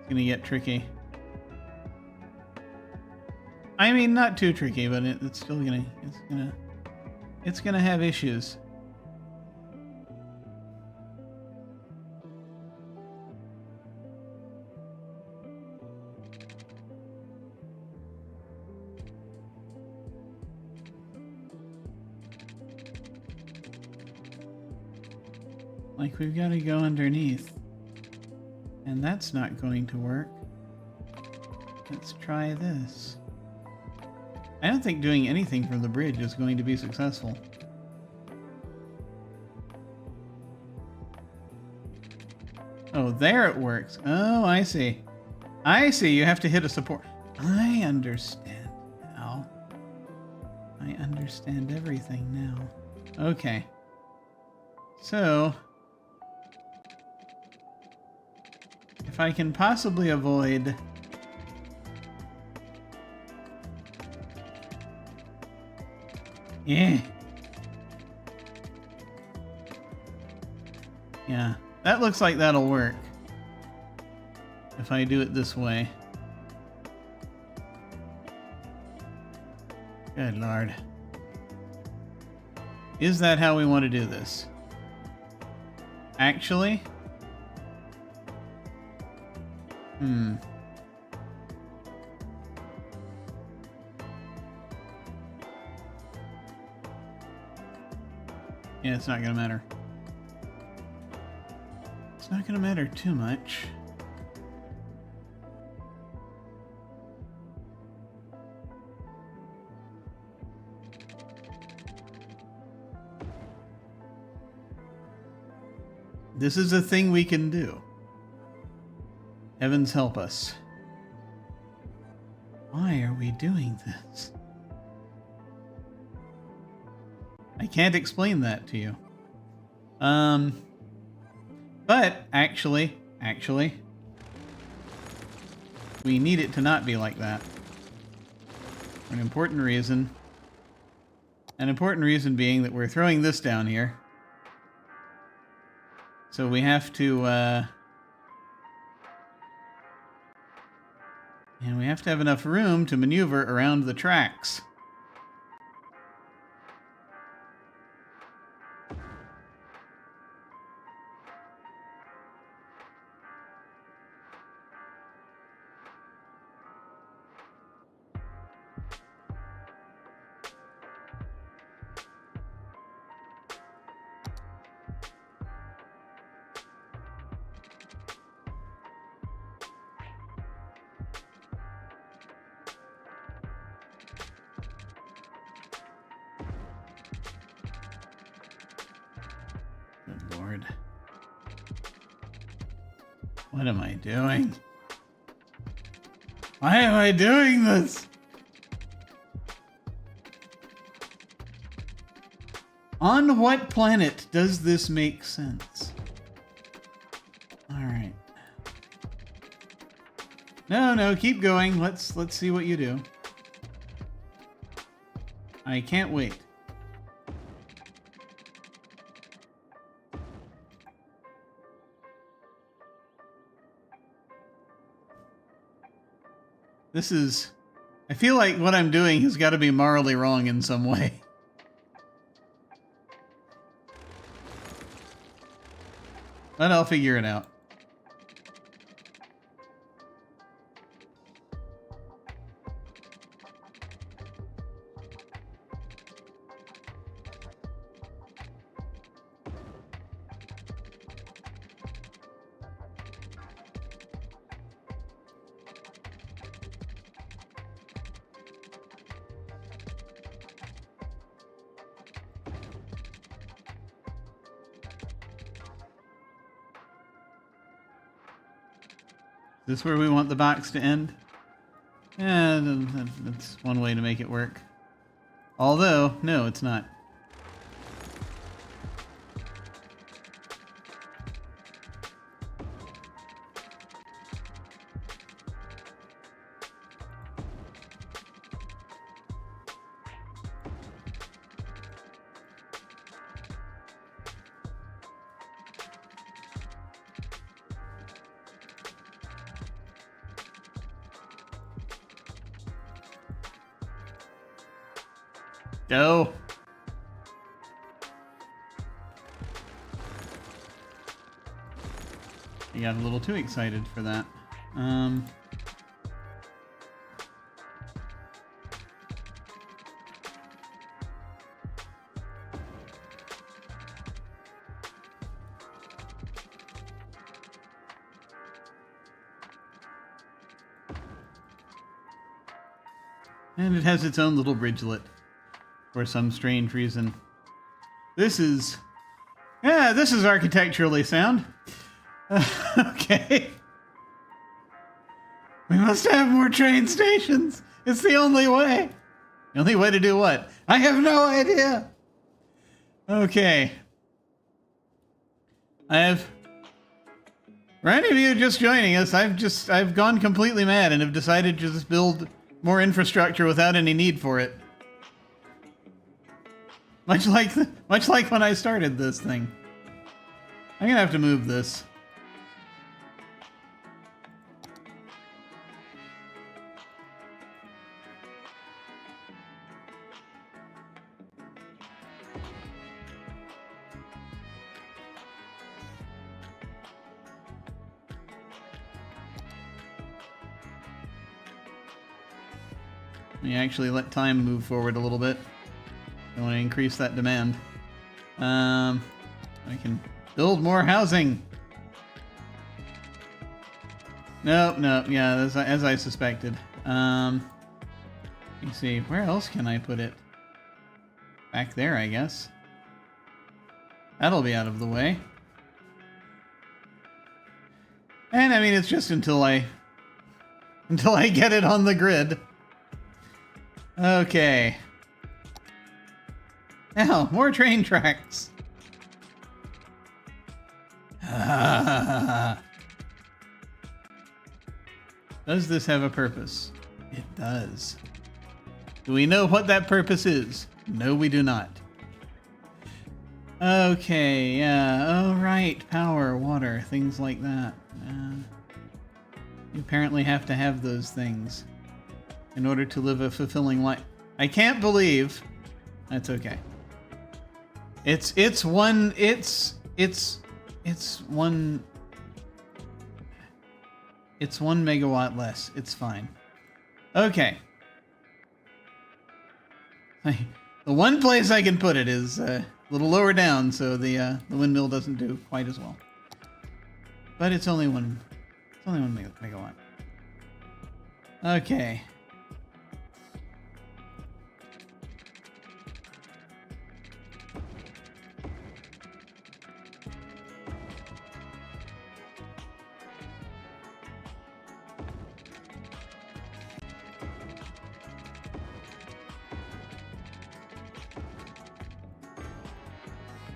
gonna get tricky. I mean, not too tricky, but it's still it's gonna have issues. Like, we've got to go underneath. And that's not going to work. Let's try this. I don't think doing anything from the bridge is going to be successful. Oh, there it works. Oh, I see. I see. You have to hit a support. I understand now. I understand everything now. Okay. So, if I can possibly avoid Yeah. Yeah, that looks like that'll work. If I do it this way. Good Lord. Is that how we want to do this? Actually? Yeah, it's not gonna matter. It's not gonna matter too much. This is a thing we can do. Heavens help us. Why are we doing this? I can't explain that to you. But actually, we need it to not be like that. For an important reason. An important reason being that we're throwing this down here. So we have to, and we have to have enough room to maneuver around the tracks. Good Lord. What am I doing? Why am I doing this? On what planet does this make sense? All right. No, keep going. Let's see what you do. I can't wait. This is... I feel like what I'm doing has got to be morally wrong in some way. But I'll figure it out. Is this where we want the box to end? Yeah, that's one way to make it work. Although, no, it's not. Go. I got a little too excited for that. And it has its own little bridgelet. For some strange reason. This is architecturally sound. Okay. We must have more train stations. It's the only way. The only way to do what? I have no idea. Okay. For any of you just joining us, I've gone completely mad and have decided to just build more infrastructure without any need for it. Much like when I started this thing. I'm gonna have to move this. Let me actually let time move forward a little bit. I want to increase that demand. I can build more housing. Nope, yeah, as I suspected. Let me see, where else can I put it? Back there, I guess. That'll be out of the way. And I mean, it's just until I get it on the grid. Okay. Now, more train tracks. Does this have a purpose? It does. Do we know what that purpose is? No, we do not. Okay, yeah. Oh, right. Power, water, things like that. You apparently have to have those things in order to live a fulfilling life. I can't believe... That's okay. It's 1 megawatt less. It's fine. Okay. The one place I can put it is a little lower down, so the windmill doesn't do quite as well. But it's only one megawatt. Okay.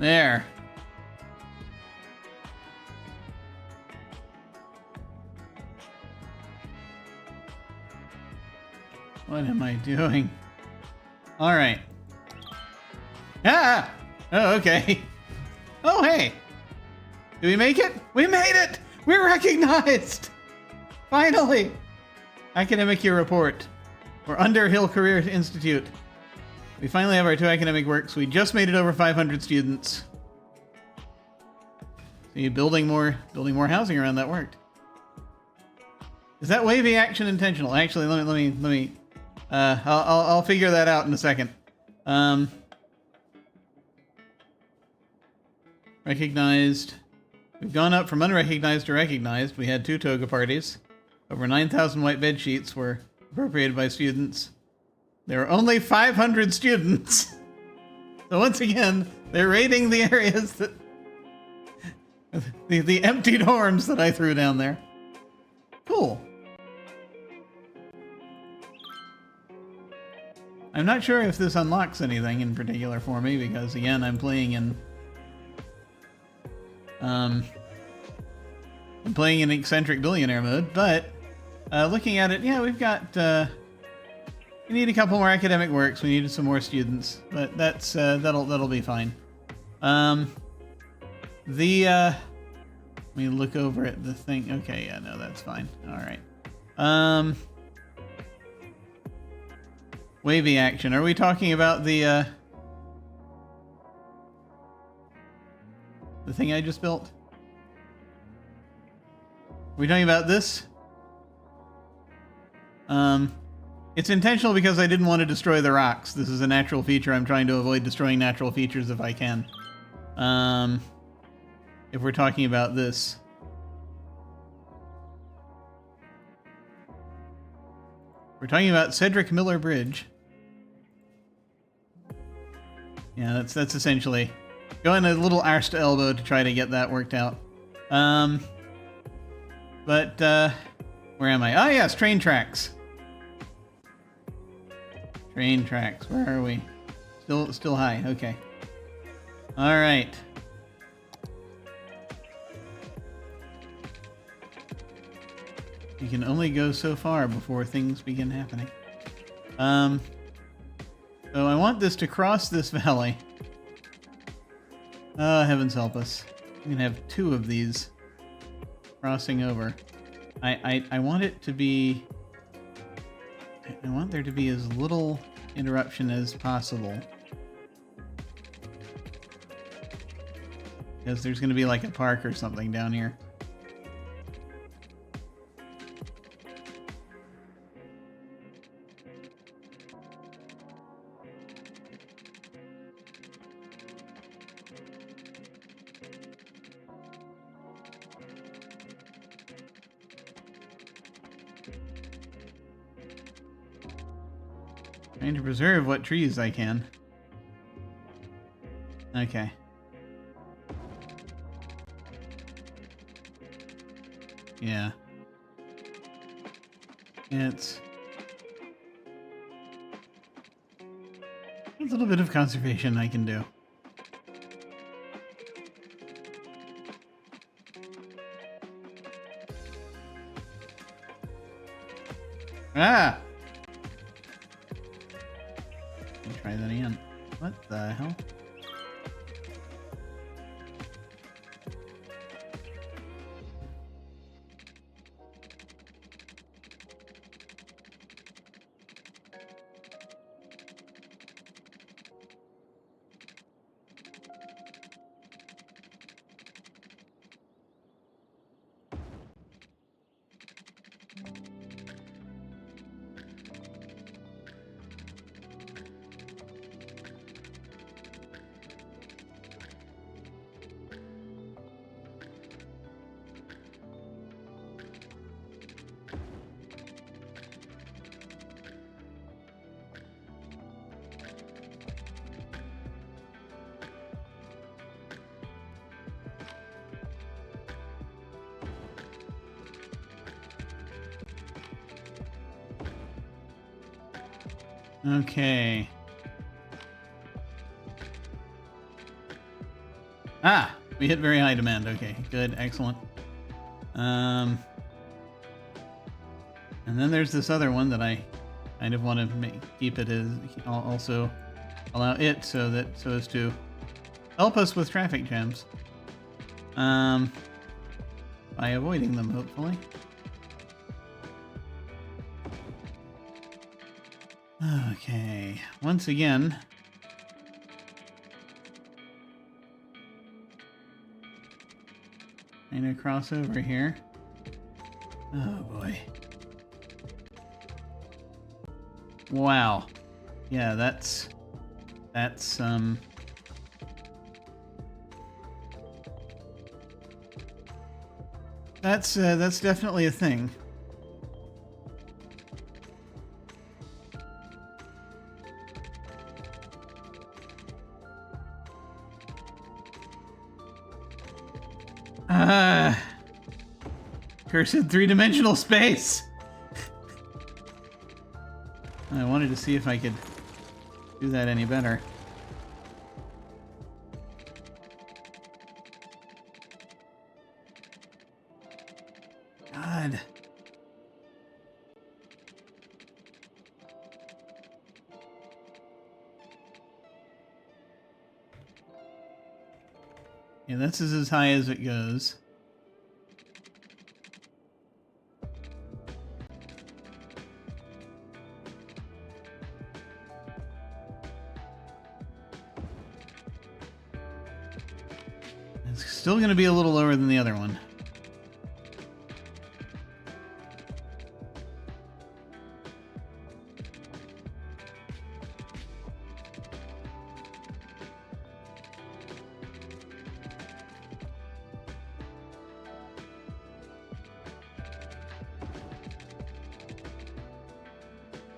There. What am I doing? All right. Ah! Oh, okay. Oh, hey. Did we make it? We made it! We're recognized! Finally! Academic year report. We're Underhill Career Institute. We finally have our 2 academic works. We just made it over 500 students. See, building more housing around that worked. Is that wavy action intentional? Actually, let me. I'll figure that out in a second. Recognized. We've gone up from unrecognized to recognized. We had 2 toga parties. Over 9,000 white bed sheets were appropriated by students. There are only 500 students. So once again, they're raiding the areas that... the empty dorms that I threw down there. Cool. I'm not sure if this unlocks anything in particular for me, because again, I'm playing in... I'm playing in eccentric billionaire mode, but looking at it, yeah, we've got... we need a couple more academic works. We needed some more students, but that's that'll be fine. Let me look over at the thing. Okay, yeah, no, that's fine. All right. Wavy action. Are we talking about the thing I just built? Are we talking about this? It's intentional because I didn't want to destroy the rocks. This is a natural feature. I'm trying to avoid destroying natural features if I can. If we're talking about this. We're talking about Cedric Miller Bridge. Yeah, that's essentially going a little arse to elbow to try to get that worked out. But where am I? Oh yes, train tracks. Train tracks. Where are we? Still high. Okay. All right. You can only go so far before things begin happening. So I want this to cross this valley. Oh, heavens help us. We can have 2 of these crossing over. I want it to be... I want there to be as little interruption as possible. Because there's going to be like a park or something down here. Trying to preserve what trees I can. Okay. Yeah. It's a little bit of conservation I can do. Ah! Let me try that again. What the hell? Okay. Ah, we hit very high demand. Okay, good, excellent. And then there's this other one that I kind of want to keep it as also allow it so as to help us with traffic jams. By avoiding them, hopefully. Okay, once again. I'm gonna cross over here. Oh boy. Wow. Yeah, that's that's definitely a thing. Cursed three-dimensional space! I wanted to see if I could do that any better. God. Yeah, this is as high as it goes. It's still going to be a little lower than the other one.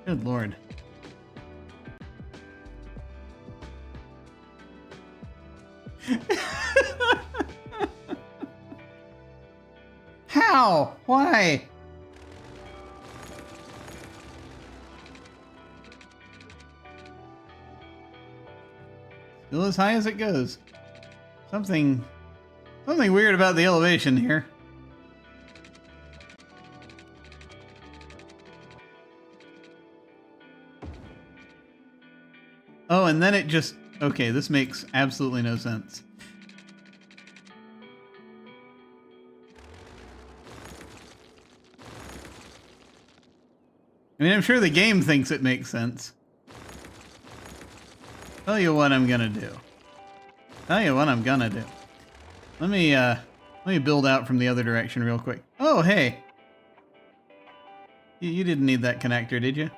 Good Lord. How? Why? Still as high as it goes. Something weird about the elevation here. Oh, and then it just... Okay, this makes absolutely no sense. I mean, I'm sure the game thinks it makes sense. Tell you what I'm gonna do. Tell you what I'm gonna do. Let me build out from the other direction real quick. Oh, hey. You didn't need that connector, did you?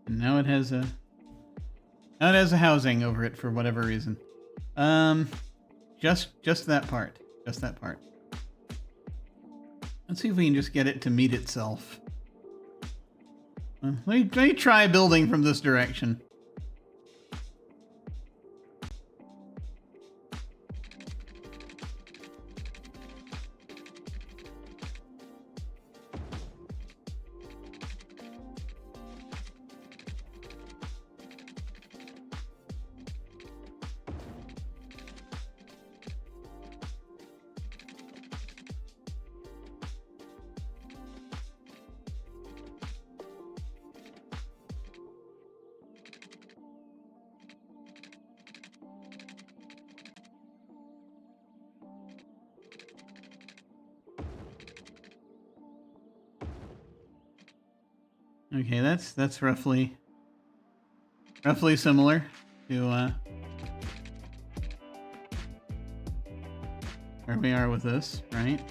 And now it has a... Now it has a housing over it for whatever reason. Just that part. Just that part. Let's see if we can just get it to meet itself. Let me try building from this direction. Okay, that's roughly similar to where we are with this, right?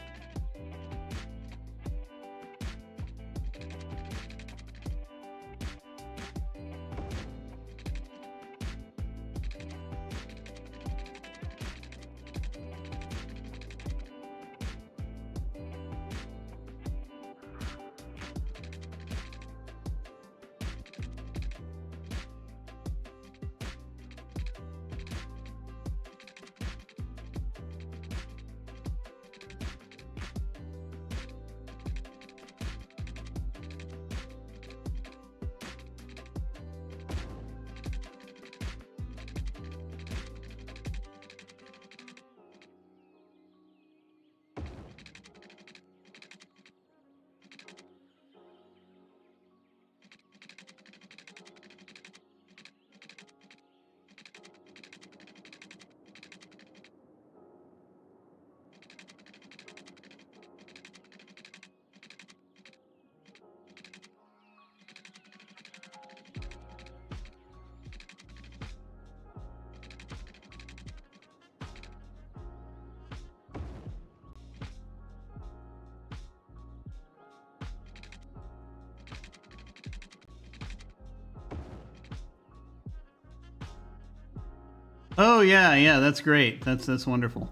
Oh yeah, that's great. That's wonderful.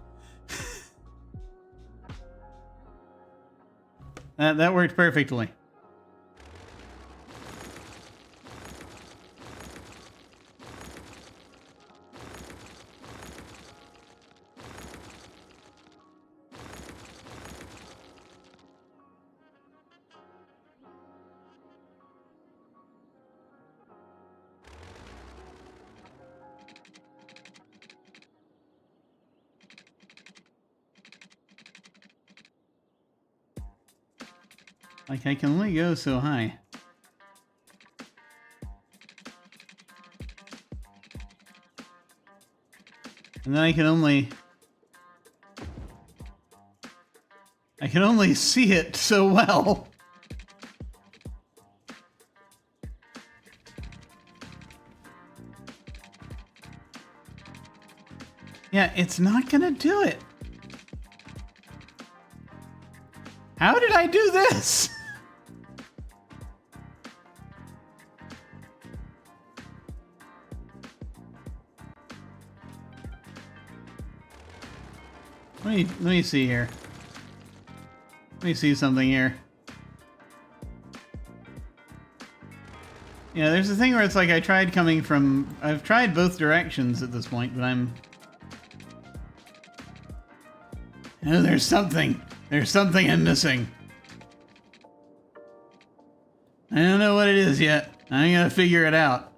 That worked perfectly. Like, I can only go so high. And then I can only see it so well. Yeah, it's not gonna do it. How did I do this? Let me see here. Let me see something here. Yeah, there's a thing where it's like I've tried both directions at this point, but oh, there's something I'm missing. I don't know what it is yet. I'm gonna figure it out.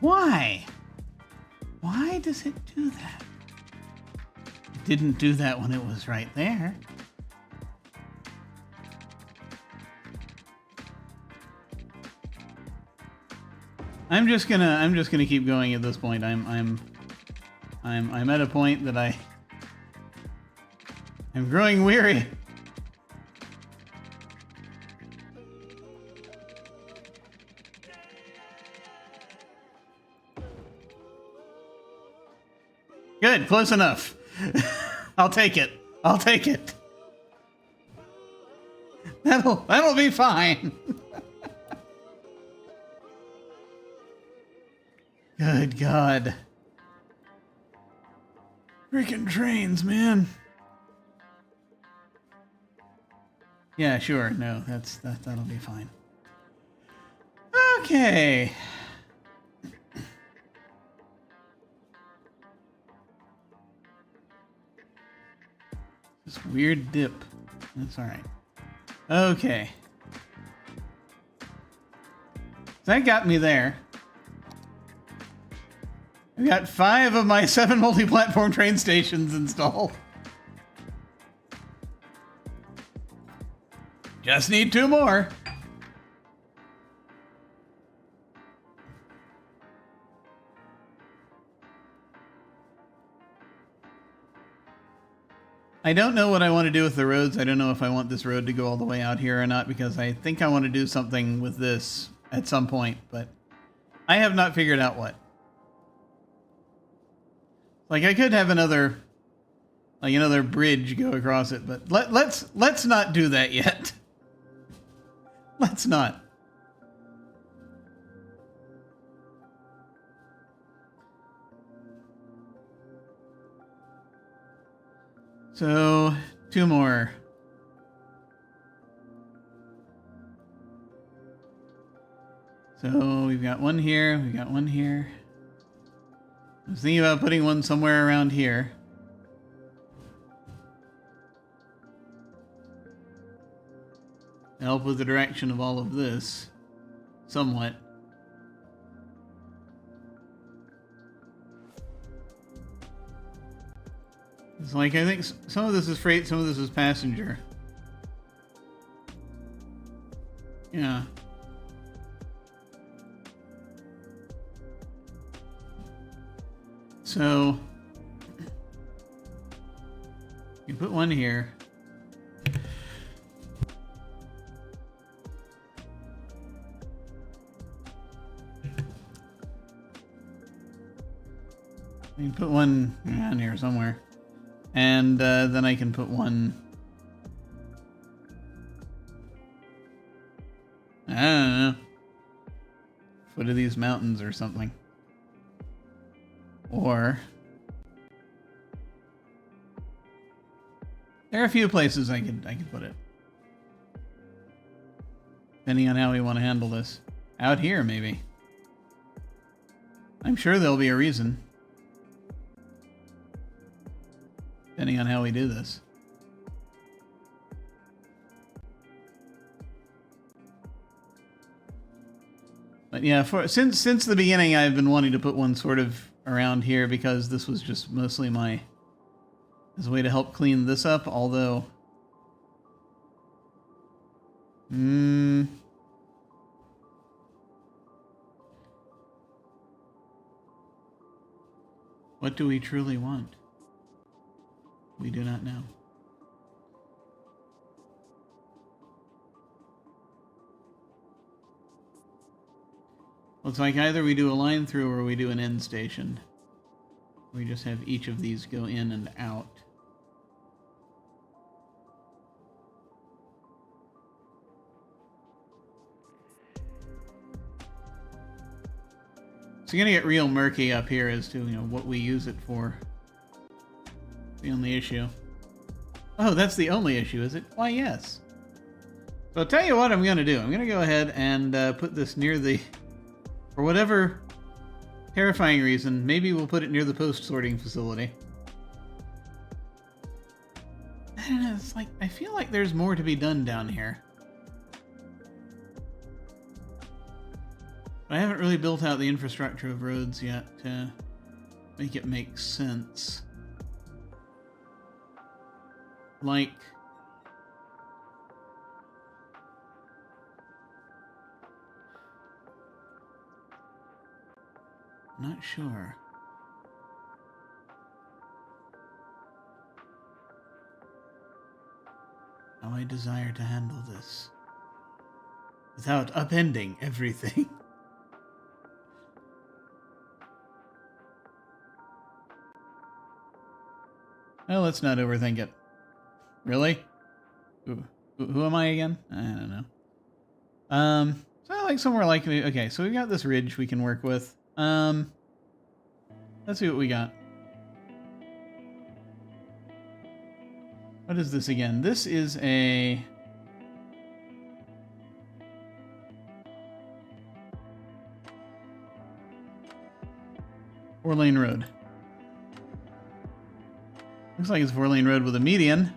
Why? Why does it do that? It didn't do that when it was right there. I'm just gonna keep going at this point. I'm at a point that I'm growing weary. Good, close enough. I'll take it. I'll take it. That'll be fine. Good God. Freaking trains, man. Yeah, sure. No, that'll be fine. Okay. This weird dip. That's all right. Okay. That got me there. I've got 5 of my 7 multi-platform train stations installed. Just need 2 more. I don't know what I want to do with the roads. I don't know if I want this road to go all the way out here or not, because I think I want to do something with this at some point, but I have not figured out what. Like, I could have another bridge go across it, but let's not do that yet. Let's not. So, 2 more. So, we've got 1 here, we've got 1 here. I was thinking about putting 1 somewhere around here. To help with the direction of all of this. Somewhat. It's like, I think some of this is freight, some of this is passenger. Yeah. So, you put 1 here. You can put 1 down here somewhere. And then I can put 1... I don't know. Foot of these mountains or something. Or... there are a few places I could put it. Depending on how we want to handle this. Out here, maybe. I'm sure there'll be a reason. Depending on how we do this. But yeah, since the beginning, I've been wanting to put 1 sort of around here because this was just mostly as a way to help clean this up. Although, what do we truly want? We do not know. Well, it's like either we do a line through or we do an end station. We just have each of these go in and out. It's gonna get real murky up here as to, you know, what we use it for. The only issue. Oh, that's the only issue, is it? Why, yes. So I'll tell you what I'm gonna do. I'm gonna go ahead and put this near the... For whatever terrifying reason, maybe we'll put it near the post-sorting facility. I don't know, it's like, I feel like there's more to be done down here. But I haven't really built out the infrastructure of roads yet to make it make sense. Like... Not sure. How I desire to handle this without upending everything. Well, let's not overthink it. Really? Who am I again? I don't know. So I like somewhere like... Okay, so we've got this ridge we can work with. Let's see what we got. What is this again? This is a... 4-lane road. Looks like it's a 4-lane road with a median.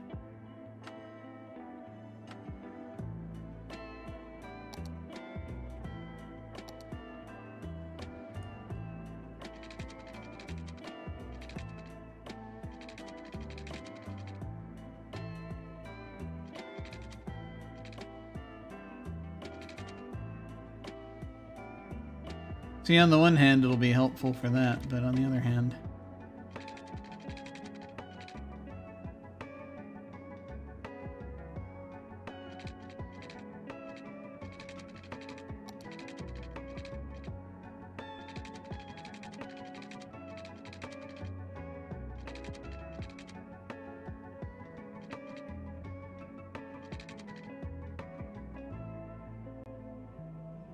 See, on the one hand, it'll be helpful for that, but on the other hand...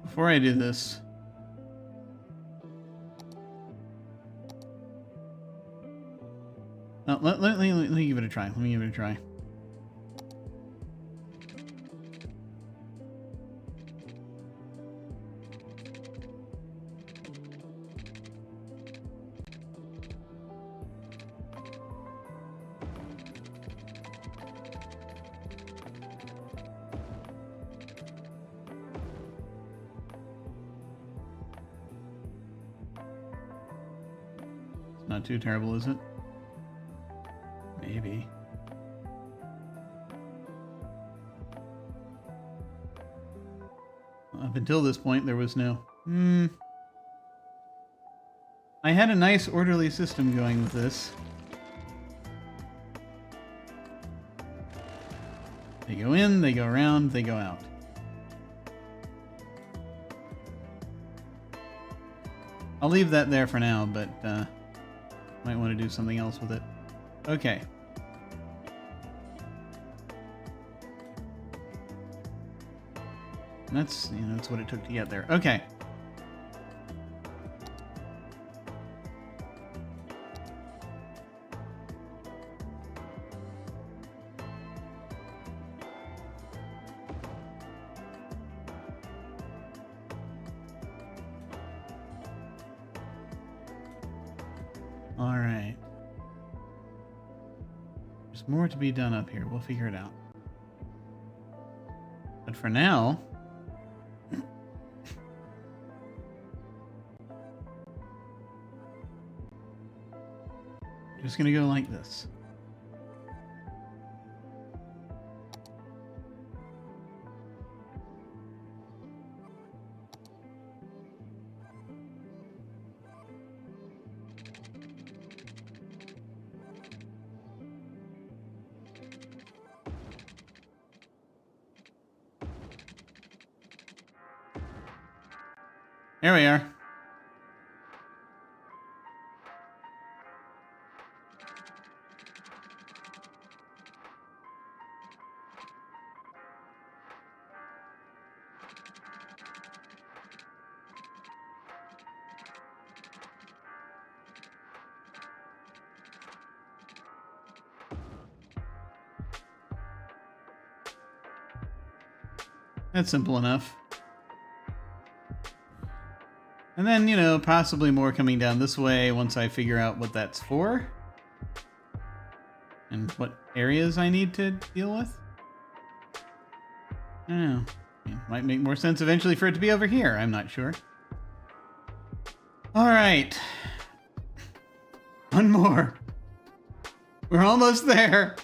Before I do this... Let me give it a try. Let me give it a try. It's not too terrible, is it? Maybe. Up until this point, there was no... I had a nice orderly system going with this. They go in, they go around, they go out. I'll leave that there for now, but might want to do something else with it. Okay. That's, you know, that's what it took to get there. Okay. All right. There's more to be done up here. We'll figure it out. But for now... just gonna go like this. There we are. That's simple enough. And then, you know, possibly more coming down this way once I figure out what that's for. And what areas I need to deal with. I don't know. It might make more sense eventually for it to be over here. I'm not sure. All right. One more. We're almost there.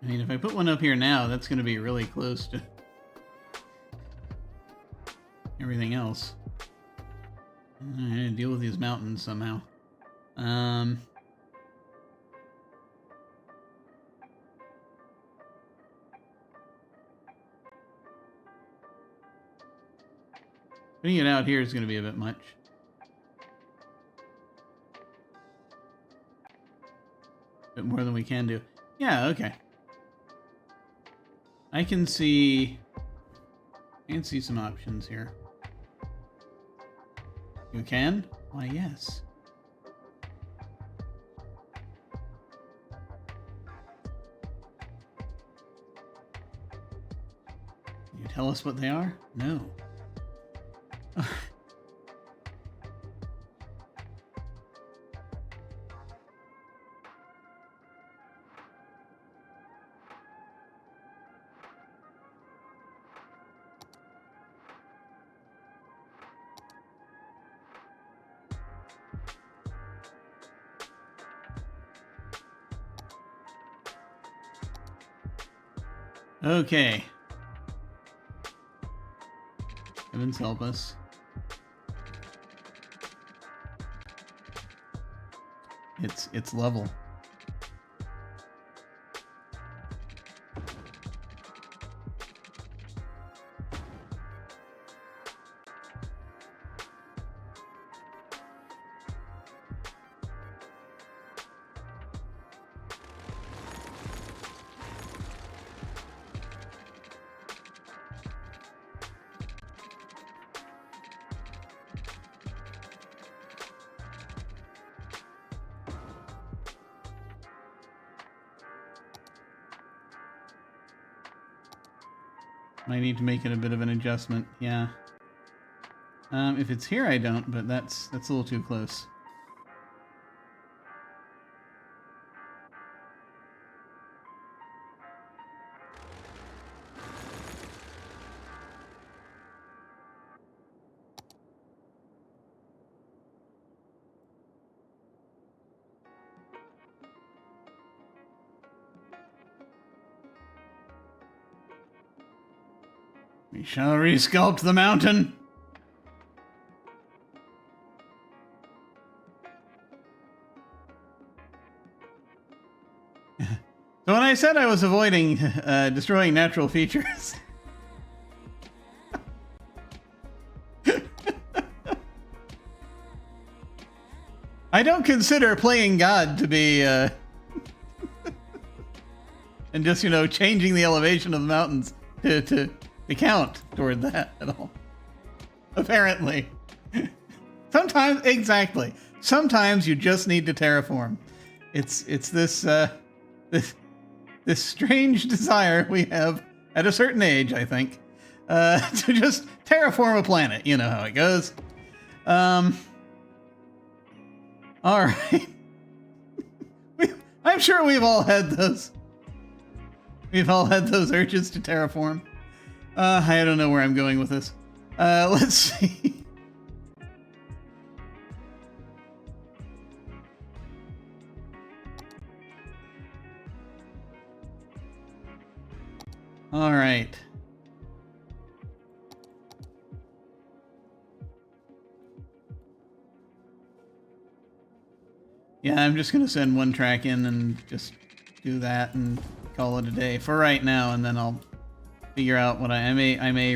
I mean, if I put one up here now, that's going to be really close to everything else. I'm going to deal with these mountains somehow. Putting it out here is going to be a bit much. A bit more than we can do. Yeah, okay. I can see some options here. You can? Why, yes. Can you tell us what they are? No. Okay. Heavens help us. It's level. Might need to make it a bit of an adjustment, yeah. If it's here, I don't, but that's a little too close. We shall resculpt the mountain. So when I said I was avoiding destroying natural features, I don't consider playing God to be and just, you know, changing the elevation of the mountains to count toward that at all. Apparently. Sometimes, exactly. Sometimes you just need to terraform. It's this strange desire we have at a certain age, I think, to just terraform a planet. You know how it goes. All right. I'm sure we've all had those. We've all had those urges to terraform. I don't know where I'm going with this. Let's see. All right. Yeah, I'm just gonna send one track in and just do that and call it a day for right now, and then I'll figure out what I may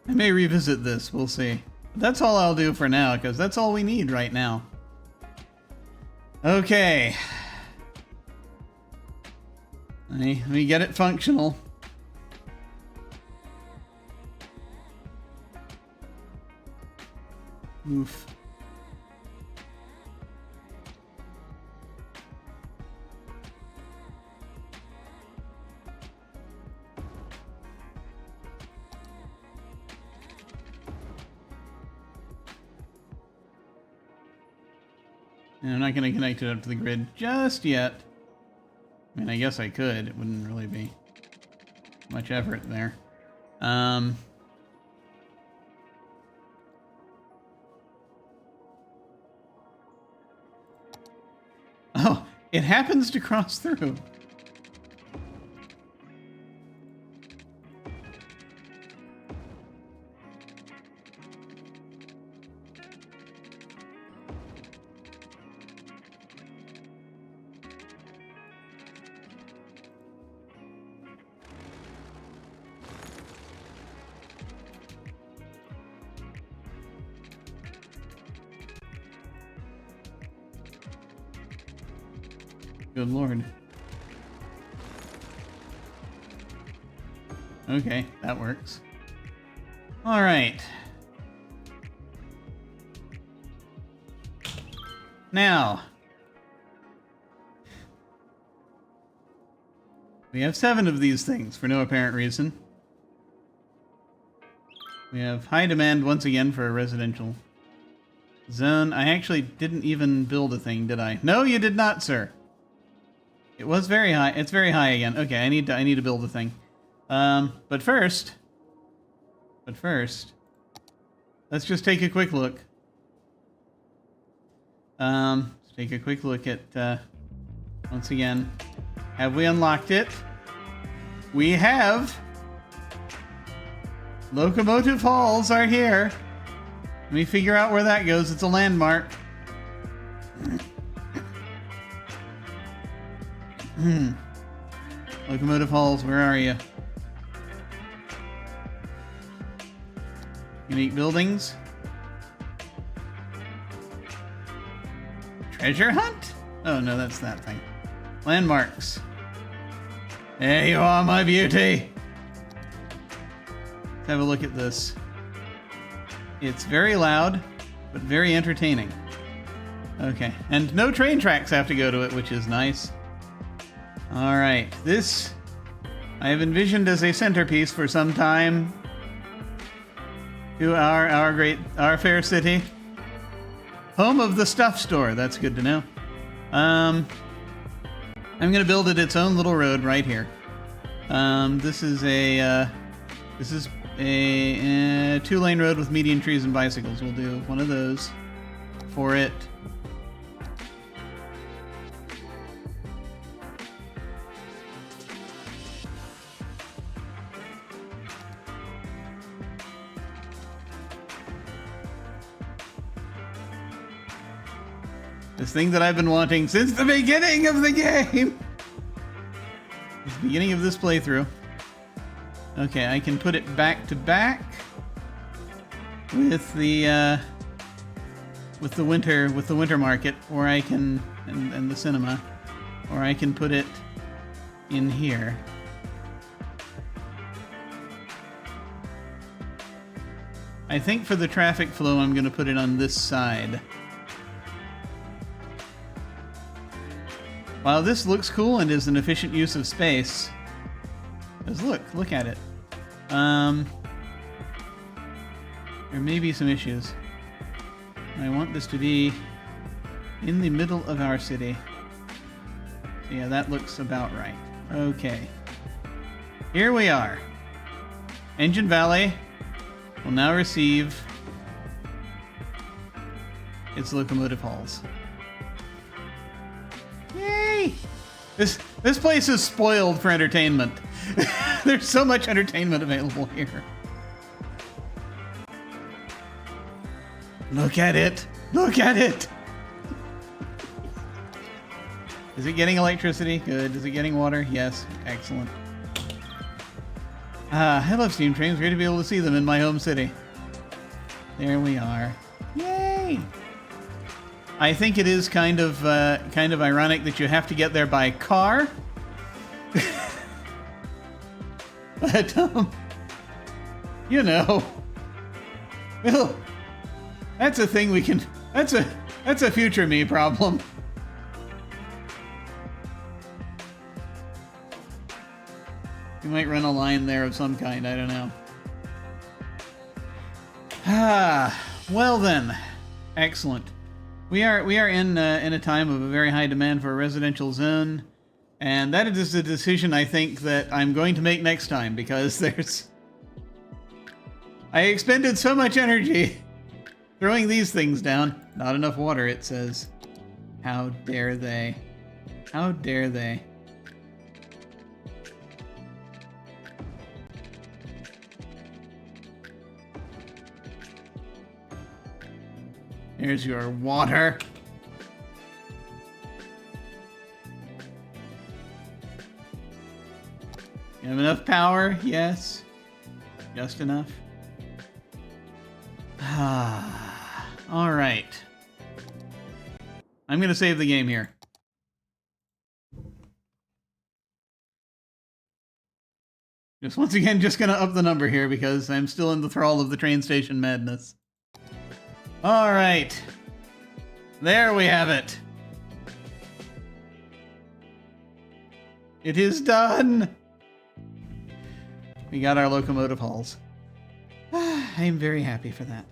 revisit this. We'll see. But that's all I'll do for now, because that's all we need right now. Okay. Let me get it functional. Oof. And I'm not going to connect it up to the grid just yet. I mean, I guess I could. It wouldn't really be much effort there. Oh, it happens to cross through. Good Lord. Okay, that works. All right. Now, we have 7 of these things for no apparent reason. We have high demand once again for a residential zone. I actually didn't even build a thing, did I? No, you did not, sir. It was very high. It's very high again. Okay, I need to build a thing. But first, let's just take a quick look. Let's take a quick look at, once again, have we unlocked it? We have. Locomotive Halls are here. Let me figure out where that goes. It's a landmark. Locomotive Halls, where are you? Unique buildings. Treasure hunt? Oh no, that's that thing. Landmarks. There you are, my beauty. Let's have a look at this. It's very loud, but very entertaining. Okay, and no train tracks have to go to it, which is nice. All right, this I have envisioned as a centerpiece for some time to our fair city, home of the stuff store. That's good to know. I'm gonna build it its own little road right here. This is a 2-lane road with median trees and bicycles. We'll do one of those for it. This thing that I've been wanting since the beginning of the game. The beginning of this playthrough. Okay, I can put it back to back with the winter market, or I can and the cinema, or I can put it in here. I think for the traffic flow, I'm going to put it on this side. While this looks cool and is an efficient use of space, because look at it. There may be some issues. I want this to be in the middle of our city. So yeah, that looks about right. Okay. Here we are. Engine Valley will now receive its locomotive halls. Yay! This place is spoiled for entertainment. There's so much entertainment available here. Look at it! Look at it! Is it getting electricity? Good. Is it getting water? Yes. Excellent. I love steam trains. Great to be able to see them in my home city. There we are. Yay! I think it is kind of ironic that you have to get there by car. But you know, That's a thing we can. That's a future me problem. You might run a line there of some kind. I don't know. Well then, excellent. We are in a time of a very high demand for a residential zone, and that is a decision I think that I'm going to make next time, because I expended so much energy throwing these things down. Not enough water, it says. How dare they? How dare they? There's your water. You have enough power? Yes. Just enough. All right. I'm going to save the game here. Once again, just going to up the number here because I'm still in the thrall of the train station madness. All right. There we have it. It is done. We got our locomotive hulls. I'm very happy for that.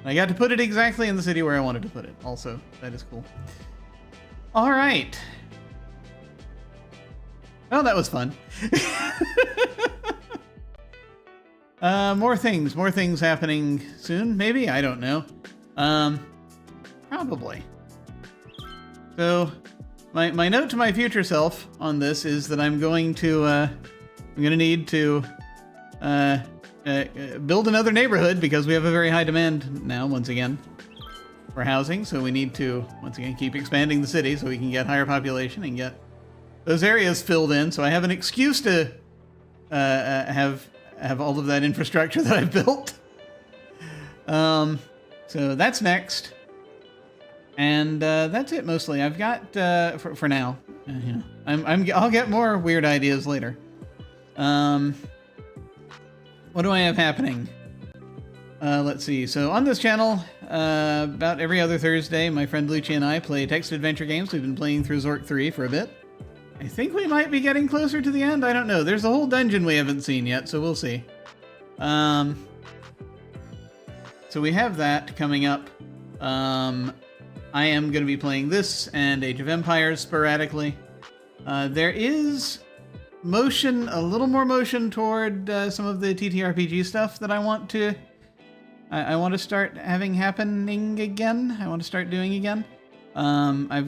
I got to put it exactly in the city where I wanted to put it. Also, that is cool. All right. Oh, that was fun. More things happening soon. Maybe, I don't know. Probably. So, my note to my future self on this is that I'm going to need to build another neighborhood because we have a very high demand now, once again, for housing. So we need to, once again, keep expanding the city so we can get higher population and get those areas filled in. So I have an excuse to have all of that infrastructure that I've built. So that's next. And that's it mostly. I've got, for now, you know, I'll get more weird ideas later. What do I have happening? Let's see. So on this channel, about every other Thursday, my friend Lucia and I play text adventure games. We've been playing through Zork 3 for a bit. I think we might be getting closer to the end. I don't know. There's a whole dungeon we haven't seen yet, so we'll see. So we have that coming up. I am going to be playing this and Age of Empires sporadically. There is a little more motion toward some of the TTRPG stuff that I want to start having happening again. I want to start doing again. I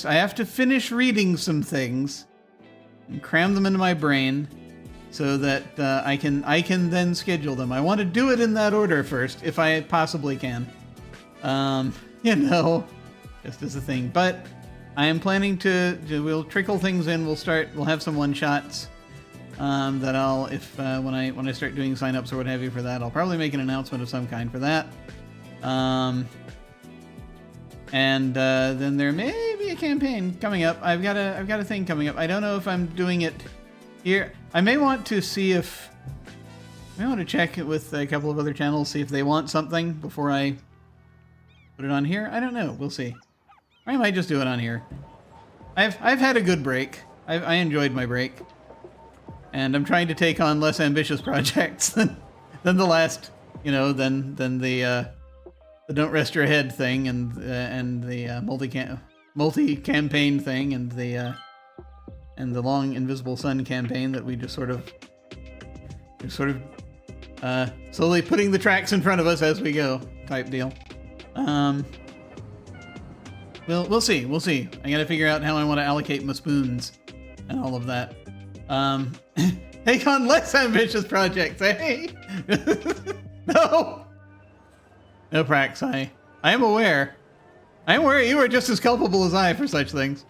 have to finish reading some things and cram them into my brain so that I can then schedule them. I want to do it in that order first, if I possibly can. You know, just as a thing. But I am planning we'll trickle things in. We'll have some one-shots that I'll, when I start doing sign-ups or what have you for that, I'll probably make an announcement of some kind for that. And then there may be a campaign coming up. I've got a thing coming up. I don't know if I'm doing it here. I may want to see if I want to check it with a couple of other channels, see if they want something before I put it on here. I don't know. We'll see. Or I might just do it on here. I've had a good break. I enjoyed my break, and I'm trying to take on less ambitious projects than the last. You know, than the Don't Rest Your Head thing and the multi-campaign thing and the Long Invisible Sun campaign that we just sort of slowly putting the tracks in front of us as we go type deal. We'll see. I gotta figure out how I want to allocate my spoons and all of that. Take on less ambitious projects, eh? No, Prax, I am aware. I am aware you are just as culpable as I for such things.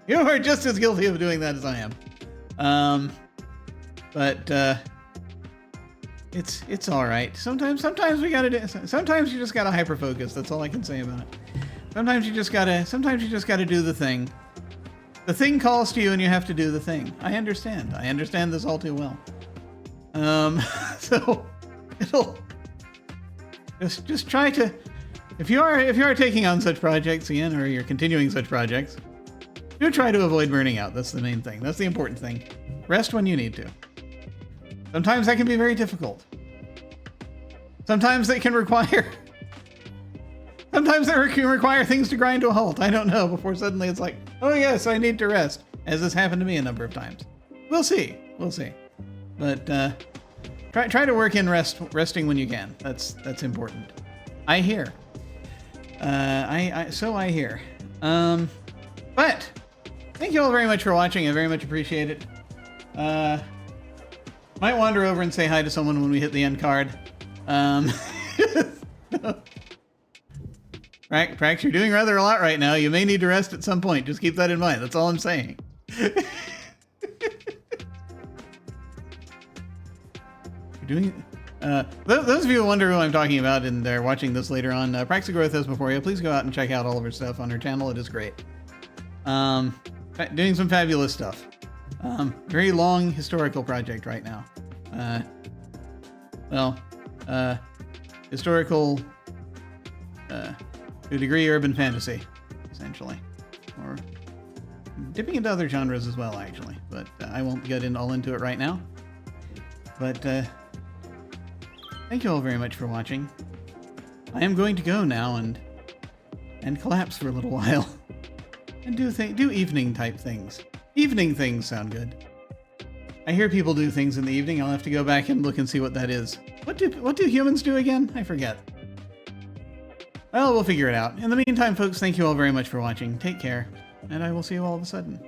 You are just as guilty of doing that as I am. But it's all right. Sometimes we gotta do. Sometimes you just gotta hyper focus. That's all I can say about it. Sometimes you just gotta do the thing. The thing calls to you, and you have to do the thing. I understand. I understand this all too well. So it'll just try to, if you are taking on such projects again, or you're continuing such projects, do try to avoid burning out. That's the main thing. That's the important thing. Rest when you need to. Sometimes that can be very difficult. Sometimes it can require things to grind to a halt. I don't know, before suddenly it's like, oh yes, I need to rest, as this happened to me a number of times. We'll see. But try to work in resting when you can. That's important. I hear. I hear. But thank you all very much for watching. I very much appreciate it. Might wander over and say hi to someone when we hit the end card. Prax, you're doing rather a lot right now. You may need to rest at some point. Just keep that in mind. That's all I'm saying. Those of you who wonder who I'm talking about and they're watching this later on, Praxagrowth has before you. Please go out and check out all of her stuff on her channel. It is great. Doing some fabulous stuff. Very long historical project right now. Historical, to a degree, urban fantasy, essentially. Or dipping into other genres as well, actually. But I won't get all into it right now. But thank you all very much for watching. I am going to go now and collapse for a little while. And do evening type things. Evening things sound good. I hear people do things in the evening. I'll have to go back and look and see what that is. What do humans do again? I forget. Well, we'll figure it out. In the meantime, folks, thank you all very much for watching. Take care, and I will see you all of a sudden.